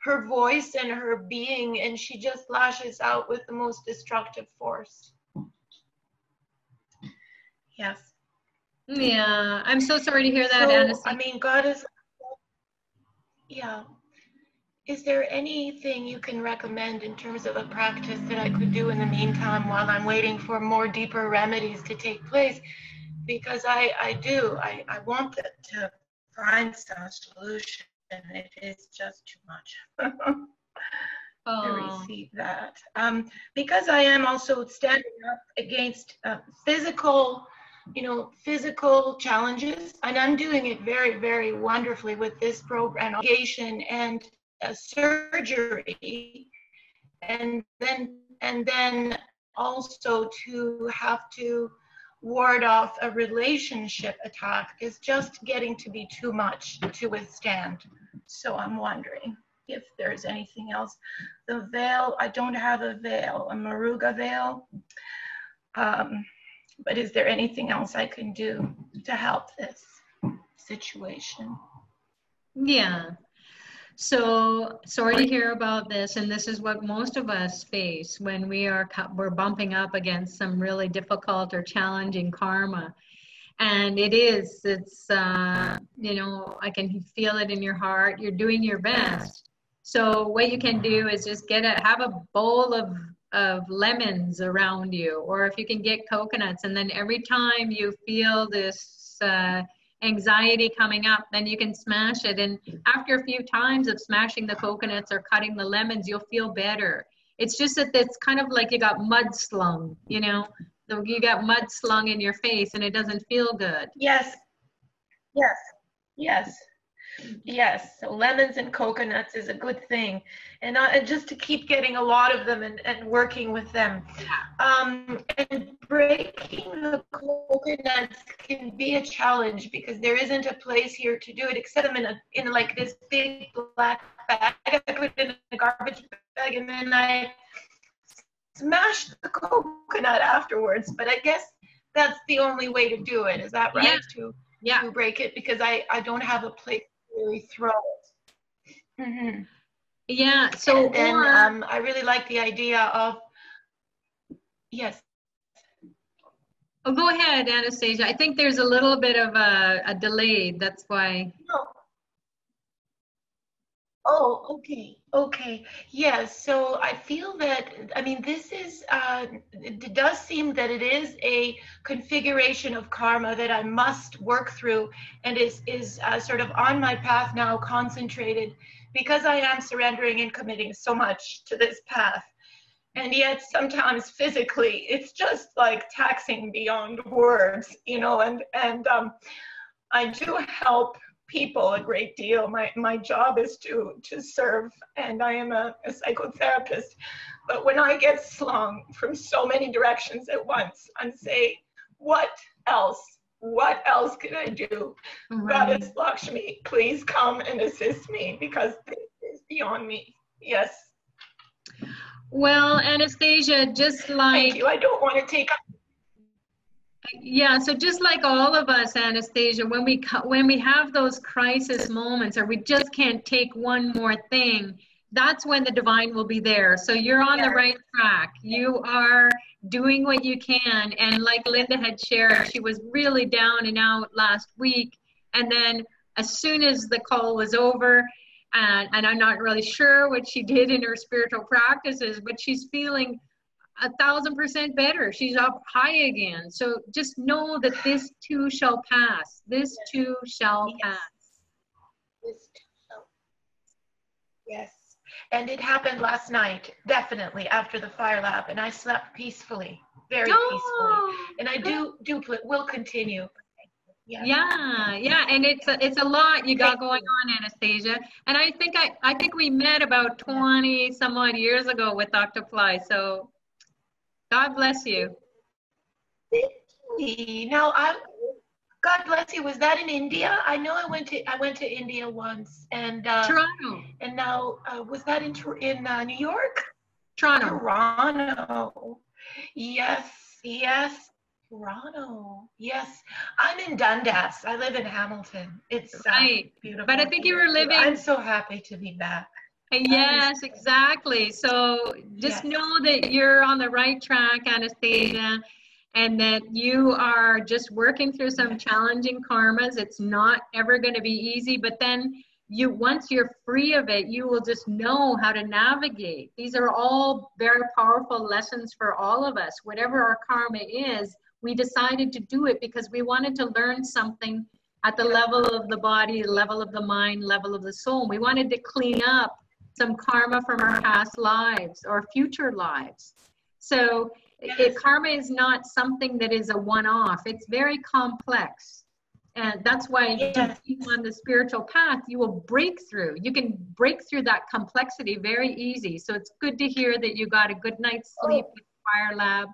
her voice and her being, and she just lashes out with the most destructive force. Yes. Yeah, I'm so sorry to hear that, so, Anastasia. I mean, God is, yeah. Is there anything you can recommend in terms of a practice that I could do in the meantime while I'm waiting for more deeper remedies to take place? Because I want it to find some solution. It is just too much to receive that. Because I am also standing up against physical challenges, and I'm doing it very, very wonderfully with this program, and surgery, and then also to have to ward off a relationship attack is just getting to be too much to withstand. So I'm wondering if there's anything else. The veil, I don't have a veil, a Muruga veil. But is there anything else I can do to help this situation? Yeah. So sorry to hear about this, and this is what most of us face when we're bumping up against some really difficult or challenging karma. And it's I can feel it in your heart. You're doing your best. So what you can do is just have a bowl of lemons around you, or if you can get coconuts, and then every time you feel this anxiety coming up, then you can smash it, and after a few times of smashing the coconuts or cutting the lemons, you'll feel better. It's just that it's kind of like you got mud slung, you got mud slung in your face, and it doesn't feel good. Yes. Yes, so lemons and coconuts is a good thing. And just to keep getting a lot of them and working with them. And breaking the coconuts can be a challenge because there isn't a place here to do it except them in like this big black bag. I put it in a garbage bag and then I smash the coconut afterwards. But I guess that's the only way to do it. Is that right? To break it, because I don't have a place to really throw it. Mm-hmm. Yeah. So and I really like the idea of, yes. Oh, go ahead, Anastasia. I think there's a little bit of a delay. That's why. No. Oh, okay. Okay. Yes. So I feel that, I mean, this is, it does seem that it is a configuration of karma that I must work through and is sort of on my path now, concentrated, because I am surrendering and committing so much to this path. And yet sometimes physically, it's just like taxing beyond words, you know, and I do help people a great deal. My job is to serve, and I am a psychotherapist. But when I get slung from so many directions at once, I'm saying, what else? What else can I do? Right. Goddess Lakshmi, please come and assist me, because this is beyond me. Yes. Well, Anastasia, just like... Thank you. I don't want to take up... Yeah, so just like all of us, Anastasia, when we have those crisis moments, or we just can't take one more thing, that's when the divine will be there. So you're on the right track. You are doing what you can. And like Linda had shared, she was really down and out last week. And then as soon as the call was over, and I'm not really sure what she did in her spiritual practices, but she's feeling 1,000% better. She's up high again. So just know that this too shall pass. This too shall pass. This too shall. Yes. And it happened last night, definitely, after the fire lab. And I slept peacefully, very peacefully. And I will continue. Yeah, and it's a lot you got going on, Anastasia. And I think we met about 20 some odd years ago with Dr. Fly. So God bless you. Now, God bless you. Was that in India? I know I went to India once, and Toronto. And now, was that in New York? Toronto. Toronto. Yes. Toronto. Yes. I'm in Dundas. I live in Hamilton. It's right. Beautiful. But I think you were living. I'm so happy to be back. Yes, exactly. So just know that you're on the right track, Anastasia, and that you are just working through some challenging karmas. It's not ever going to be easy, but then once you're free of it, you will just know how to navigate. These are all very powerful lessons for all of us. Whatever our karma is, we decided to do it because we wanted to learn something at the level of the body, level of the mind, level of the soul. We wanted to clean up some karma from our past lives or future lives. So karma is not something that is a one-off. It's very complex. And that's why to be on the spiritual path, you will break through. You can break through that complexity very easy. So it's good to hear that you got a good night's sleep with Fire Lab.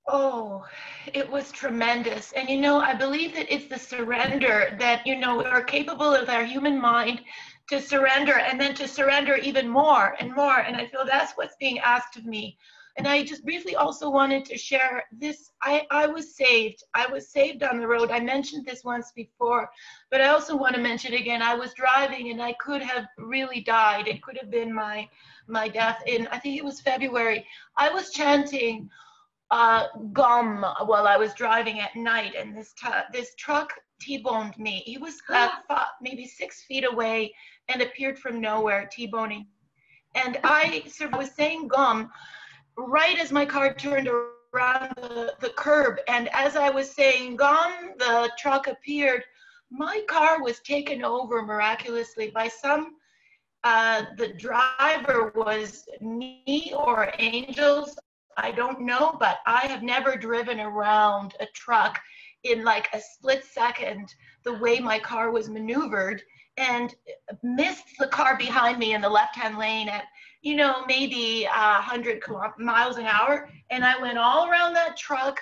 Oh, it was tremendous. And, you know, I believe that it's the surrender that, you know, we're capable of our human mind to surrender, and then to surrender even more and more. And I feel that's what's being asked of me. And I just briefly also wanted to share this. I was saved. I was saved on the road. I mentioned this once before, but I also want to mention again, I was driving and I could have really died. It could have been my death in, I think it was February. I was chanting gum while I was driving at night, and this truck T-boned me. He was maybe 6 feet away and appeared from nowhere, T-boning. And I was saying gum right as my car turned around the curb, and as I was saying gum, the truck appeared. My car was taken over miraculously by some, the driver was me or angels, I don't know, but I have never driven around a truck in like a split second the way my car was maneuvered and missed the car behind me in the left-hand lane at, you know, maybe 100 miles an hour. And I went all around that truck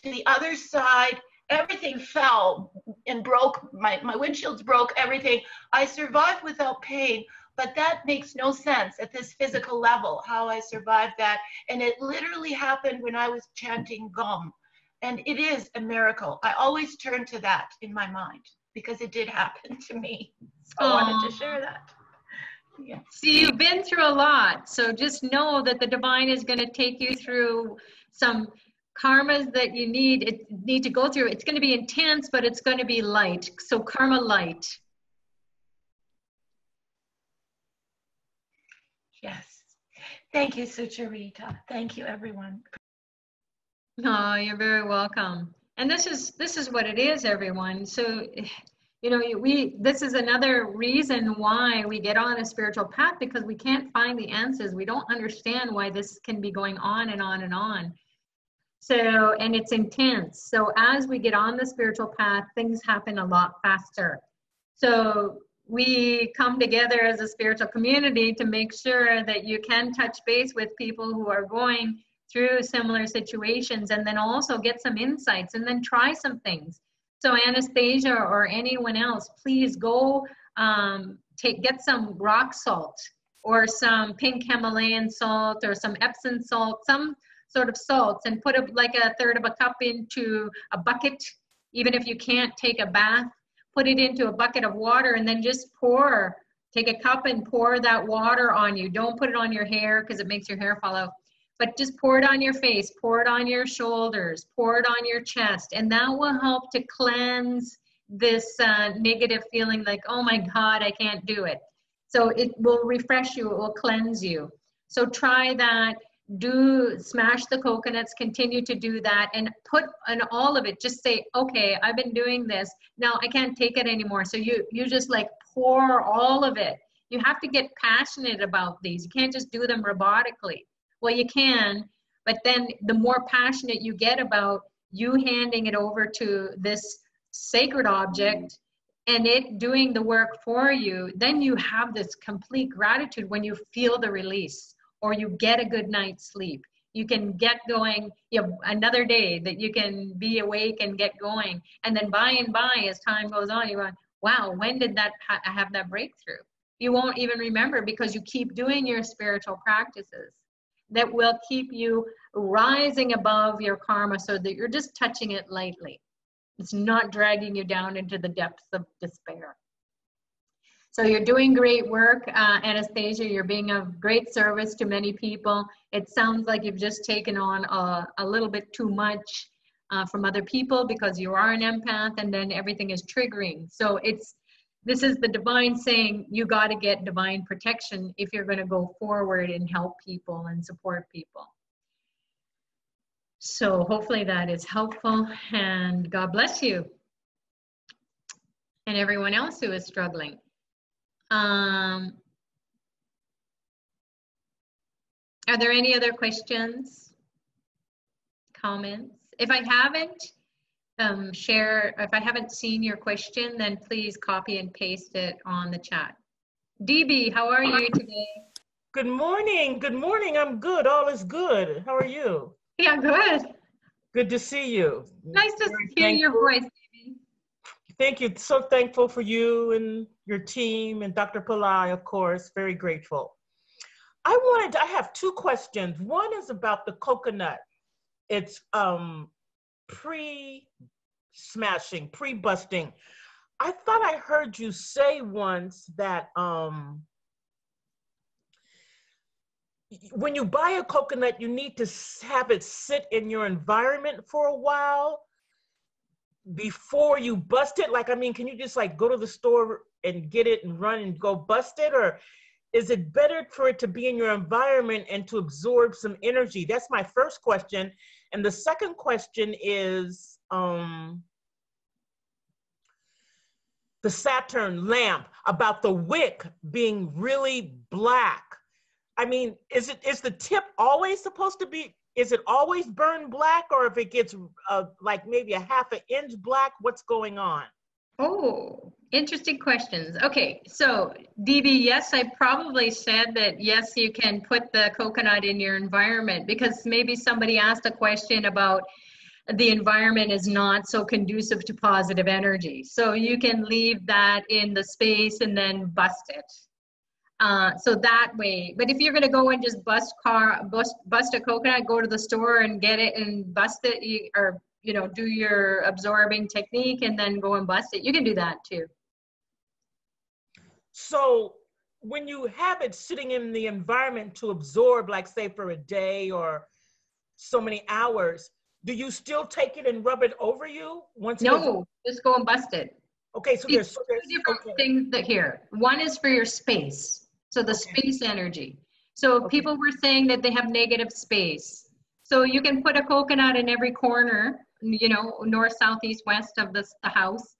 to the other side. Everything fell and broke. My windshields broke, everything. I survived without pain, but that makes no sense at this physical level, how I survived that. And it literally happened when I was chanting Gom. And it is a miracle. I always turn to that in my mind because it did happen to me. So I wanted to share that. Yeah. See, you've been through a lot. So just know that the divine is going to take you through some karmas that you need to go through. It's going to be intense, but it's going to be light. So karma light. Yes. Thank you, Sucharita. Thank you, everyone. Oh, you're very welcome. And this is what it is, everyone. So, you know, this is another reason why we get on a spiritual path, because we can't find the answers. We don't understand why this can be going on and on and on. So, and it's intense. So as we get on the spiritual path, things happen a lot faster. So we come together as a spiritual community to make sure that you can touch base with people who are going through similar situations, and then also get some insights and then try some things. So Anastasia or anyone else, please go get some rock salt or some pink Himalayan salt or some Epsom salt, some sort of salts, and put like a third of a cup into a bucket. Even if you can't take a bath, put it into a bucket of water and then just take a cup and pour that water on you. Don't put it on your hair because it makes your hair fall out. But just pour it on your face, pour it on your shoulders, pour it on your chest, and that will help to cleanse this negative feeling like, oh my God, I can't do it. So it will refresh you, it will cleanse you. So try that, smash the coconuts, continue to do that, and put on all of it. Just say, okay, I've been doing this, now I can't take it anymore. So you just like pour all of it. You have to get passionate about these. You can't just do them robotically. Well, you can, but then the more passionate you get about you handing it over to this sacred object and it doing the work for you, then you have this complete gratitude when you feel the release or you get a good night's sleep. You can get going, you have another day that you can be awake and get going. And then by and by, as time goes on, you're like, wow, when did I have that breakthrough? You won't even remember because you keep doing your spiritual practices that will keep you rising above your karma so that you're just touching it lightly. It's not dragging you down into the depths of despair. So you're doing great work, Anastasia. You're being of great service to many people. It sounds like you've just taken on a little bit too much from other people because you are an empath, and then everything is triggering. So this is the divine saying you got to get divine protection if you're going to go forward and help people and support people. So hopefully that is helpful, and God bless you and everyone else who is struggling. Are there any other questions, comments? If I haven't, if I haven't seen your question, then please copy and paste it on the chat. DB, how are you today? Good morning. Good morning. I'm good. All is good. How are you? Yeah, good. Good to see you. Nice to hear your voice, DB. Thank you. So thankful for you and your team and Dr. Pillai, of course. Very grateful. I have two questions. One is about the coconut. It's pre-smashing, pre-busting. I thought I heard you say once that when you buy a coconut, you need to have it sit in your environment for a while before you bust it. Like, I mean, can you just like go to the store and get it and run and go bust it? Or is it better for it to be in your environment and to absorb some energy? That's my first question. And the second question is the Saturn lamp, about the wick being really black. I mean, is the tip always supposed to be is it always burned black, or if it gets like maybe a half an inch black, what's going on? Oh, interesting questions. Okay, so DB, yes, I probably said that yes, you can put the coconut in your environment, because maybe somebody asked a question about the environment is not so conducive to positive energy. So you can leave that in the space and then bust it. So that way, but if you're going to go and just bust a coconut, go to the store and get it and bust it, or do your absorbing technique and then go and bust it, you can do that too. So when you have it sitting in the environment to absorb, like say for a day or so many hours, do you still take it and rub it over you once? No, just go and bust it. Okay, so there's two different things that here. One is for your space, so the space energy. So people were saying that they have negative space. So you can put a coconut in every corner, north, south, east, west of the house.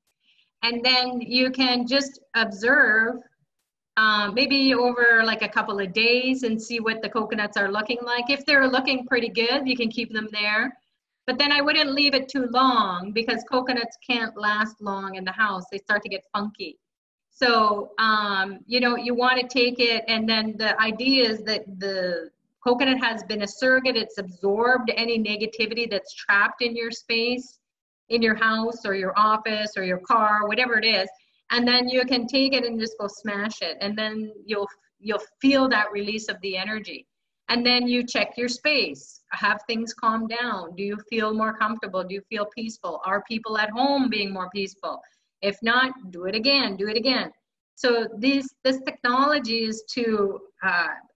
And then you can just observe maybe over like a couple of days and see what the coconuts are looking like. If they're looking pretty good, you can keep them there. But then I wouldn't leave it too long, because coconuts can't last long in the house. They start to get funky. So, you want to take it, and then the idea is that the coconut has been a surrogate. It's absorbed any negativity that's trapped in your space, in your house or your office or your car, whatever it is. And then you can take it and just go smash it. And then you'll feel that release of the energy. And then you check your space. Have things calm down? Do you feel more comfortable? Do you feel peaceful? Are people at home being more peaceful? If not, do it again, do it again. So this technology is to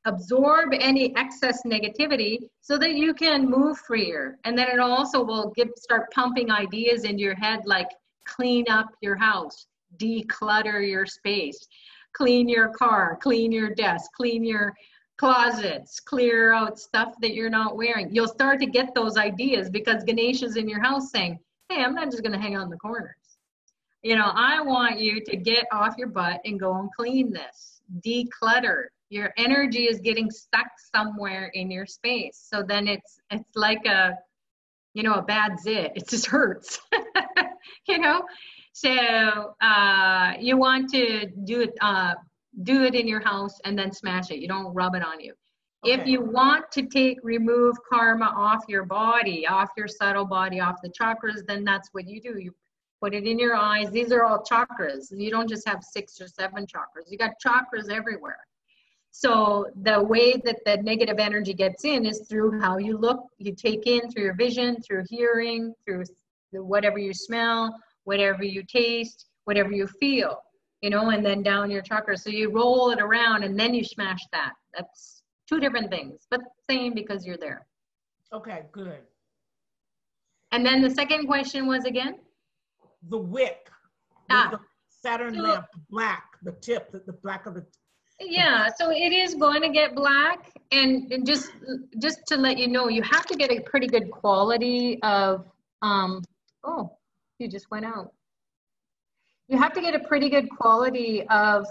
absorb any excess negativity so that you can move freer. And then it also will start pumping ideas into your head, like clean up your house, declutter your space, clean your car, clean your desk, clean your closets, clear out stuff that you're not wearing. You'll start to get those ideas because Ganesh is in your house saying, hey, I'm not just going to hang on the corners. I want you to get off your butt and go and clean this, declutter. Your energy is getting stuck somewhere in your space. So then it's like a bad zit. It just hurts, So you want to do it in your house and then smash it. You don't rub it on you. Okay. If you want to remove karma off your body, off your subtle body, off the chakras, then that's what you do. You put it in your eyes. These are all chakras. You don't just have 6 or 7 chakras. You got chakras everywhere. So the way that the negative energy gets in is through how you look, you take in through your vision, through hearing, through whatever you smell, whatever you taste, whatever you feel, and then down your chakras. So you roll it around and then you smash that. That's 2 different things, but same because you're there. Okay, good. And then the second question was again? The wick. The Saturn lamp, black, the tip, the black of the. Yeah, so it is going to get black, and just to let you know, you have to get a pretty good quality of, oh, you just went out. You have to get a pretty good quality of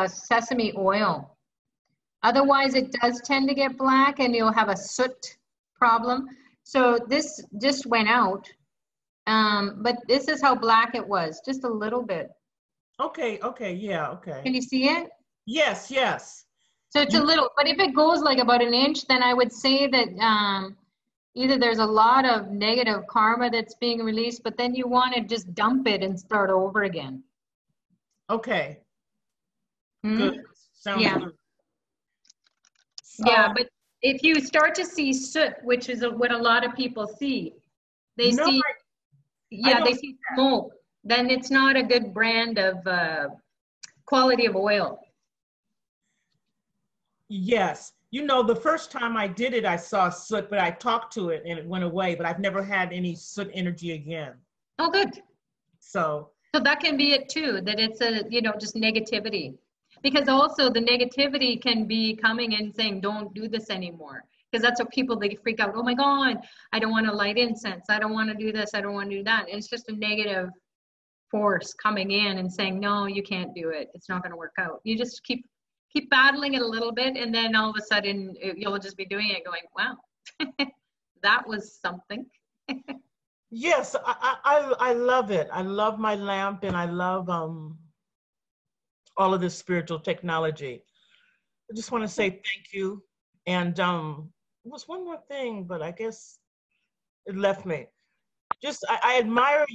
sesame oil. Otherwise, it does tend to get black, and you'll have a soot problem. So this just went out, but this is how black it was, just a little bit. Okay, yeah, okay. Can you see it? Yes. So it's a little, but if it goes like about an inch, then I would say that either there's a lot of negative karma that's being released, but then you want to just dump it and start over again. Okay. Good. Sounds good. Yeah, but if you start to see soot, which is what a lot of people see, they see smoke, then it's not a good brand of quality of oil. Yes. The first time I did it, I saw soot, but I talked to it and it went away, but I've never had any soot energy again. Oh, good. So that can be it too, that it's just negativity. Because also the negativity can be coming and saying, don't do this anymore. Because that's what people, they freak out. Oh my God, I don't want to light incense. I don't want to do this. I don't want to do that. And it's just a negative force coming in and saying, no, you can't do it. It's not going to work out. You just keep battling it a little bit, and then all of a sudden you'll just be doing it going, wow. that was something. Yes, I love it. I love my lamp, and I love all of this spiritual technology. I just want to say thank you. And there was one more thing, but I guess it left me. Just I admire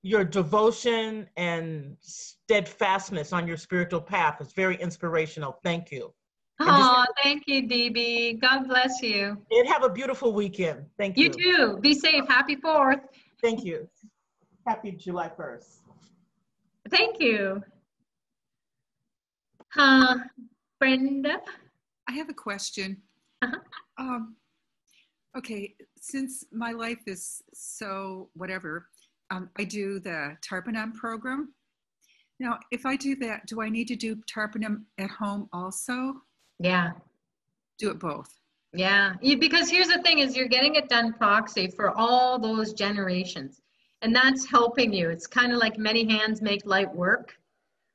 your devotion and steadfastness on your spiritual path. It's very inspirational. Thank you. Oh, thank you, DB. God bless you. And have a beautiful weekend. Thank you. You too. Be safe. Happy 4th. Thank you. Happy July 1st. Thank you. Brenda? I have a question. Uh-huh. Okay, since my life is so whatever, I do the Tarpanum program. Now, if I do that, do I need to do Tarpanum at home also? Yeah. Do it both. Yeah, because here's the thing is you're getting it done proxy for all those generations. And that's helping you. It's kind of like many hands make light work,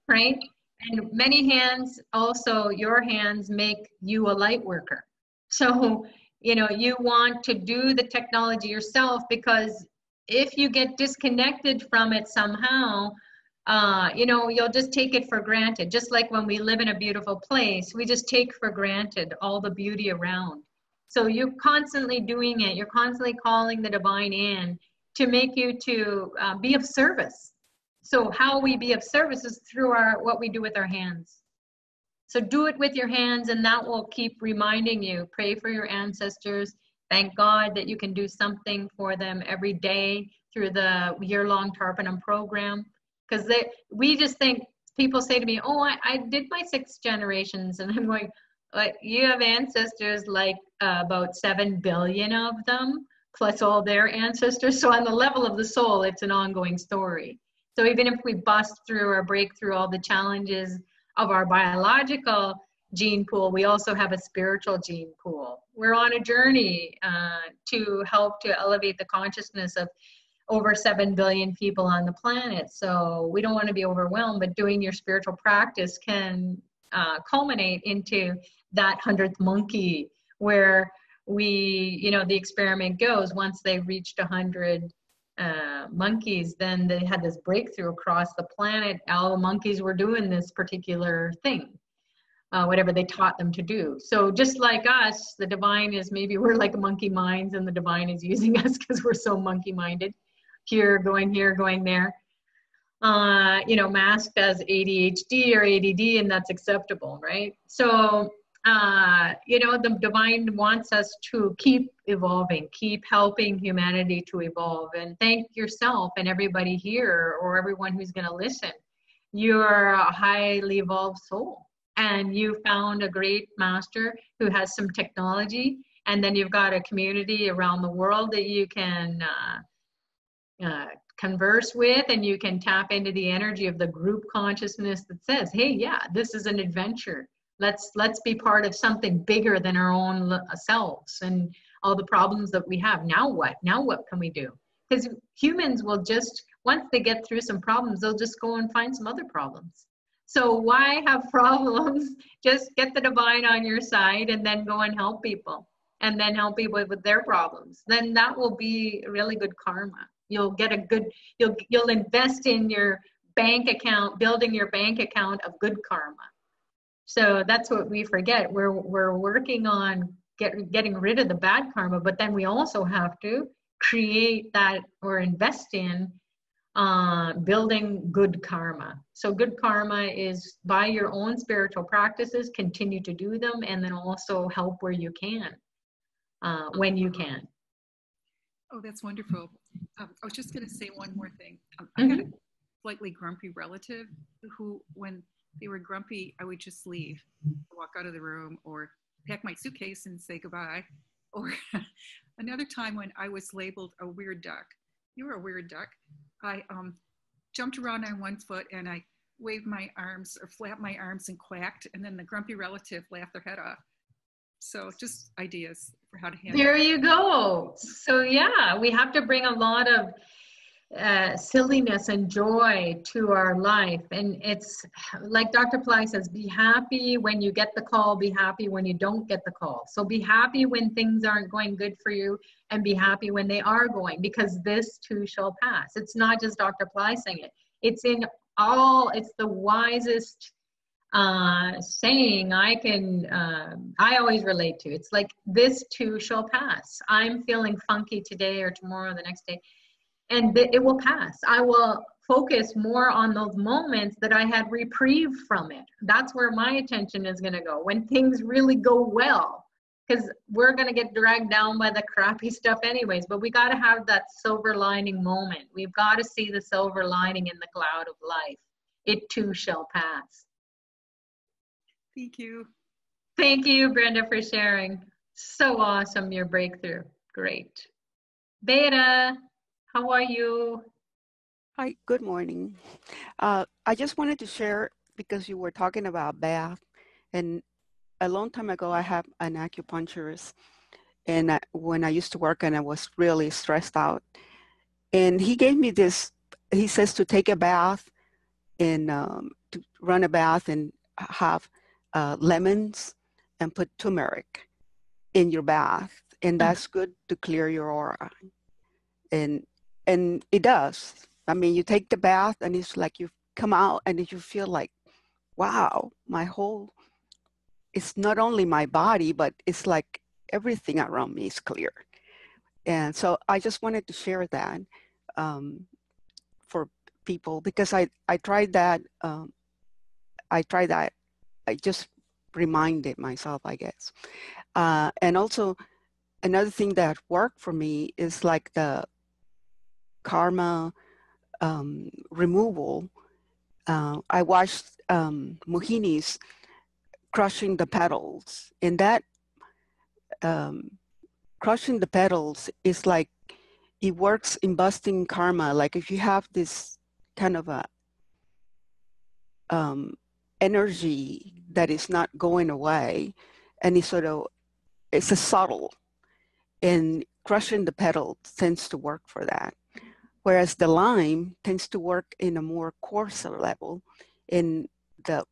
right? And many hands, also your hands make you a light worker. So, you know, you want to do the technology yourself, because if you get disconnected from it somehow, you know, you'll just take it for granted. Just like when we live in a beautiful place, we just take for granted all the beauty around. So you're constantly doing it. You're constantly calling the divine in to make you to be of service. So how we be of service is through what we do with our hands. So do it with your hands, and that will keep reminding you. Pray for your ancestors. Thank God that you can do something for them every day through the year-long Tarpanum program. Because we just think, people say to me, oh, I did my 6 generations. And I'm going, you have ancestors like about 7 billion of them, plus all their ancestors. So on the level of the soul, it's an ongoing story. So even if we bust through or break through all the challenges of our biological gene pool, we also have a spiritual gene pool. We're on a journey to help to elevate the consciousness of over 7 billion people on the planet. So we don't want to be overwhelmed, but doing your spiritual practice can culminate into that 100th monkey, where we, you know, the experiment goes, once they reached 100 monkeys, then they had this breakthrough across the planet. All the monkeys were doing this particular thing, whatever they taught them to do. So just like us, the divine is, maybe we're like monkey minds, and the divine is using us because we're so monkey minded. Here, going there. You know, masked as ADHD or ADD, and that's acceptable, right? So, you know, the divine wants us to keep evolving, keep helping humanity to evolve. And thank yourself and everybody here, or everyone who's going to listen. You're a highly evolved soul, and you found a great master who has some technology, and then you've got a community around the world that you can converse with, and you can tap into the energy of the group consciousness that says, hey, yeah, this is an adventure. Let's be part of something bigger than our own selves and all the problems that we have. Now what can we do? Because humans will just, once they get through some problems, they'll just go and find some other problems. So why have problems? Just get the divine on your side, and then go and help people, and then help people with their problems. Then that will be really good karma. You'll get a good, you'll invest in your bank account, building your bank account of good karma. So that's what we forget. We're working on getting rid of the bad karma, but then we also have to create that, or invest in building good karma. So good karma is by your own spiritual practices, continue to do them, and then also help where you can, when you can. Oh, that's wonderful. I was just going to say one more thing. I had a slightly grumpy relative who, when they were grumpy, I would just leave, walk out of the room, or pack my suitcase and say goodbye. Or another time when I was labeled a weird duck. You were a weird duck. I jumped around on one foot, and I waved my arms or flapped my arms and quacked, and then the grumpy relative laughed their head off. So just ideas for how to handle it. There you go. So yeah, we have to bring a lot of silliness and joy to our life. And it's like Dr. Ply says, be happy when you get the call, be happy when you don't get the call. So be happy when things aren't going good for you, and be happy when they are going, because this too shall pass. It's not just Dr. Ply saying it. It's in all, it's the wisest saying I always relate to. It's like, this too shall pass. I'm feeling funky today or tomorrow or the next day, and it will pass. I will focus more on those moments that I had reprieve from it. That's where my attention is going to go when things really go well, because we're going to get dragged down by the crappy stuff anyways. But we got to have that silver lining moment. We've got to see the silver lining in the cloud of life. It too shall pass. Thank you. Thank you, Brenda, for sharing. So awesome, your breakthrough. Great. Beta, how are you? Hi, good morning. I just wanted to share, because you were talking about bath, and a long time ago I have an acupuncturist, and when I used to work and I was really stressed out, and he gave me this, he says to take a bath and to run a bath and have lemons and put turmeric in your bath, and that's good to clear your aura. And it does. I mean, you take the bath and it's like you come out and you feel like, wow, it's not only my body, but it's like everything around me is clear. And so I just wanted to share that for people, because I tried that. I just reminded myself, I guess. And also another thing that worked for me is like the karma removal. I watched Mohini's crushing the petals, and that crushing the petals is like, it works in busting karma. Like if you have this kind of a energy that is not going away, and it's a subtle, and crushing the petals tends to work for that. Whereas the lime tends to work in a more coarser level, in the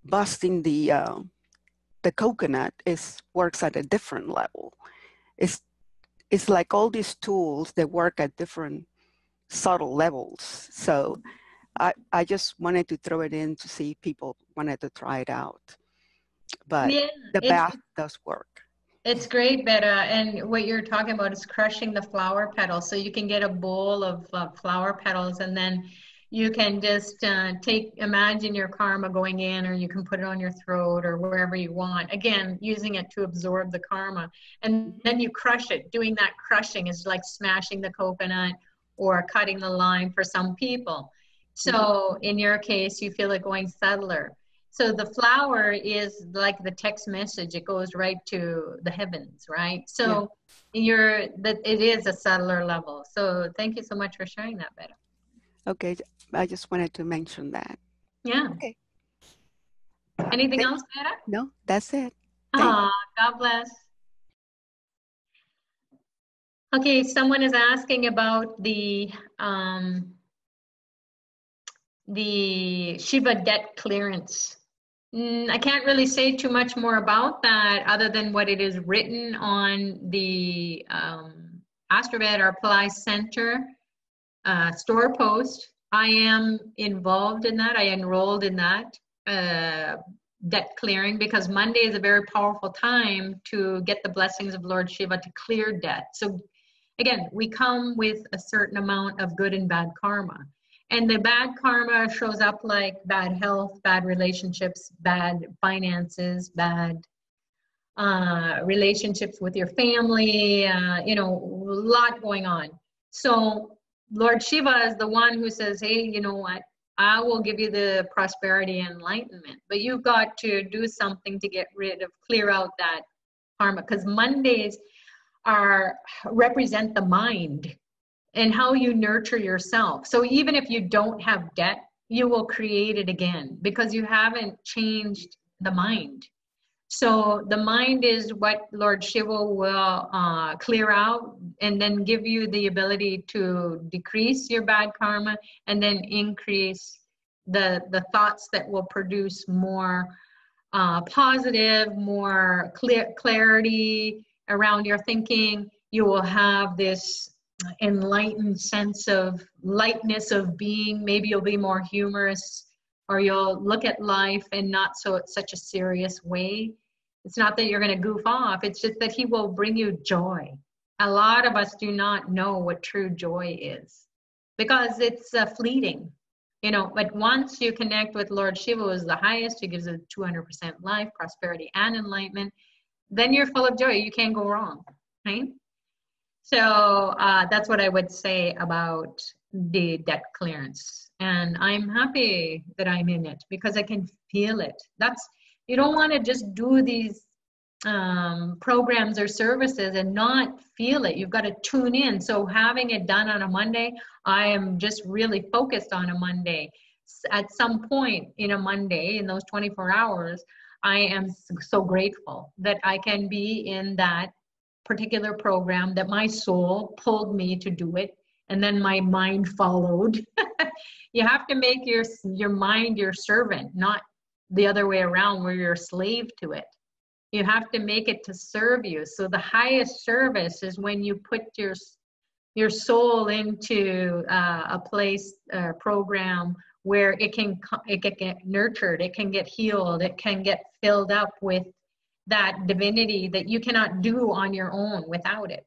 busting the coconut works at a different level. It's like all these tools that work at different subtle levels. So I just wanted to throw it in to see if people wanted to try it out. But Yeah, the bath does work. It's great, Beta. And what you're talking about is crushing the flower petals. So you can get a bowl of flower petals, and then you can just imagine your karma going in, or you can put it on your throat or wherever you want. Again, using it to absorb the karma. And then you crush it. Doing that crushing is like smashing the coconut or cutting the lime for some people. So in your case, you feel it going subtler. So the flower is like the text message. It goes right to the heavens, right? So it is a subtler level. So thank you so much for sharing that, Beta. Okay, I just wanted to mention that. Yeah. Okay. Anything else, Beta? No, that's it. God bless. Okay, someone is asking about the Shiva debt clearance. I can't really say too much more about that other than what it is written on the Astrovet or Ply Center store post. I am involved in that. I enrolled in that debt clearing, because Monday is a very powerful time to get the blessings of Lord Shiva to clear debt. So again, we come with a certain amount of good and bad karma. And the bad karma shows up like bad health, bad relationships, bad finances, bad relationships with your family, a lot going on. So Lord Shiva is the one who says, hey, you know what? I will give you the prosperity and enlightenment, but you've got to do something to clear out that karma, because Mondays represent the mind and how you nurture yourself. So even if you don't have debt, you will create it again, because you haven't changed the mind. So the mind is what Lord Shiva will clear out and then give you the ability to decrease your bad karma and then increase the thoughts that will produce more positive, more clarity around your thinking. You will have this enlightened sense of lightness of being. Maybe you'll be more humorous, or you'll look at life in not such a serious way. It's not that you're going to goof off. It's just that he will bring you joy. A lot of us do not know what true joy is because it's fleeting. You know, but once you connect with Lord Shiva, who is the highest, who gives a 200% life, prosperity, and enlightenment, then you're full of joy. You can't go wrong, right? So that's what I would say about the debt clearance. And I'm happy that I'm in it because I can feel it. You don't want to just do these programs or services and not feel it. You've got to tune in. So having it done on a Monday, I am just really focused on a Monday. At some point in a Monday, in those 24 hours, I am so grateful that I can be in that particular program, that my soul pulled me to do it, and then my mind followed. You have to make your mind your servant, not the other way around where you're a slave to it. You have to make it to serve you. So the highest service is when you put your soul into a place, program where it can get nurtured, it can get healed, it can get filled up with that divinity that you cannot do on your own without it.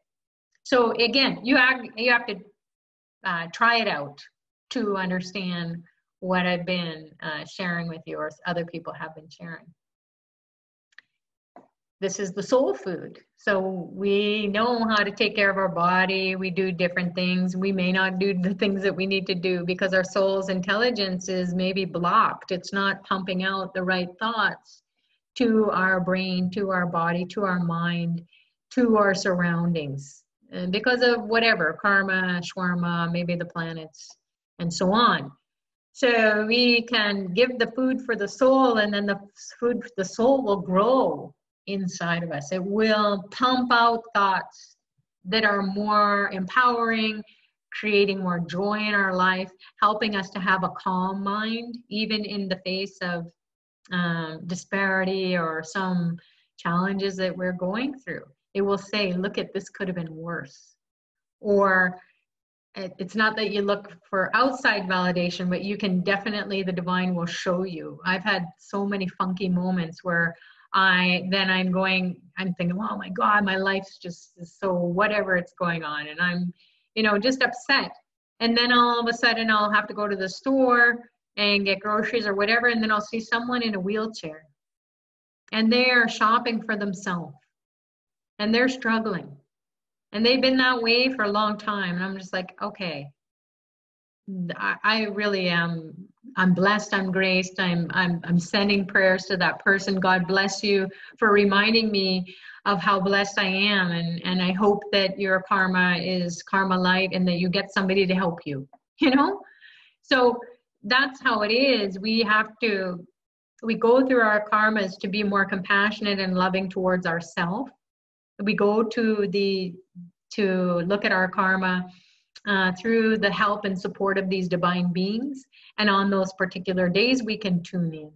So again, you have to try it out to understand what I've been sharing with you, or other people have been sharing. This is the soul food. So we know how to take care of our body. We do different things. We may not do the things that we need to do because our soul's intelligence is maybe blocked. It's not pumping out the right thoughts to our brain, to our body, to our mind, to our surroundings. And because of whatever, karma, shwarma, maybe the planets, and so on. So we can give the food for the soul, and then the food for the soul will grow inside of us. It will pump out thoughts that are more empowering, creating more joy in our life, helping us to have a calm mind, even in the face of disparity or some challenges that we're going through. It will say, look at this, could have been worse. Or it's not that you look for outside validation, but you can definitely, the divine will show you. I've had so many funky moments where I'm thinking, oh my God, my life's just so whatever it's going on. And I'm, just upset. And then all of a sudden I'll have to go to the store and get groceries or whatever. And then I'll see someone in a wheelchair and they're shopping for themselves and they're struggling. And they've been that way for a long time. And I'm just like, okay, I really am. I'm blessed. I'm graced. I'm sending prayers to that person. God bless you for reminding me of how blessed I am. And I hope that your karma is karma light and that you get somebody to help you, So that's how it is. We go through our karmas to be more compassionate and loving towards ourselves. We go to look at our karma through the help and support of these divine beings. And on those particular days, we can tune in.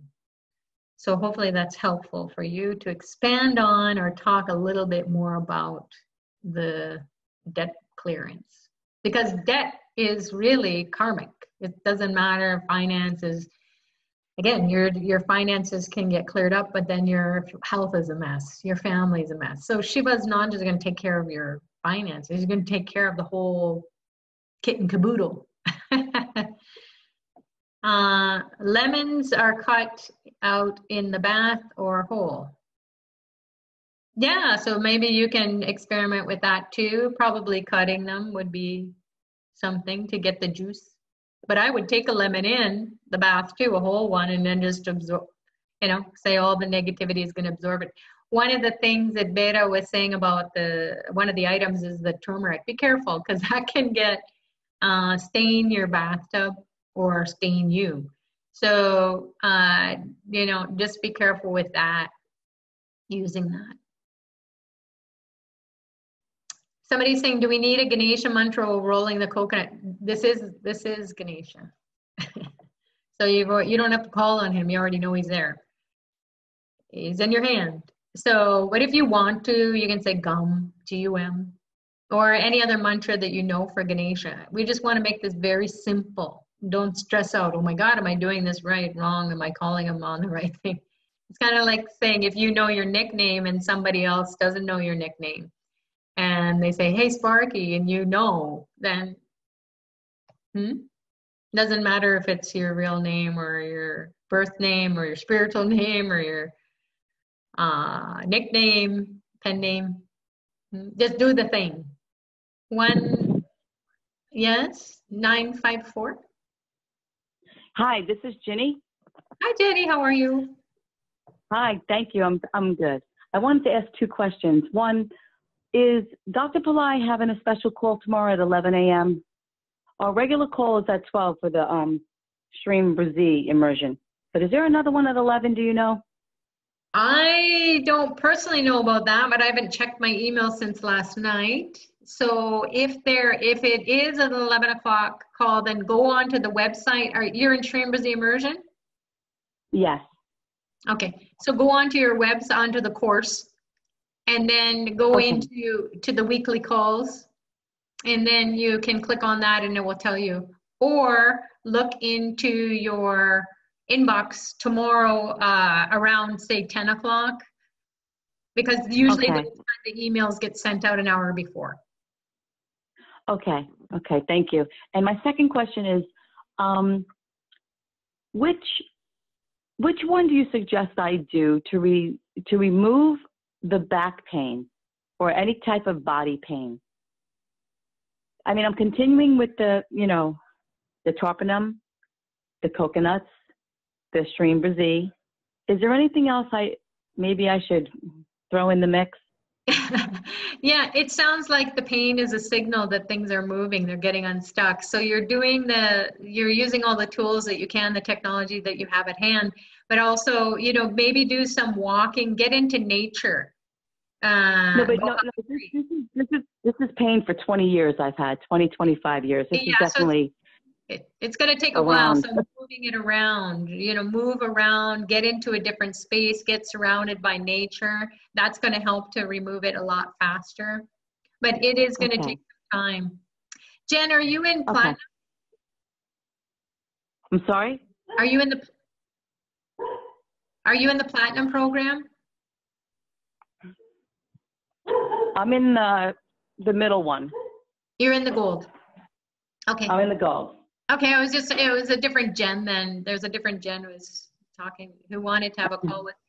So hopefully that's helpful for you to expand on or talk a little bit more about the debt clearance. Because debt is really karmic. It doesn't matter finances. Again, your finances can get cleared up, but then your health is a mess. Your family is a mess. So Shiva's not just going to take care of your finances. He's going to take care of the whole kit and caboodle. Lemons are cut out in the bath or whole. Yeah, so maybe you can experiment with that too. Probably cutting them would be something to get the juice. But I would take a lemon in the bath too, a whole one, and then just absorb, say all the negativity is going to absorb it. One of the things that Beta was saying about one of the items is the turmeric. Be careful, because that can stain your bathtub or stain you. So, just be careful with that. using that. Somebody's saying, do we need a Ganesha mantra while rolling the coconut? This is Ganesha. So you don't have to call on him. You already know he's there. He's in your hand. So, but if you want to, you can say Gum, G-U-M, or any other mantra that you know for Ganesha. We just want to make this very simple. Don't stress out. Oh my God, am I doing this right, wrong? Am I calling him on the right thing? It's kind of like saying if you know your nickname and somebody else doesn't know your nickname, and they say, hey, Sparky, and you know, then doesn't matter if it's your real name or your birth name or your spiritual name or your nickname, pen name. Just do the thing. Yes, 954. Hi, this is Ginny. Hi, Jenny. How are you? Hi, thank you. I'm good. I wanted to ask two questions. One, is Dr. Pillai having a special call tomorrow at 11 a.m.? Our regular call is at 12 for the Stream Brazil immersion. But is there another one at 11? Do you know? I don't personally know about that, but I haven't checked my email since last night. So if it is at 11 o'clock call, then go on to the website. You're in Stream Brazil immersion? Yes. Okay, so go onto your website, onto the course, and then go into the weekly calls, and then you can click on that and it will tell you. Or look into your inbox tomorrow around, say, 10 o'clock, because usually the emails get sent out an hour before. Okay, thank you. And my second question is, which one do you suggest I do to remove the back pain or any type of body pain? I mean, I'm continuing with the torpinum, the coconuts, the Stream Brazil. Is there anything else maybe I should throw in the mix? Yeah, it sounds like the pain is a signal that things are moving, they're getting unstuck. So you're using all the tools that you can, the technology that you have at hand, but also, maybe do some walking, get into nature. This is pain for 20 years I've had, 25 years. This is definitely... It's going to take a while, so moving it around, move around, get into a different space, get surrounded by nature. That's going to help to remove it a lot faster. But it is going to take some time. Jen, are you in Platinum? I'm sorry? Are you in the Platinum program? I'm in the middle one. You're in the Gold. Okay. I'm in the Gold. Okay, it was a different Jen then. There's a different Jen who was talking, who wanted to have a call with me.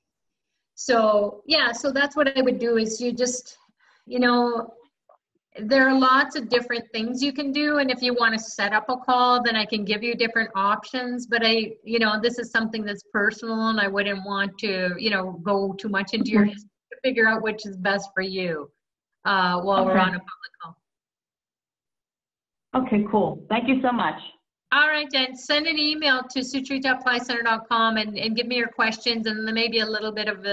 So, yeah, so that's what I would do is you just, there are lots of different things you can do. And if you want to set up a call, then I can give you different options. But this is something that's personal and I wouldn't want to, go too much into your history to figure out which is best for you while we're on a public call. Okay, cool. Thank you so much. All right, Jen, send an email to sutrita@applycenter.com and give me your questions and then maybe a little bit of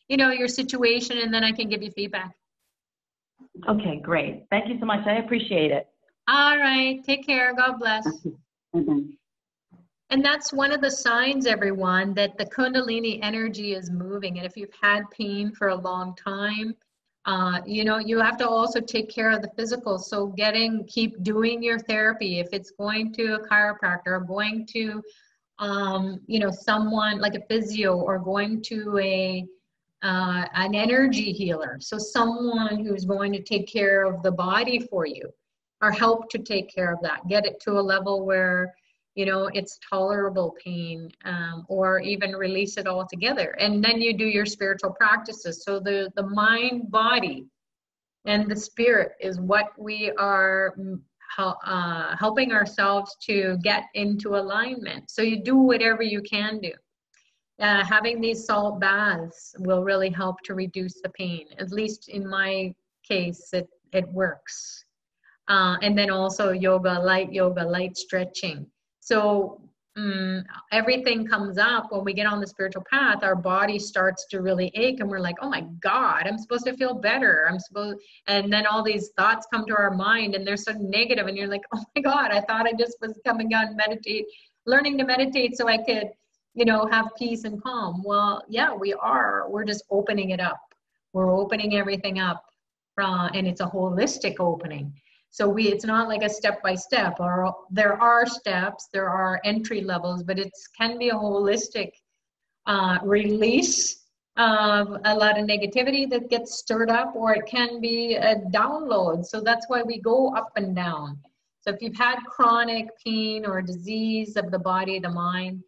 your situation, and then I can give you feedback. Okay, great. Thank you so much. I appreciate it. All right, take care. God bless. Mm-hmm. And that's one of the signs, everyone, that the Kundalini energy is moving. And if you've had pain for a long time, you have to also take care of the physical. So keep doing your therapy. If it's going to a chiropractor or going to, someone like a physio or going to an energy healer. So someone who's going to take care of the body for you or help to take care of that. Get it to a level where, it's tolerable pain, or even release it altogether. And then you do your spiritual practices. So the mind, body, and the spirit is what we are helping ourselves to get into alignment. So you do whatever you can do. Having these salt baths will really help to reduce the pain. At least in my case, it works. And then also light stretching. So everything comes up when we get on the spiritual path, our body starts to really ache and we're like, oh my God, I'm supposed to feel better. And then all these thoughts come to our mind and they're so negative and you're like, oh my God, I thought I just was coming on learning to meditate so I could, have peace and calm. Well, yeah, we're just opening it up. We're opening everything up and it's a holistic opening. So it's not like a step-by-step, or there are steps, there are entry levels, but it can be a holistic release of a lot of negativity that gets stirred up, or it can be a download. So that's why we go up and down. So if you've had chronic pain or disease of the body, the mind,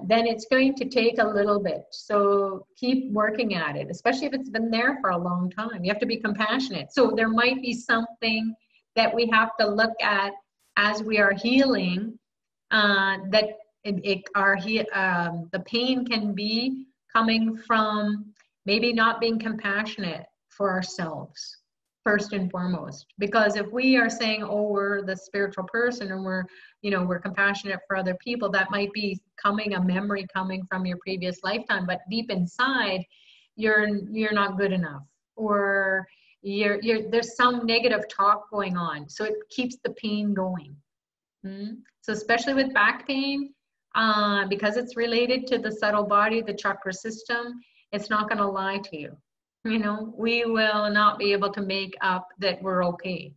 then it's going to take a little bit. So keep working at it, especially if it's been there for a long time. You have to be compassionate. So there might be something that we have to look at as we are healing, that the pain can be coming from maybe not being compassionate for ourselves, first and foremost. Because if we are saying, oh, we're the spiritual person and we're compassionate for other people, that might be a memory coming from your previous lifetime, but deep inside you're not good enough, or there's some negative talk going on, so it keeps the pain going. So especially with back pain, because it's related to the subtle body, the chakra system, it's not going to lie to you. We will not be able to make up that we're okay.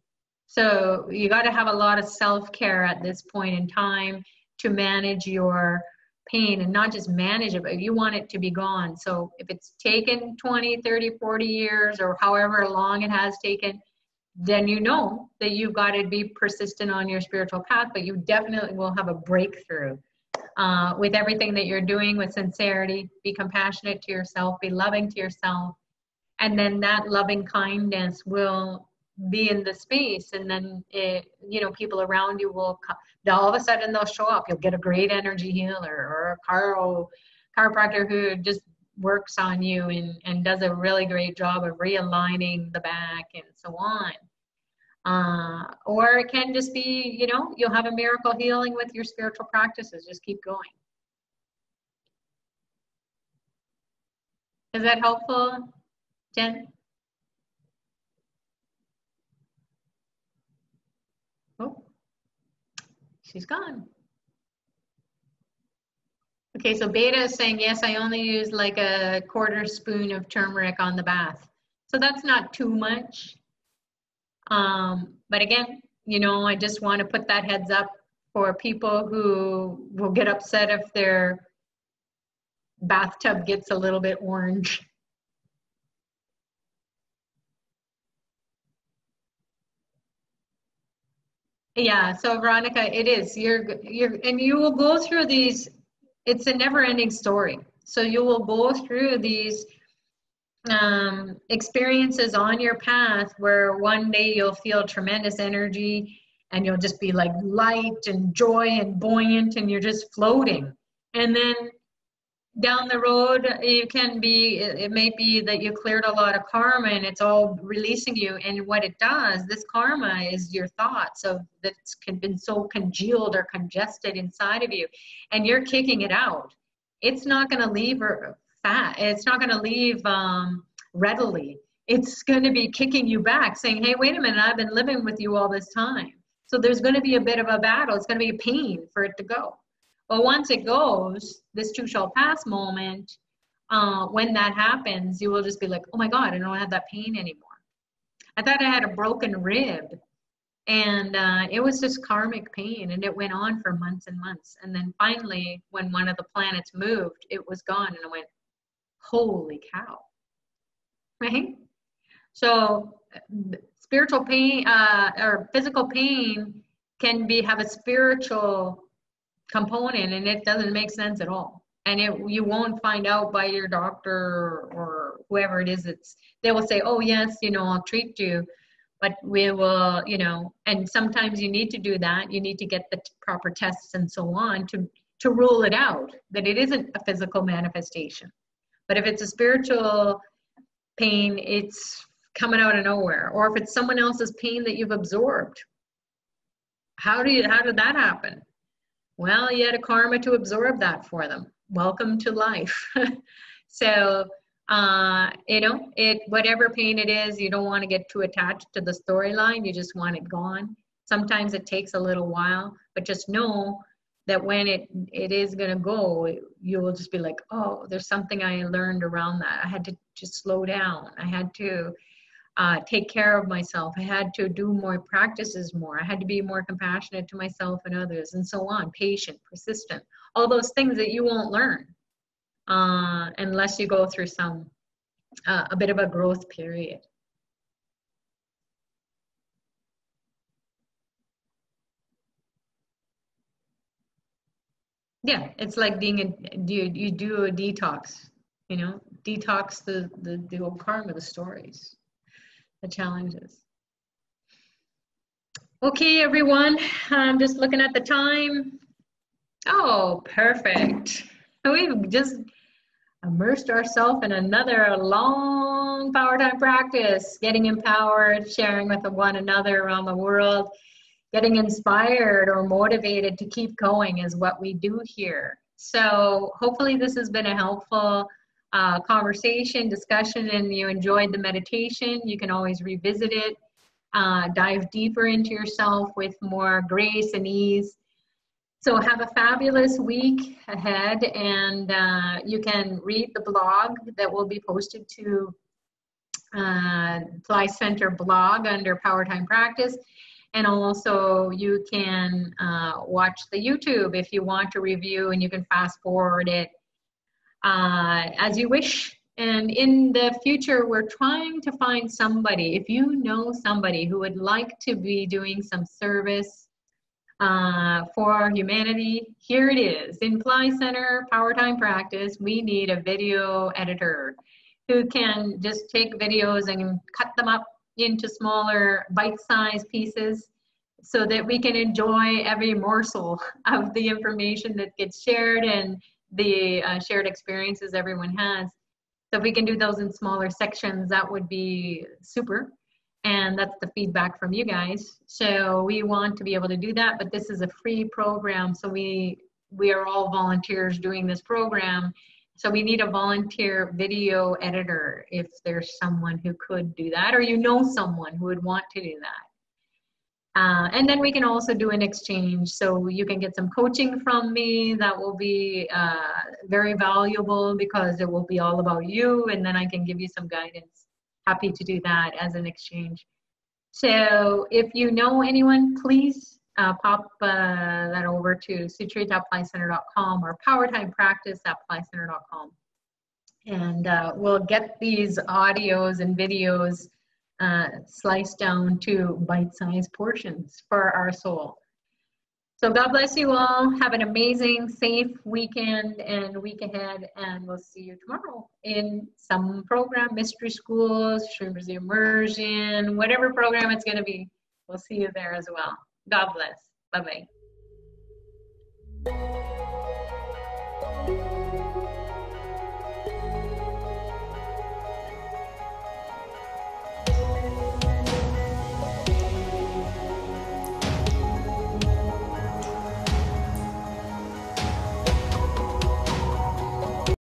So you got to have a lot of self-care at this point in time to manage your pain, and not just manage it, but you want it to be gone. So if it's taken 20, 30, 40 years or however long it has taken, then you know that you've got to be persistent on your spiritual path, but you definitely will have a breakthrough with everything that you're doing with sincerity. Be compassionate to yourself, be loving to yourself, and then that loving kindness will be in the space, and then people around you will all of a sudden they'll show up. You'll get a great energy healer or a chiropractor who just works on you and does a really great job of realigning the back and so on. Or it can just be, you'll have a miracle healing with your spiritual practices. Just keep going. Is that helpful, Jen? Oh, she's gone. Okay, so Beta is saying, yes, I only use like a quarter spoon of turmeric on the bath. So that's not too much. But again, I just want to put that heads up for people who will get upset if their bathtub gets a little bit orange. Yeah, so Veronica, it is. And you will go through these. It's a never-ending story. So you will go through these experiences on your path where one day you'll feel tremendous energy and you'll just be like light and joy and buoyant and you're just floating. And then down the road, it may be that you cleared a lot of karma and it's all releasing you. And what it does, this karma is your thoughts that's been so congealed or congested inside of you, and you're kicking it out. It's not going to leave fat. It's not going to leave readily. It's going to be kicking you back, saying, hey, wait a minute, I've been living with you all this time. So there's going to be a bit of a battle. It's going to be a pain for it to go. But once it goes, this too shall pass moment, when that happens, you will just be like, oh my God, I don't have that pain anymore. I thought I had a broken rib, and it was just karmic pain, and it went on for months and months. And then finally, when one of the planets moved, it was gone, and I went, holy cow, right? So spiritual pain or physical pain can have a spiritual component, and it doesn't make sense at all. And you won't find out by your doctor or whoever it is. They will say, oh yes, I'll treat you, but we will, and sometimes you need to do that. You need to get the proper tests and so on to rule it out, that it isn't a physical manifestation. But if it's a spiritual pain, it's coming out of nowhere. Or if it's someone else's pain that you've absorbed, how did that happen? Well, you had a karma to absorb that for them. Welcome to life. So, you know, whatever pain it is, you don't want to get too attached to the storyline. You just want it gone. Sometimes it takes a little while, but just know that when it is going to go, you will just be like, oh, there's something I learned around that. I had to just slow down. I had to take care of myself. I had to do more practices more. I had to be more compassionate to myself and others, and so on. Patient, persistent, all those things that you won't learn unless you go through a bit of a growth period. Yeah, it's like you do a detox, you know, detox the old karma, the stories, the challenges. Okay, everyone, I'm just looking at the time. Oh, perfect. We've just immersed ourselves in another long power time practice, getting empowered, sharing with one another around the world. Getting inspired or motivated to keep going is what we do here. So hopefully this has been a helpful conversation, discussion, and you enjoyed the meditation. You can always revisit it, dive deeper into yourself with more grace and ease. So have a fabulous week ahead, and you can read the blog that will be posted to Fly Center blog under Power Time Practice. And also you can watch the YouTube if you want to review, and you can fast forward it as you wish. And in the future, we're trying to find somebody, if you know somebody who would like to be doing some service for humanity, here it is. In Fly Center Power Time Practice, we need a video editor who can just take videos and cut them up into smaller bite-sized pieces so that we can enjoy every morsel of the information that gets shared and the shared experiences everyone has. So if we can do those in smaller sections, that would be super. And that's the feedback from you guys. So we want to be able to do that, but this is a free program. So we are all volunteers doing this program. So we need a volunteer video editor if there's someone who could do that, or you know someone who would want to do that. And then we can also do an exchange. So you can get some coaching from me that will be very valuable because it will be all about you, and then I can give you some guidance. Happy to do that as an exchange. So if you know anyone, please pop that over to sutre.flycenter.com or powertimepractice.flycenter.com. And we'll get these audios and videos sliced down to bite-sized portions for our soul. So God bless you all. Have an amazing, safe weekend and week ahead, and we'll see you tomorrow in some program, Mystery Schools, Shrimpers Immersion, whatever program it's going to be. We'll see you there as well. God bless. Bye-bye.